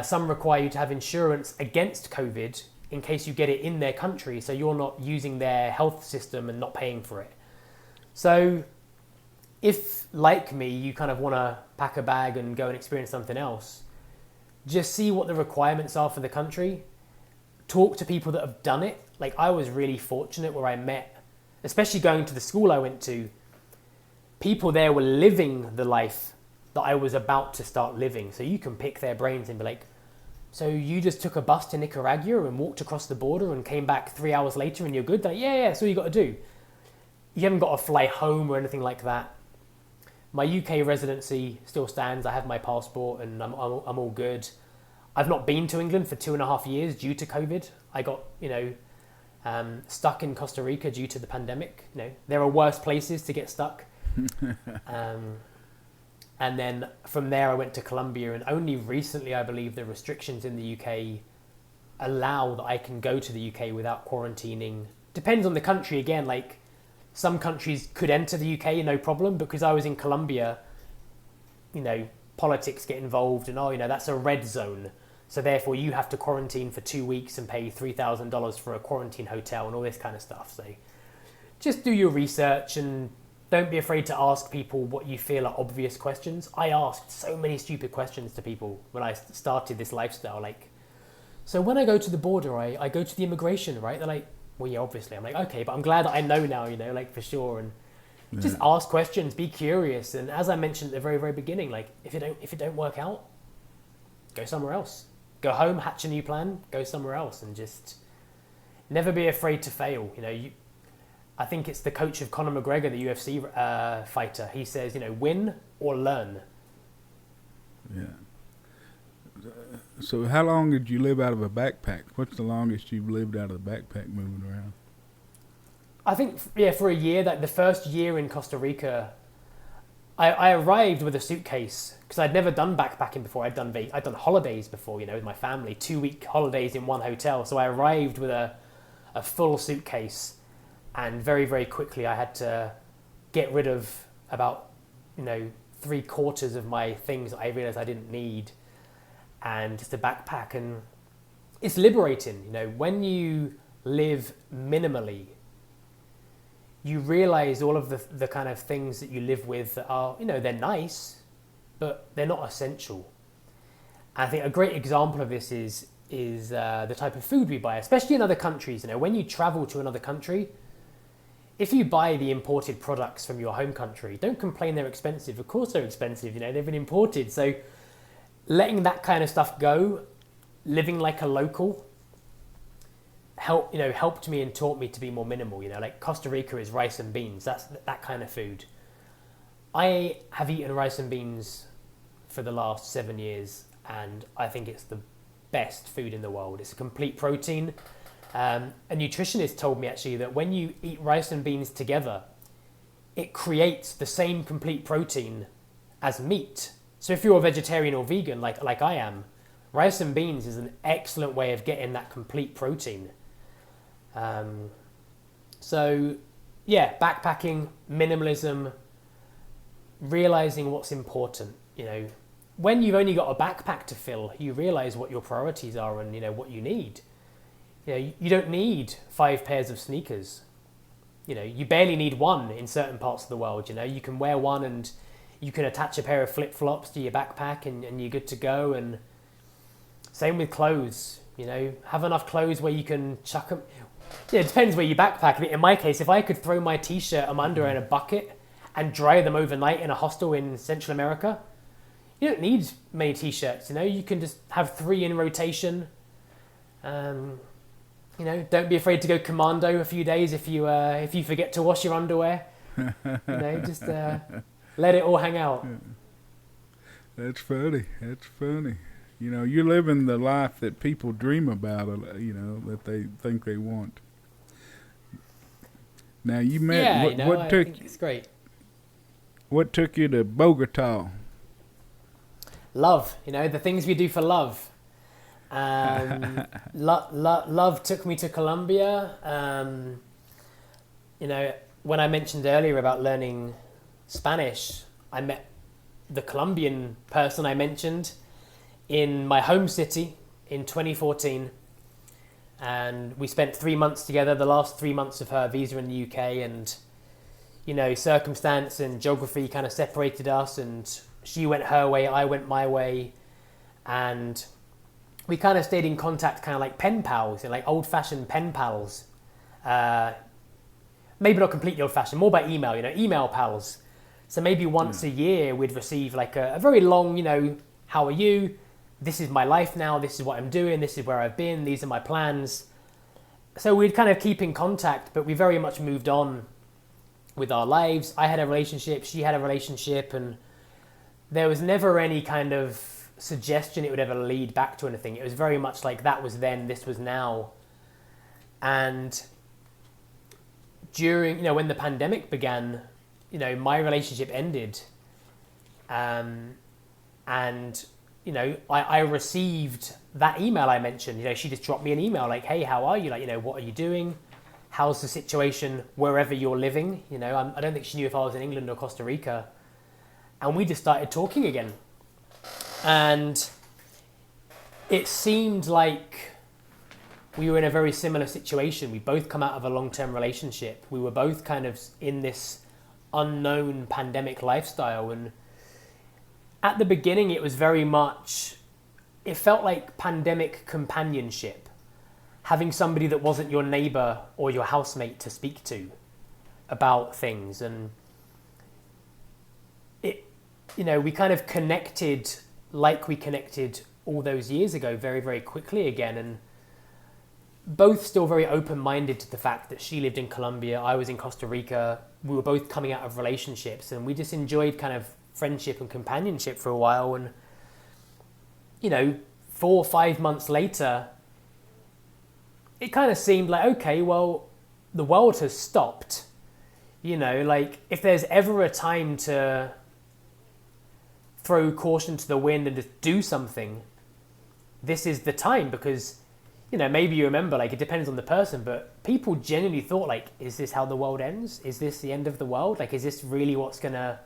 Some require you to have insurance against COVID in case you get it in their country, so you're not using their health system and not paying for it. So if, like me, you kind of want to pack a bag and go and experience something else, just see what the requirements are for the country. Talk to people that have done it. Like, I was really fortunate where I met, especially going to the school I went to, people there were living the life that I was about to start living. So you can pick their brains and be like, so you just took a bus to Nicaragua and walked across the border and came back 3 hours later and you're good? Like, yeah, that's all you got to do. You haven't got to fly home or anything like that. My UK residency still stands. I have my passport and I'm all good. I've not been to England for 2.5 years due to COVID. I got, stuck in Costa Rica due to the pandemic. There are worse places to get stuck. And then from there I went to Colombia, and only recently, I believe, the restrictions in the UK allow that I can go to the UK without quarantining. Depends on the country again. Like, some countries could enter the UK no problem, because I was in Colombia, politics get involved and that's a red zone. So therefore you have to quarantine for 2 weeks and pay $3,000 for a quarantine hotel and all this kind of stuff. So just do your research and don't be afraid to ask people what you feel are obvious questions. I asked so many stupid questions to people when I started this lifestyle. Like, so when I go to the border, I go to the immigration, right? They're like, well, yeah, obviously. I'm like, okay, but I'm glad that I know now, for sure. And just ask questions, be curious. And as I mentioned at the very, very beginning, like, if it don't work out, go somewhere else. Go home, hatch a new plan, go somewhere else, and just never be afraid to fail. I think it's the coach of Conor McGregor, the UFC fighter. He says, win or learn. Yeah. So how long did you live out of a backpack? What's the longest you've lived out of the backpack moving around? I think, for a year, that the first year in Costa Rica, I arrived with a suitcase because I'd never done backpacking before. I'd done holidays before, with my family, 2-week holidays in one hotel. So I arrived with a full suitcase, and very, very quickly I had to get rid of about, 3/4 of my things that I realized I didn't need, and just a backpack. And it's liberating, when you live minimally, you realize all of the kind of things that you live with that are, they're nice, but they're not essential. And I think a great example of this is the type of food we buy, especially in other countries. When you travel to another country, if you buy the imported products from your home country, don't complain they're expensive. Of course they're expensive, they've been imported. So letting that kind of stuff go, living like a local, helped me and taught me to be more minimal. Like Costa Rica is rice and beans. That's that kind of food. I have eaten rice and beans for the last 7 years, and I think it's the best food in the world. It's a complete protein. A nutritionist told me actually that when you eat rice and beans together, it creates the same complete protein as meat. So if you're a vegetarian or vegan, like I am, rice and beans is an excellent way of getting that complete protein. Backpacking, minimalism, realizing what's important. When you've only got a backpack to fill, you realize what your priorities are and what you need. You don't need 5 pairs of sneakers. You barely need one in certain parts of the world. You can wear one and you can attach a pair of flip-flops to your backpack and you're good to go. And same with clothes. Have enough clothes where you can chuck them. It depends where you backpack. In my case, if I could throw my t-shirt and my underwear in a bucket and dry them overnight in a hostel in Central America. You don't need many t-shirts, you know. You can just have 3 in rotation. You know, don't be afraid to go commando a few days if you forget to wash your underwear. You know, just let it all hang out. That's funny. That's funny. You know, you're living the life that people dream about, you know, that they think they want. Now, you met, Yeah, you know, I think it's great. What took you to Bogota? Love, you know, the things we do for love. Love took me to Colombia. You know, when I mentioned earlier about learning Spanish, I met the Colombian person I mentioned in my home city in 2014. And we spent 3 months together, the last 3 months of her visa in the UK, and, you know, circumstance and geography kind of separated us, and she went her way, I went my way, and we kind of stayed in contact, kind of like pen pals, you know, like old-fashioned pen pals. Maybe not completely old-fashioned, more by email, you know, email pals. So maybe once a year we'd receive like a very long, you know, how are you? This is my life now, this is what I'm doing, this is where I've been, these are my plans. So we'd kind of keep in contact, but we very much moved on with our lives. I had a relationship, she had a relationship, and there was never any kind of suggestion it would ever lead back to anything. It was very much like that was then, this was now. And during, you know, when the pandemic began, you know, my relationship ended. And, you know, I received that email I mentioned. You know, she just dropped me an email like, hey, how are you? Like, you know, what are you doing? How's the situation wherever you're living? You know, I don't think she knew if I was in England or Costa Rica. And we just started talking again. And it seemed like we were in a very similar situation. We both come out of a long-term relationship. We were both kind of in this unknown pandemic lifestyle. And at the beginning, it was very much, it felt like pandemic companionship. Having somebody that wasn't your neighbor or your housemate to speak to about things. And it, you know, we kind of connected like we connected all those years ago very, very quickly again. And both still very open-minded to the fact that she lived in Colombia, I was in Costa Rica. We were both coming out of relationships, and we just enjoyed kind of friendship and companionship for a while. And, you know, 4 or 5 months later, it kind of seemed like, okay, well, the world has stopped. You know, like, if there's ever a time to throw caution to the wind and just do something, this is the time. Because, you know, maybe you remember, like, it depends on the person, but people genuinely thought, like, is this how the world ends? Is this the end of the world? Like, is this really what's going to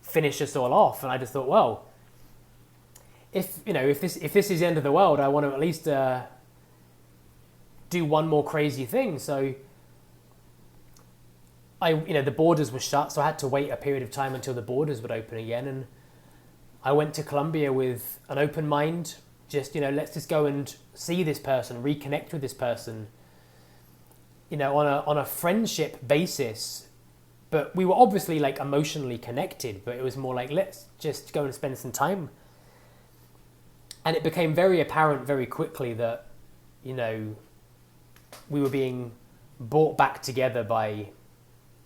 finish us all off? And I just thought, well, if this is the end of the world, I want to at least do one more crazy thing. So the borders were shut, so I had to wait a period of time until the borders would open again. And I went to Colombia with an open mind. Just, you know, let's just go and see this person, reconnect with this person, you know, on a friendship basis. But we were obviously like emotionally connected, but it was more like, let's just go and spend some time. And it became very apparent very quickly that, you know, we were being brought back together by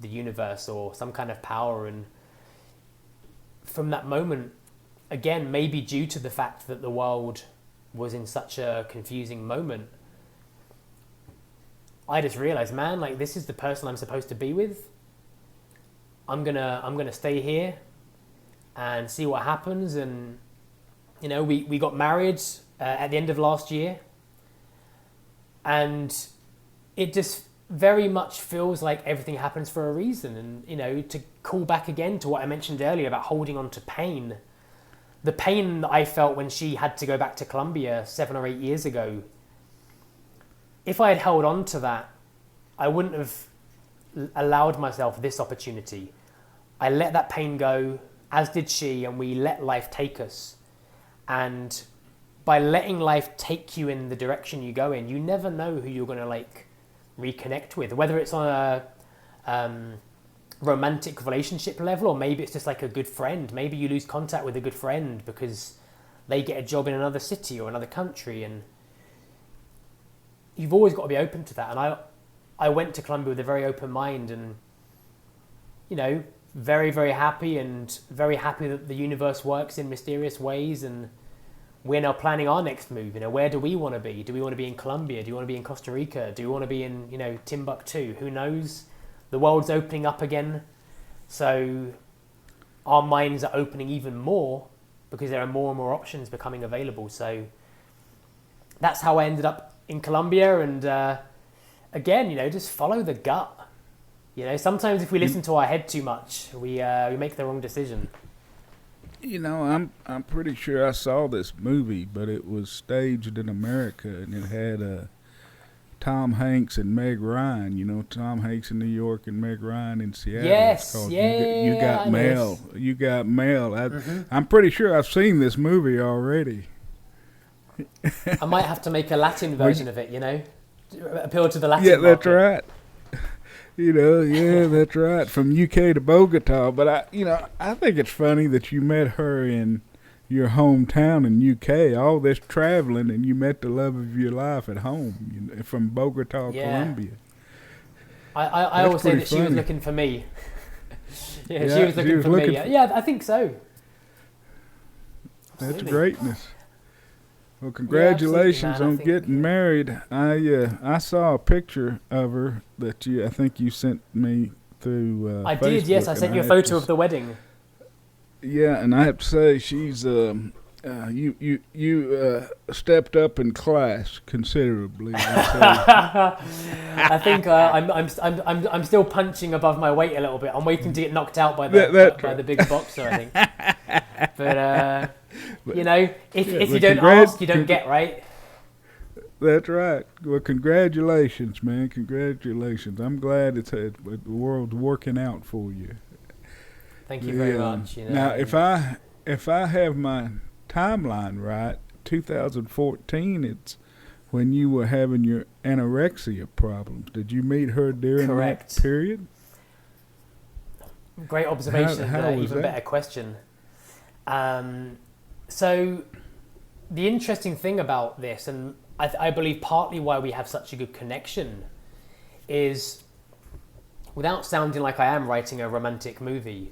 the universe or some kind of power. And from that moment, again, maybe due to the fact that the world was in such a confusing moment, I just realized, man, like, this is the person I'm supposed to be with. I'm gonna stay here and see what happens. And, you know, we got married at the end of last year, and it just very much feels like everything happens for a reason. And, you know, to call back again to what I mentioned earlier about holding on to pain, the pain that I felt when she had to go back to Colombia 7 or 8 years ago, if I had held on to that, I wouldn't have allowed myself this opportunity. I let that pain go, as did she, and we let life take us. And by letting life take you in the direction you go in, you never know who you're going to, like, reconnect with, whether it's on a romantic relationship level, or maybe it's just like a good friend. Maybe you lose contact with a good friend because they get a job in another city or another country, and you've always got to be open to that. And I went to Colombia with a very open mind, and very, very happy, and very happy that the universe works in mysterious ways. And we're now planning our next move. Where do we want to be? Do we want to be in Colombia? Do you want to be in Costa Rica? Do you want to be in Timbuktu? Who knows? The world's opening up again, so our minds are opening even more because there are more and more options becoming available. So that's how I ended up in Colombia. And again, just follow the gut. Sometimes if we listen to our head too much, we make the wrong decision. I'm pretty sure I saw this movie, but it was staged in America, and it had Tom Hanks and Meg Ryan. Tom Hanks in New York and Meg Ryan in Seattle. Yes, You Got Mail. You Got Mail. I'm pretty sure I've seen this movie already. I might have to make a Latin version of it. Appeal to the Latin. Yeah, that's market. right. That's right. From UK to Bogota. But I think it's funny that you met her in your hometown in UK, all this traveling, and you met the love of your life at home, from Bogota, Colombia. I always say that she was looking for me. She was looking for me. Yeah, I think so. That's greatness. Well, congratulations on getting married. I saw a picture of her that I think you sent me through I Facebook, did, yes. I sent you a photo of the wedding. Yeah, and I have to say she's you stepped up in class considerably. I think I'm still punching above my weight a little bit. I'm waiting to get knocked out by the big boxer, I think. But if you don't ask, you don't get, right? That's right. Well, congratulations, man. Congratulations. I'm glad the world's working out for you. Thank you very much. Now, if I have my timeline right, 2014, it's when you were having your anorexia problems. Did you meet her during that period? Great observation. Even better question. So the interesting thing about this, and I believe partly why we have such a good connection, is, without sounding like I am writing a romantic movie,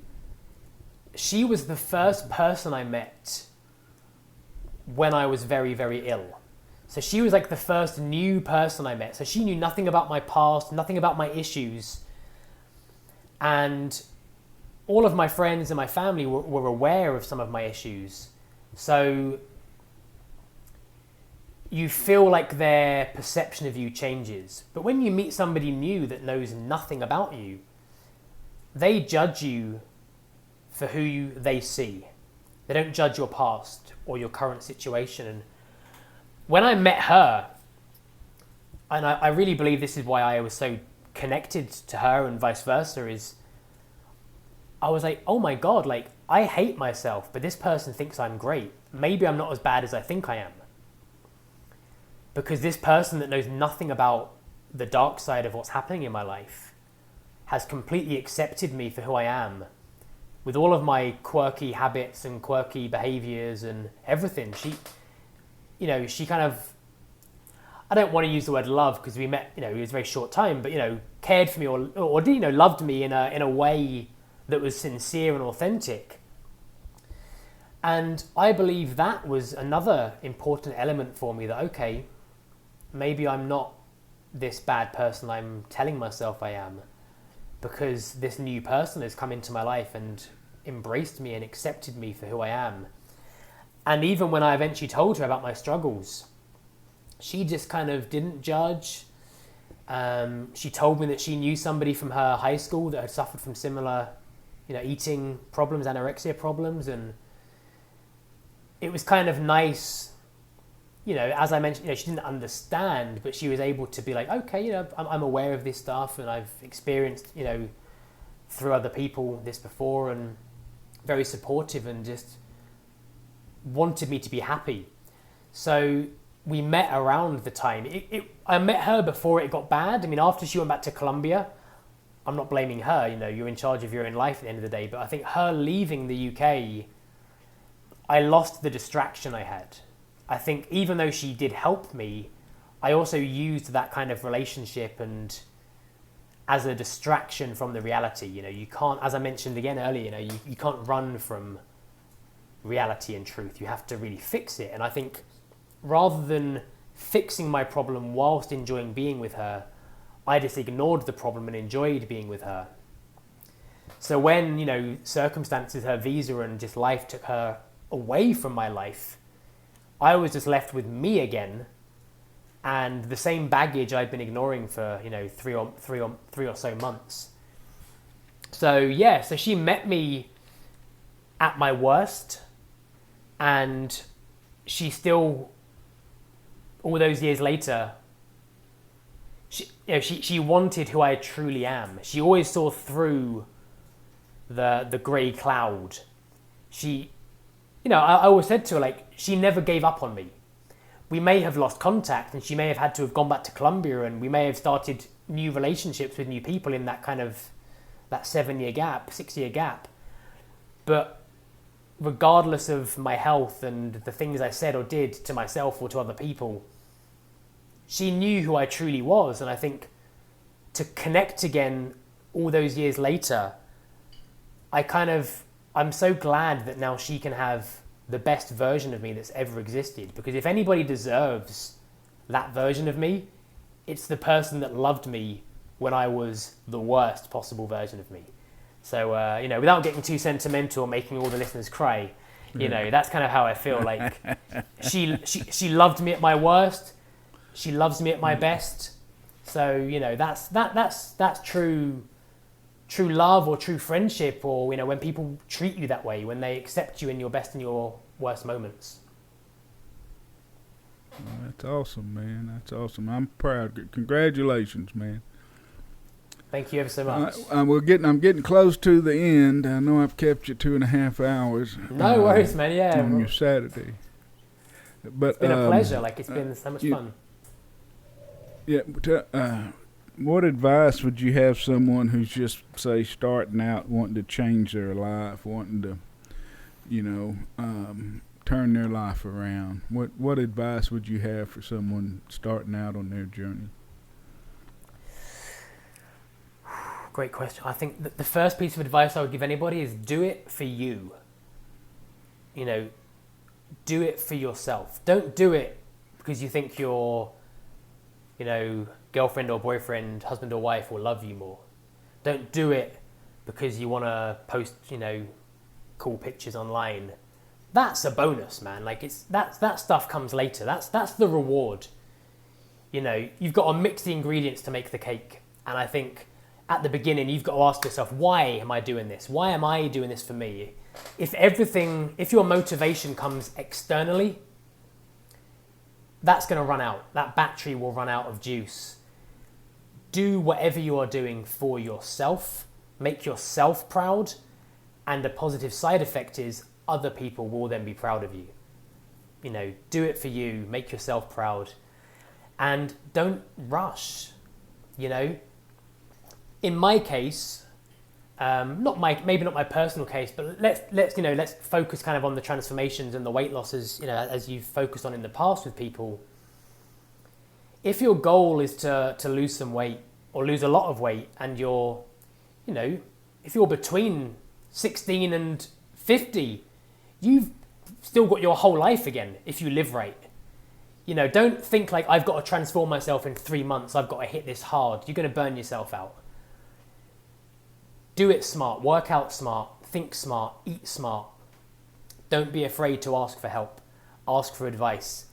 she was the first person I met when I was very, very ill. So she was like the first new person I met. So she knew nothing about my past, nothing about my issues. And all of my friends and my family were aware of some of my issues. So you feel like their perception of you changes. But when you meet somebody new that knows nothing about you, they judge you for who they see. They don't judge your past or your current situation. And when I met her, and I really believe this is why I was so connected to her and vice versa, is I was like, oh my God, like, I hate myself, but this person thinks I'm great. Maybe I'm not as bad as I think I am. Because this person that knows nothing about the dark side of what's happening in my life has completely accepted me for who I am, with all of my quirky habits and quirky behaviors and everything. She kind of, I don't want to use the word love because we met, it was a very short time, but, cared for me or loved me in a way that was sincere and authentic. And I believe that was another important element for me, that, okay, maybe I'm not this bad person I'm telling myself I am, because this new person has come into my life and embraced me and accepted me for who I am. And even when I eventually told her about my struggles, she just kind of didn't judge. She told me that she knew somebody from her high school that had suffered from similar, eating problems, anorexia problems. And it was kind of nice, as I mentioned, she didn't understand, but she was able to be like, okay, I'm aware of this stuff, and I've experienced, through other people this before, and very supportive and just wanted me to be happy. So we met around the time. I met her before it got bad. I mean, after she went back to Colombia, I'm not blaming her, you know, you're in charge of your own life at the end of the day, but I think her leaving the UK, I lost the distraction I had. I think even though she did help me, I also used that kind of relationship and as a distraction from the reality. You know, you can't, as I mentioned again earlier, you know, you can't run from reality and truth. You have to really fix it. And I think rather than fixing my problem whilst enjoying being with her, I just ignored the problem and enjoyed being with her. So when, you know, circumstances, her visa and just life took her away from my life, I was just left with me again and the same baggage I'd been ignoring for, you know, three or so months. So yeah, so she met me at my worst, and she still, all those years later, she wanted who I truly am. She always saw through the grey cloud. She, you know, I always said to her, like, she never gave up on me. We may have lost contact and she may have had to have gone back to Colombia, and we may have started new relationships with new people in that kind of, that 6-year gap. But regardless of my health and the things I said or did to myself or to other people, she knew who I truly was. And I think to connect again all those years later, I'm so glad that now she can have the best version of me that's ever existed. Because if anybody deserves that version of me, it's the person that loved me when I was the worst possible version of me. So, you know, without getting too sentimental, making all the listeners cry, you know, that's kind of how I feel. Like, she loved me at my worst. She loves me at my best. So, you know, that's true love or true friendship, or, you know, when people treat you that way, when they accept you in your best and your worst moments. That's awesome, man. That's awesome. I'm proud. Congratulations, man. Thank you ever so much. I'm getting close to the end. I know I've kept you 2.5 hours. No worries, man. Yeah. On your Saturday. But it's been a pleasure. Like, it's been so much fun. Yeah. What advice would you have someone who's just, say, starting out, wanting to change their life, wanting to, you know, turn their life around? What advice would you have for someone starting out on their journey? Great question. I think that the first piece of advice I would give anybody is do it for you. You know, do it for yourself. Don't do it because you think your, you know, girlfriend or boyfriend, husband or wife will love you more. Don't do it because you want to post, you know, cool pictures online. That's a bonus, man. Like, that stuff comes later. That's the reward. You know, you've got to mix the ingredients to make the cake. And I think at the beginning, you've got to ask yourself, why am I doing this? Why am I doing this for me? If your motivation comes externally, that's going to run out. That battery will run out of juice. Do whatever you are doing for yourself. Make yourself proud. And the positive side effect is other people will then be proud of you. You know, do it for you. Make yourself proud. And don't rush. You know, in my case, maybe not my personal case, but let's focus kind of on the transformations and the weight losses, you know, as you've focused on in the past with people. If your goal is to lose some weight or lose a lot of weight, and you're, you know, if you're between 16 and 50, you've still got your whole life again if you live right. You know, don't think like, I've got to transform myself in 3 months, I've got to hit this hard. You're going to burn yourself out. Do it smart, work out smart, think smart, eat smart. Don't be afraid to ask for help, ask for advice.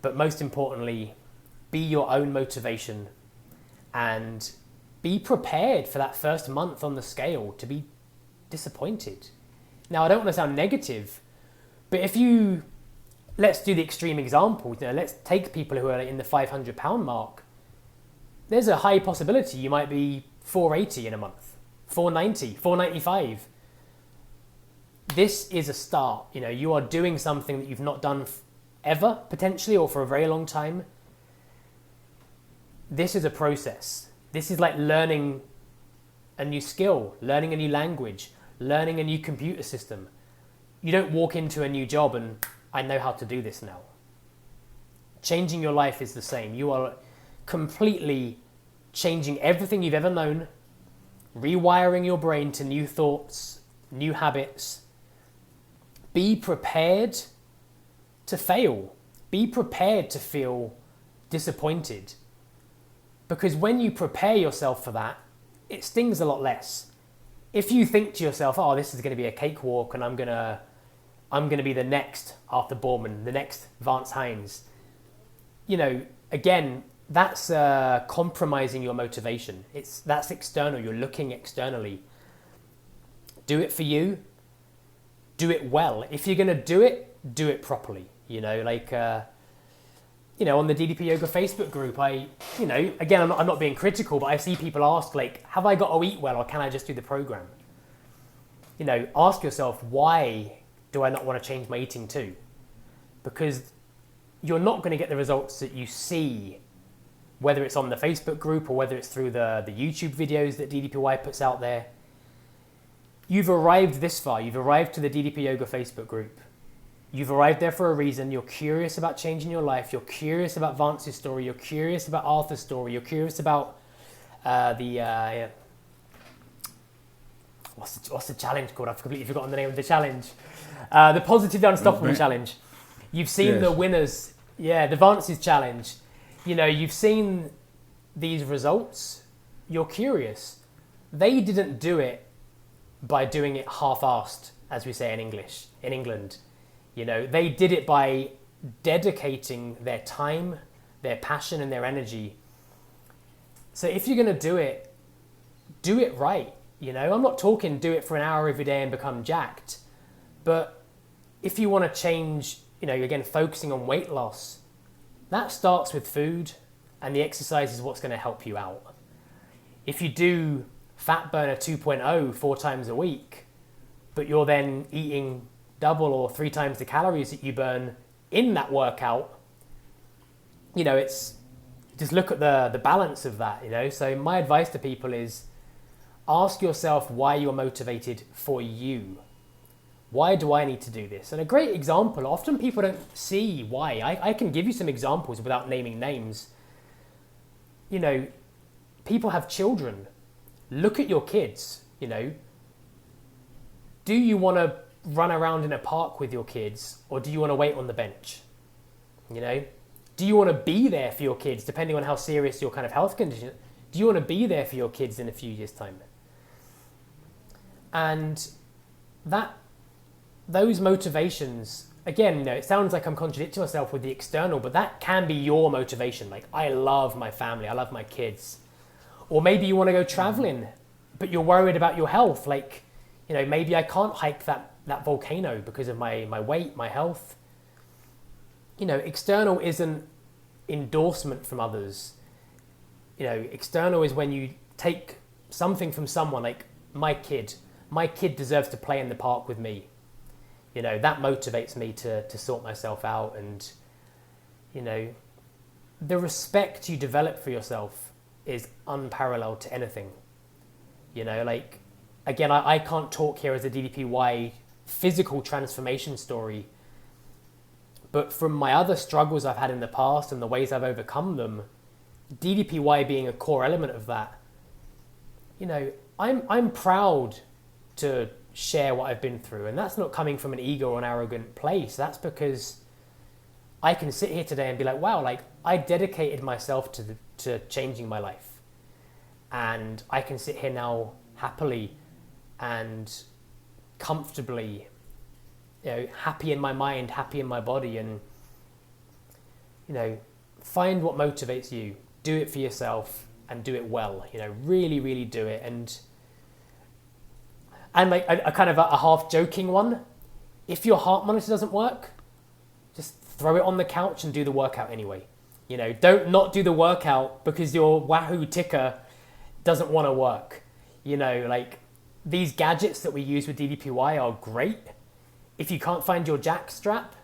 But most importantly, be your own motivation and be prepared for that first month on the scale to be disappointed. Now, I don't want to sound negative, but let's do the extreme example. You know, let's take people who are in the 500 pound mark. There's a high possibility you might be 480 in a month, 490, 495. This is a start. You know, you are doing something that you've not done ever, potentially, or for a very long time. This is a process. This is like learning a new skill, learning a new language, learning a new computer system. You don't walk into a new job and I know how to do this now. Changing your life is the same. You are completely changing everything you've ever known, rewiring your brain to new thoughts, new habits. Be prepared to fail. Be prepared to feel disappointed. Because when you prepare yourself for that, it stings a lot less. If you think to yourself, oh, this is going to be a cakewalk and I'm going to be the next Arthur Borman, the next Vance Hines, again, that's compromising your motivation. That's external. You're looking externally. Do it for you. Do it well. If you're going to do it properly. On the DDP Yoga Facebook group, again, I'm not being critical, but I see people ask, have I got to eat well or can I just do the program? Ask yourself, why do I not want to change my eating too? Because you're not going to get the results that you see, whether it's on the Facebook group or whether it's through the YouTube videos that DDPY puts out there. You've arrived this far. You've arrived to the DDP Yoga Facebook group. You've arrived there for a reason. You're curious about changing your life. You're curious about Vance's story. You're curious about Arthur's story. You're curious about what's the challenge called? I've completely forgotten the name of the challenge. The Positively Unstoppable Challenge. You've seen the winners. Yeah, the Vance's challenge. You've seen these results. You're curious. They didn't do it by doing it half-assed, as we say in English, in England. They did it by dedicating their time, their passion, and their energy. So if you're going to do it right. I'm not talking do it for an hour every day and become jacked. But if you want to change, again, focusing on weight loss, that starts with food, and the exercise is what's going to help you out. If you do Fat Burner 2.0 4 times a week, but you're then eating double or 3 times the calories that you burn in that workout, it's just look at the balance of that, So my advice to people is ask yourself why you're motivated for you. Why do I need to do this? And a great example, often people don't see why. I can give you some examples without naming names. People have children. Look at your kids, Do you want to run around in a park with your kids, or do you want to wait on the bench? Do you want to be there for your kids, depending on how serious your kind of health condition? Do you want to be there for your kids in a few years' time? And those motivations, again, it sounds like I'm contradicting myself with the external, but that can be your motivation. I love my family, I love my kids. Or maybe you want to go traveling, but you're worried about your health. Maybe I can't hike that volcano because of my weight, my health. External isn't endorsement from others. External is when you take something from someone, like my kid deserves to play in the park with me. That motivates me to sort myself out. And, the respect you develop for yourself is unparalleled to anything. Again, I can't talk here as a DDPY physical transformation story, but from my other struggles I've had in the past and the ways I've overcome them, DDPY being a core element of that, I'm proud to share what I've been through, and that's not coming from an ego or an arrogant place. That's because I can sit here today and be like, wow, I dedicated myself to changing my life, and I can sit here now happily and comfortably, happy in my mind, happy in my body, and find what motivates you, do it for yourself, and do it well. Really, really do it. And a kind of a half joking one, if your heart monitor doesn't work, just throw it on the couch and do the workout anyway. Don't not do the workout because your Wahoo ticker doesn't want to work. These gadgets that we use with DDPY are great. If you can't find your jack strap,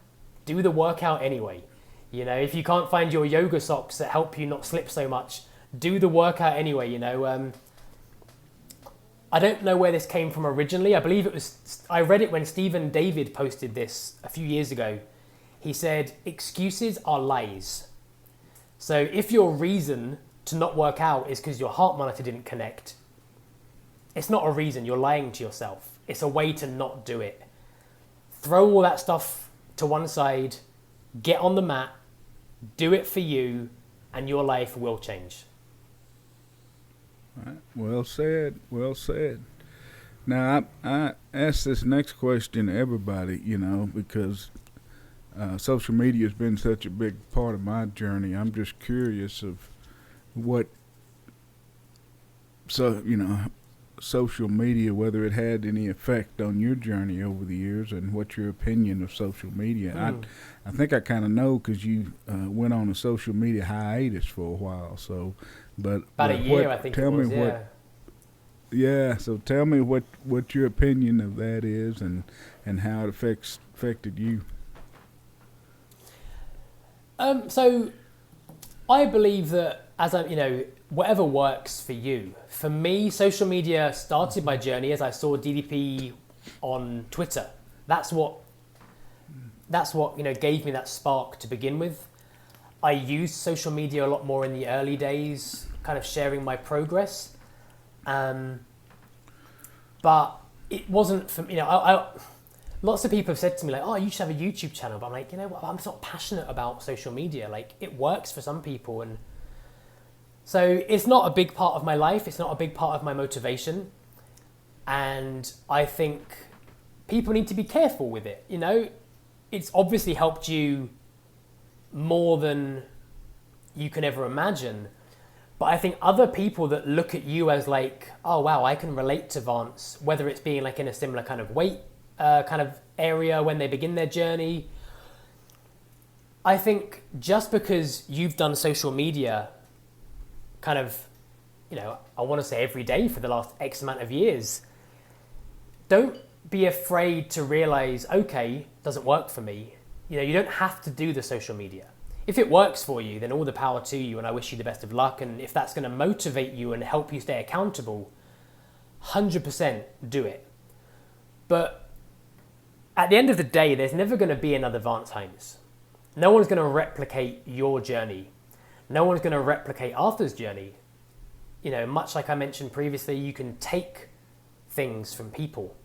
do the workout anyway. If you can't find your yoga socks that help you not slip so much, do the workout anyway. I don't know where this came from originally. I read it when Stephen David posted this a few years ago. He said, excuses are lies. So if your reason to not work out is because your heart monitor didn't connect, it's not a reason, you're lying to yourself. It's a way to not do it. Throw all that stuff to one side, get on the mat, do it for you, and your life will change. Right. Well said. Well said. Now, I ask this next question to everybody, because social media has been such a big part of my journey. I'm just curious of what, social media, whether it had any effect on your journey over the years, and what's your opinion of social media. I think I kind of know, because you went on a social media hiatus for a while. So, but about a year, I think it was. So tell me what your opinion of that is, and how it affected you. So I believe that whatever works for you. For me, social media started my journey as I saw DDP on Twitter. That's what gave me that spark to begin with. I used social media a lot more in the early days, kind of sharing my progress. But it wasn't for lots of people have said to me, like, oh, you should have a YouTube channel. But I'm like, I'm not passionate about social media. Like, it works for some people. And so it's not a big part of my life. It's not a big part of my motivation. And I think people need to be careful with it. It's obviously helped you more than you can ever imagine. But I think other people that look at you as like, oh, wow, I can relate to Vance, whether it's being like in a similar kind of weight kind of area when they begin their journey. I think just because you've done social media kind of, I want to say every day for the last X amount of years, don't be afraid to realize, okay, doesn't work for me. You don't have to do the social media. If it works for you, then all the power to you, and I wish you the best of luck. And if that's going to motivate you and help you stay accountable, 100% do it. But at the end of the day, there's never going to be another Vance Hines. No one's going to replicate your journey. No one's going to replicate Arthur's journey. Much like I mentioned previously, you can take things from people.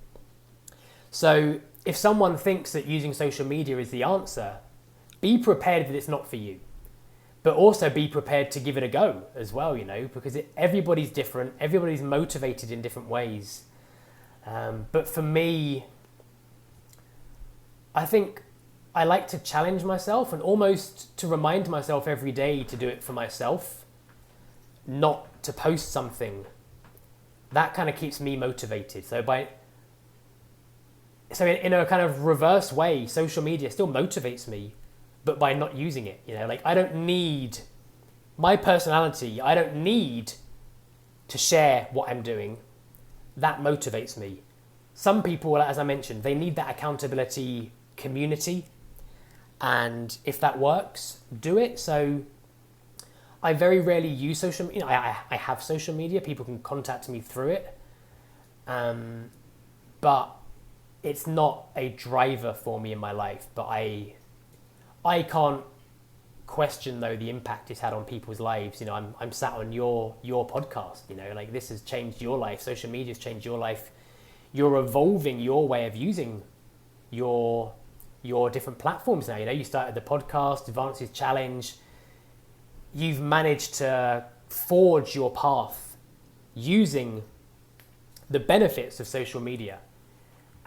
So if someone thinks that using social media is the answer, be prepared that it's not for you. But also be prepared to give it a go as well, because everybody's different. Everybody's motivated in different ways. But for me, I think I like to challenge myself and almost to remind myself every day to do it for myself, not to post something. That kind of keeps me motivated. So in a kind of reverse way, social media still motivates me, but by not using it, I don't need my personality. I don't need to share what I'm doing. That motivates me. Some people, as I mentioned, they need that accountability community. And if that works, do it. So I very rarely use social media. I have social media. People can contact me through it. But it's not a driver for me in my life. But I can't question, though, the impact it's had on people's lives. I'm sat on your podcast, this has changed your life. Social media has changed your life. You're evolving your way of using your different platforms now. You started the podcast, Vance's Challenge. You've managed to forge your path using the benefits of social media.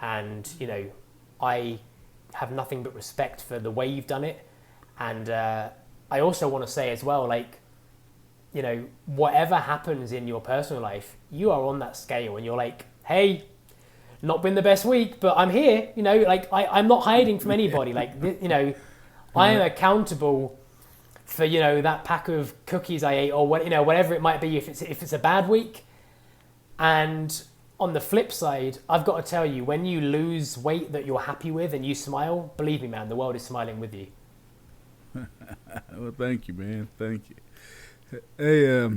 And, I have nothing but respect for the way you've done it. And I also want to say as well, whatever happens in your personal life, you are on that scale and you're like, hey, not been the best week, but I'm here, I'm not hiding from anybody. I am accountable for, that pack of cookies I ate or whatever it might be, if it's a bad week. And on the flip side, I've got to tell you, when you lose weight that you're happy with and you smile, believe me, man, the world is smiling with you. Well, thank you, man. Thank you. Hey,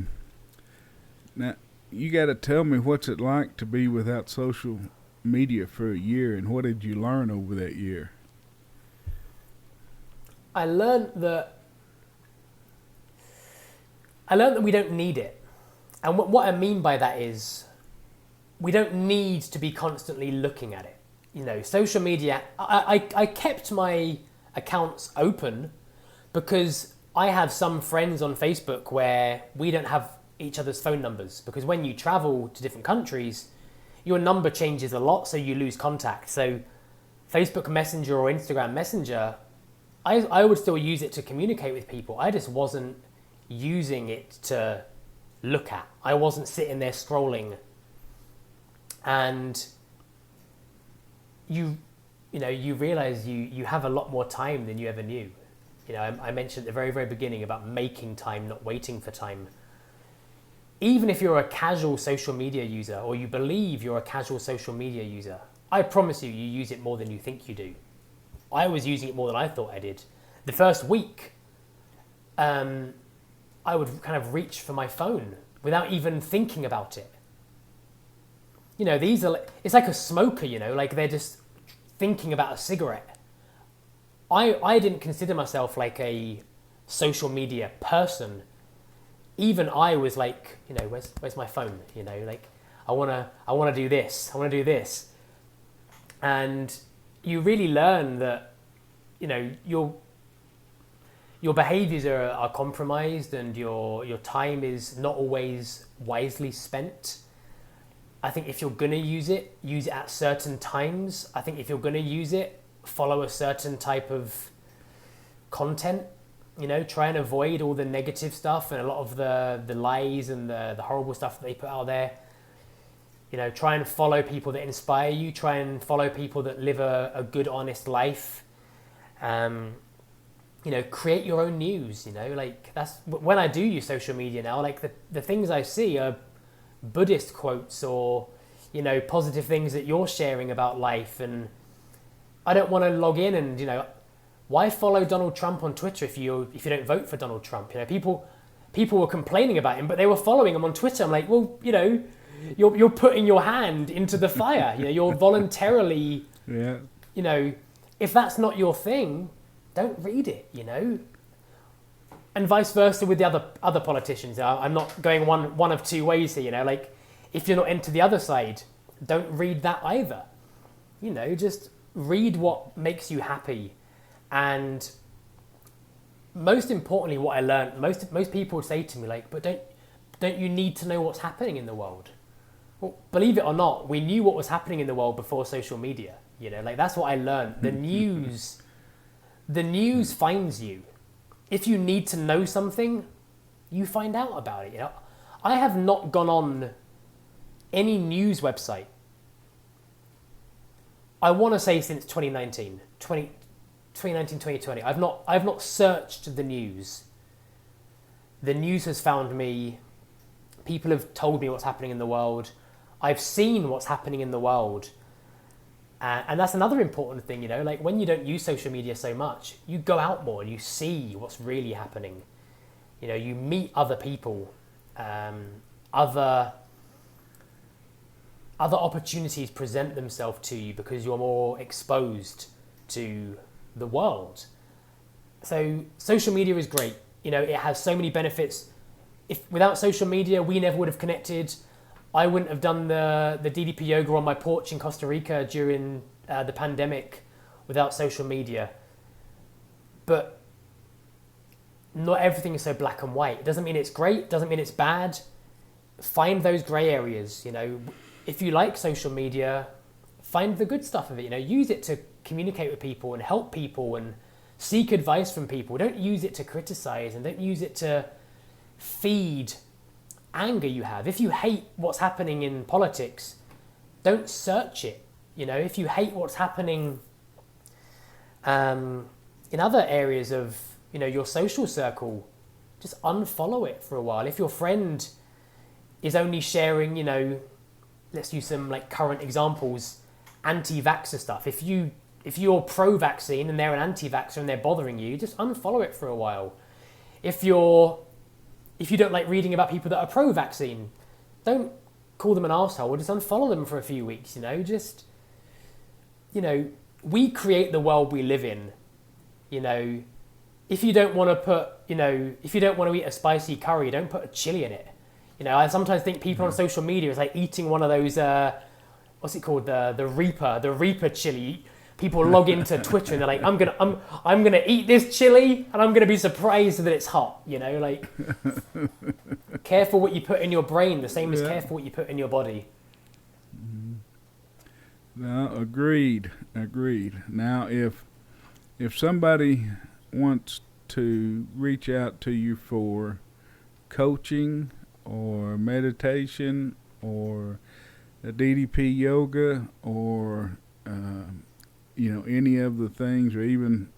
now you got to tell me what's it like to be without social media for a year, and what did you learn over that year? I learned that we don't need it. And what I mean by that is we don't need to be constantly looking at it. You know, social media, I kept my accounts open because I have some friends on Facebook where we don't have each other's phone numbers, because when you travel to different countries, your number changes a lot, so you lose contact. So Facebook Messenger or Instagram Messenger, I would still use it to communicate with people. I just wasn't using it to look at. I wasn't sitting there scrolling. And you realize you have a lot more time than you ever knew. You know, I mentioned at the very, very beginning about making time, not waiting for time. Even if you're a casual social media user, or you believe you're a casual social media user, I promise you use it more than you think you do. I was using it more than I thought I did. The first week, I would kind of reach for my phone without even thinking about it. You know, it's like a smoker, you know, like they're just thinking about a cigarette. I didn't consider myself like a social media person. Even I was like, you know, where's my phone? You know, like I wanna do this. And you really learn that, you know, your behaviors are compromised, and your time is not always wisely spent. I think if you're gonna use it at certain times. I think if you're gonna use it, follow a certain type of content. You know, try and avoid all the negative stuff and a lot of the lies and the horrible stuff that they put out there. You know, try and follow people that inspire you. Try and follow people that live a good, honest life. You know, create your own news. You know, like that's when I do use social media now. Like the things I see are Buddhist quotes, or, you know, positive things that you're sharing about life. And I don't want to log in and, you know, why follow Donald Trump on Twitter if you don't vote for Donald Trump? You know, people were complaining about him, but they were following him on Twitter. I'm like, well, you know, you're putting your hand into the fire. You know, you're voluntarily, Yeah. you know, if that's not your thing, don't read it, you know. And vice versa with the other politicians. I'm not going one of two ways here, you know. Like, if you're not into the other side, don't read that either. You know, just read what makes you happy. And most importantly, what I learned, most people say to me, like, but don't you need to know what's happening in the world? Well, believe it or not, we knew what was happening in the world before social media. You know, like that's what I learned. The news finds you. If you need to know something, you find out about it. You know, I have not gone on any news website, I want to say, since 2019, 2020. I've not searched the news. The news has found me. People have told me what's happening in the world. I've seen what's happening in the world. And that's another important thing, you know, like when you don't use social media so much, you go out more and you see what's really happening. You know, you meet other people, other opportunities present themselves to you because you're more exposed to the world. So social media is great. You know, it has so many benefits. Without social media, we never would have connected. I wouldn't have done the DDP yoga on my porch in Costa Rica during the pandemic without social media. But not everything is so black and white. It doesn't mean it's great, doesn't mean it's bad. Find those grey areas, you know. If you like social media, find the good stuff of it, you know. Use it to communicate with people and help people and seek advice from people. Don't use it to criticize, and don't use it to feed anger you have. If you hate what's happening in politics, don't search it. You know, if you hate what's happening in other areas of, you know, your social circle, just unfollow it for a while. If your friend is only sharing, you know, let's use some like current examples, anti-vaxxer stuff. If you're pro-vaccine and they're an anti-vaxxer and they're bothering you, just unfollow it for a while. If you don't like reading about people that are pro-vaccine, don't call them an arsehole or just unfollow them for a few weeks, you know, just, you know, we create the world we live in, you know. If you don't want to put, you know, if you don't want to eat a spicy curry, don't put a chili in it. You know, I sometimes think people on social media is like eating one of those, what's it called, the Reaper chili. People log into Twitter and they're like, I'm gonna eat this chili and I'm gonna be surprised that it's hot. You know, like, careful what you put in your brain, the same as careful what you put in your body. No, agreed. Now, if somebody wants to reach out to you for coaching or meditation or a DDP yoga or you know, any of the things, or even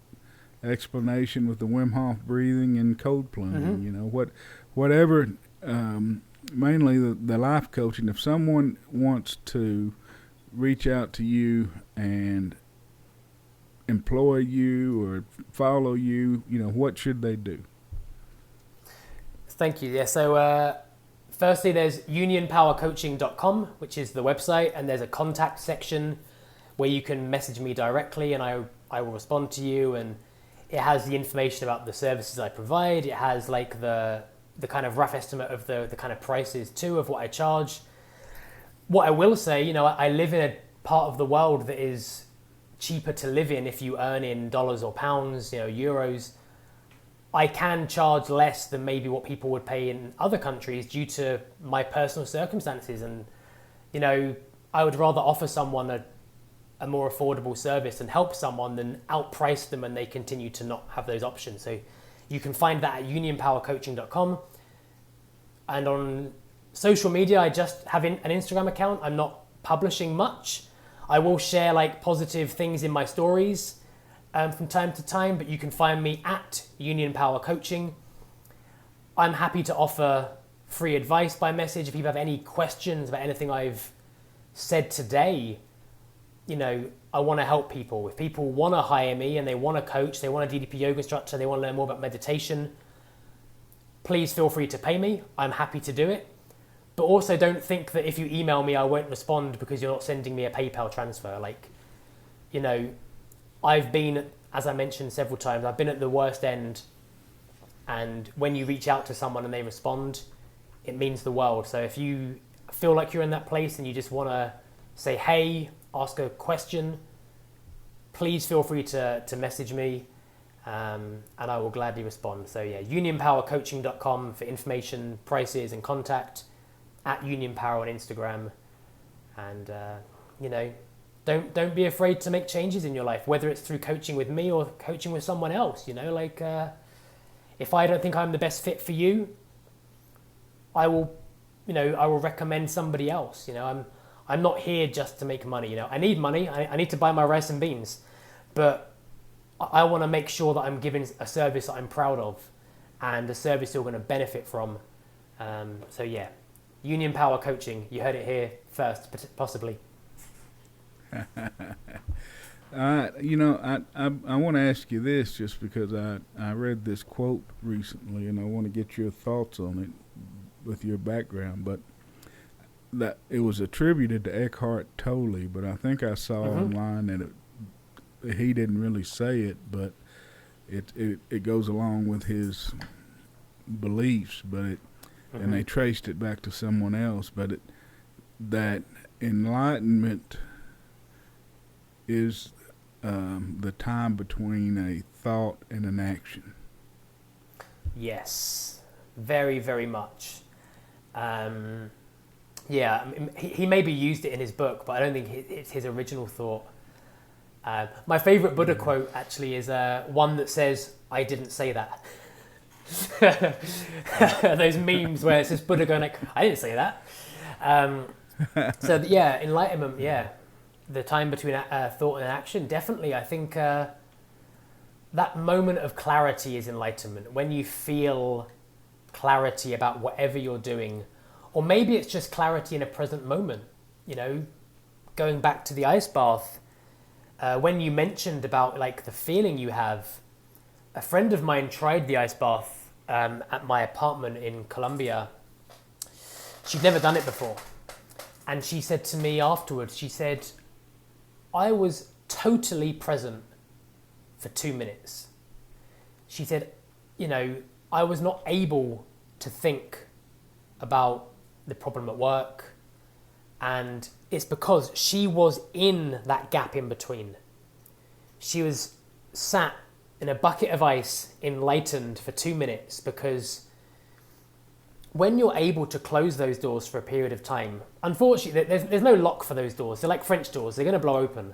explanation with the Wim Hof breathing and cold plunging, you know, whatever, mainly the life coaching, if someone wants to reach out to you and employ you or follow you, you know, what should they do? Thank you. Yeah, so firstly, there's unionpowercoaching.com, which is the website, and there's a contact section where you can message me directly and I will respond to you, and it has the information about the services I provide. It has like the kind of rough estimate of the kind of prices too of what I charge. What I will say, you know, I live in a part of the world that is cheaper to live in if you earn in dollars or pounds, you know, euros. I can charge less than maybe what people would pay in other countries due to my personal circumstances. And, you know, I would rather offer someone a more affordable service and help someone than outprice them and they continue to not have those options. So you can find that at unionpowercoaching.com. And on social media, I just have an Instagram account. I'm not publishing much. I will share like positive things in my stories from time to time, but you can find me at Union Power Coaching. I'm happy to offer free advice by message. If people have any questions about anything I've said today, you know, I want to help people. If people want to hire me and they want a coach, they want a DDP yoga instructor, they want to learn more about meditation, please feel free to pay me. I'm happy to do it. But also don't think that if you email me, I won't respond because you're not sending me a PayPal transfer. Like, you know, I've been, as I mentioned several times, I've been at the worst end. And when you reach out to someone and they respond, it means the world. So if you feel like you're in that place and you just want to say, hey, ask a question, please feel free to message me and I will gladly respond. So yeah, unionpowercoaching.com for information, prices and contact. At Union Power on Instagram, and you know, don't be afraid to make changes in your life, whether it's through coaching with me or coaching with someone else. You know, like if I don't think I'm the best fit for you, I will recommend somebody else. You know, I'm not here just to make money. You know, I need money. I need to buy my rice and beans, but I want to make sure that I'm giving a service that I'm proud of, and a service you're going to benefit from. So yeah. Union Power Coaching, you heard it here first, possibly. You know, I want to ask you this just because I read this quote recently and I want to get your thoughts on it with your background. But that it was attributed to Eckhart Tolle, but I think I saw online that he didn't really say it, but it goes along with his beliefs, but and they traced it back to someone else, but that enlightenment is the time between a thought and an action. Yes, very, very much. Yeah, he maybe used it in his book, but I don't think it's his original thought. My favorite Buddha quote actually is one that says, "I didn't say that." Those memes where it's just Buddha going like, I didn't say that. So yeah, enlightenment, yeah, the time between thought and action, definitely. I think that moment of clarity is enlightenment, when you feel clarity about whatever you're doing, or maybe it's just clarity in a present moment. You know, going back to the ice bath, when you mentioned about like the feeling you have, a friend of mine tried the ice bath at my apartment in Colombia. She'd never done it before. And she said to me afterwards, she said, I was totally present for 2 minutes. She said, I was not able to think about the problem at work. And it's because she was in that gap in between. She was sat in a bucket of ice, enlightened for 2 minutes, because when you're able to close those doors for a period of time, unfortunately, there's no lock for those doors. They're like French doors. They're going to blow open.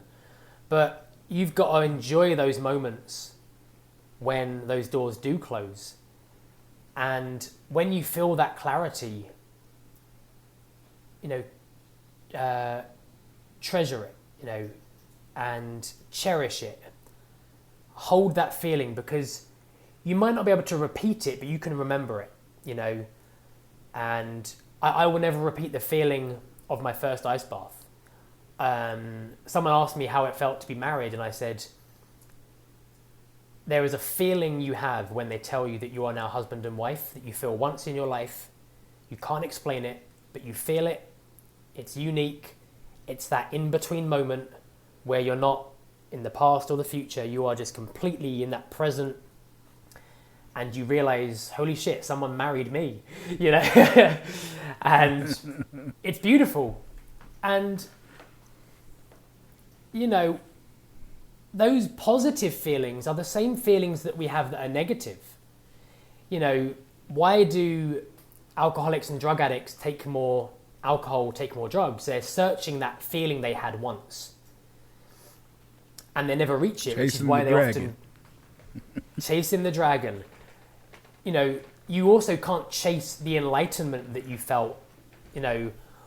But you've got to enjoy those moments when those doors do close. And when you feel that clarity, treasure it, and cherish it. Hold that feeling, because you might not be able to repeat it, but you can remember it, And I will never repeat the feeling of my first ice bath. Someone asked me how it felt to be married, and I said, there is a feeling you have when they tell you that you are now husband and wife, that you feel once in your life. You can't explain it, but you feel it. It's unique. It's that in-between moment where you're not in the past or the future. You are just completely in that present, and you realize, holy shit, someone married me, and it's beautiful. And, those positive feelings are the same feelings that we have that are negative. Why do alcoholics and drug addicts take more alcohol, take more drugs? They're searching that feeling they had once, and they never reach it, which is why they often chasing the dragon. You also can't chase the enlightenment that you felt,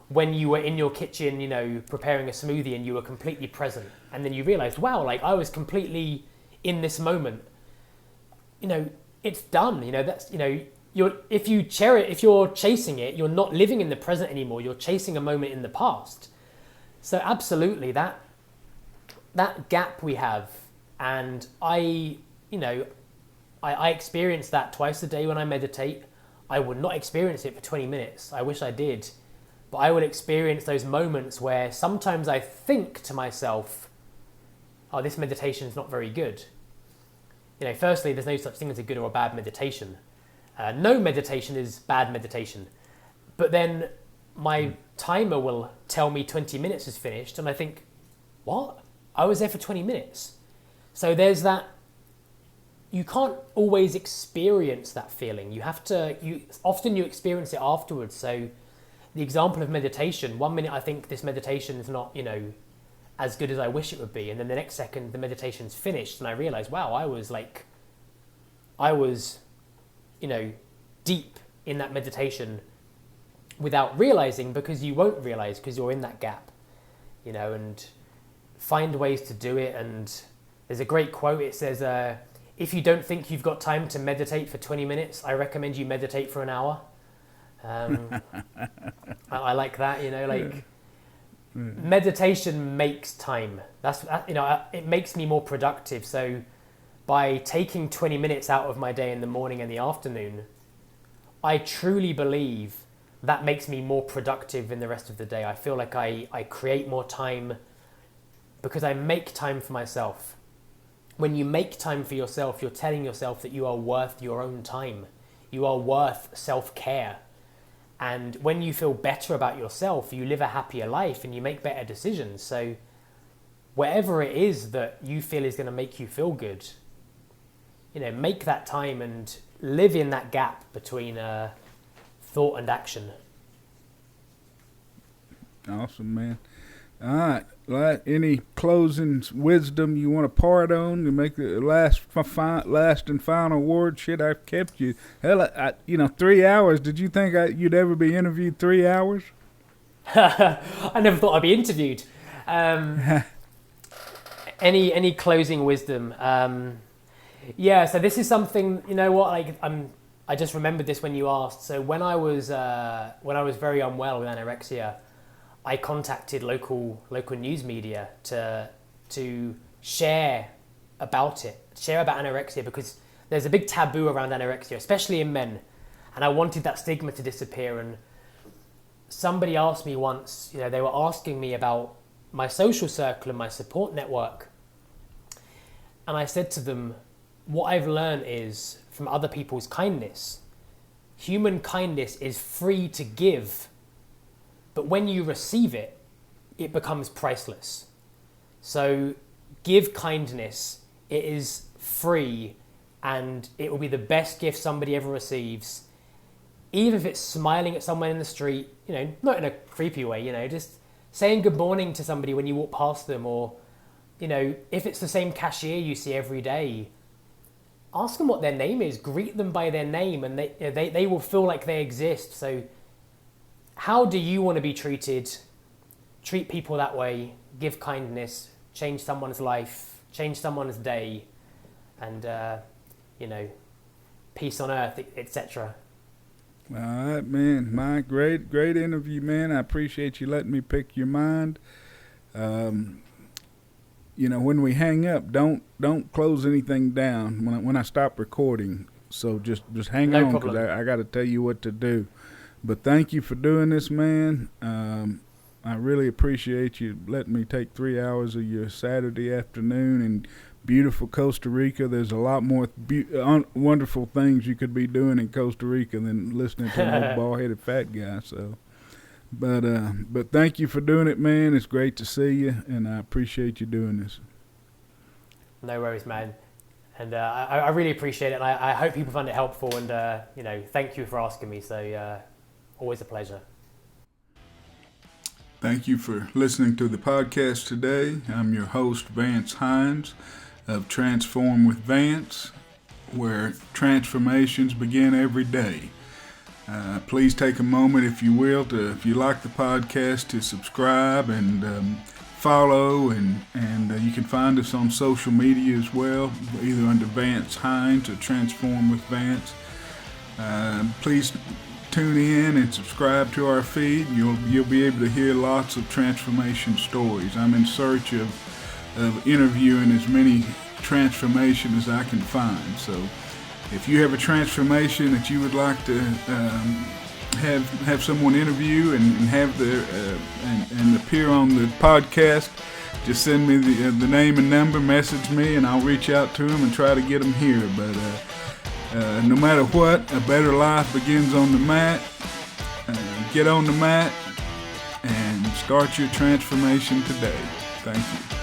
when you were in your kitchen, preparing a smoothie, and you were completely present, and then you realized, wow, like I was completely in this moment. It's done. That's if you're chasing it, you're not living in the present anymore. You're chasing a moment in the past. So absolutely, that gap we have, and I experience that twice a day when I meditate. I would not experience it for 20 minutes. I wish I did. But I would experience those moments where sometimes I think to myself, oh, this meditation is not very good. Firstly, there's no such thing as a good or a bad meditation. No meditation is bad meditation. But then my timer will tell me 20 minutes is finished, and I think, what? I was there for 20 minutes. So there's that. You can't always experience that feeling. Often you experience it afterwards. So the example of meditation, 1 minute I think this meditation is not, as good as I wish it would be. And then the next second the meditation's finished and I realize, wow, I was, deep in that meditation without realizing, because you won't realize because you're in that gap, and find ways to do it. And there's a great quote. It says, if you don't think you've got time to meditate for 20 minutes, I recommend you meditate for an hour. I like that, meditation makes time. It makes me more productive. So by taking 20 minutes out of my day in the morning and the afternoon, I truly believe that makes me more productive in the rest of the day. I feel like I create more time because I make time for myself. When you make time for yourself, you're telling yourself that you are worth your own time. You are worth self-care. And when you feel better about yourself, you live a happier life and you make better decisions. So whatever it is that you feel is going to make you feel good, make that time and live in that gap between thought and action. Awesome, man. All right. Any closing wisdom you want to part on to make the last and final word? Shit, I've kept you. Hell, 3 hours. Did you think you'd ever be interviewed 3 hours? I never thought I'd be interviewed. Any closing wisdom? Yeah. So this is something. I just remembered this when you asked. So when I was very unwell with anorexia, I contacted local news media to share about anorexia, because there's a big taboo around anorexia, especially in men, and I wanted that stigma to disappear. And somebody asked me once, they were asking me about my social circle and my support network. And I said to them, what I've learned is from other people's kindness, human kindness is free to give, but when you receive it, it becomes priceless. So give kindness. It is free and it will be the best gift somebody ever receives. Even if it's smiling at someone in the street, not in a creepy way, just saying good morning to somebody when you walk past them, or, if it's the same cashier you see every day, ask them what their name is, greet them by their name, and they will feel like they exist. So how do you want to be treated? Treat people that way, give kindness, change someone's life, change someone's day, and, peace on earth, etc. All right, man. My great interview, man. I appreciate you letting me pick your mind. When we hang up, don't close anything down when I stop recording. So just hang No on, because problem. I got to tell you what to do. But thank you for doing this, man. I really appreciate you letting me take 3 hours of your Saturday afternoon in beautiful Costa Rica. There's a lot more wonderful things you could be doing in Costa Rica than listening to an old bald-headed fat guy. So, but thank you for doing it, man. It's great to see you, and I appreciate you doing this. No worries, man. And I really appreciate it, and I hope people found it helpful, and thank you for asking me. So always a pleasure. Thank you for listening to the podcast today. I'm your host, Vance Hines of Transform with Vance, where transformations begin every day. Please take a moment, if you will, if you like the podcast, to subscribe and follow, and you can find us on social media as well, either under Vance Hines or Transform with Vance. Please tune in and subscribe to our feed. You'll be able to hear lots of transformation stories. I'm in search of interviewing as many transformations as I can find. So if you have a transformation that you would like to have someone interview and have and appear on the podcast, just send me the name and number, message me, and I'll reach out to them and try to get them here. But no matter what, a better life begins on the mat. Get on the mat and start your transformation today. Thank you.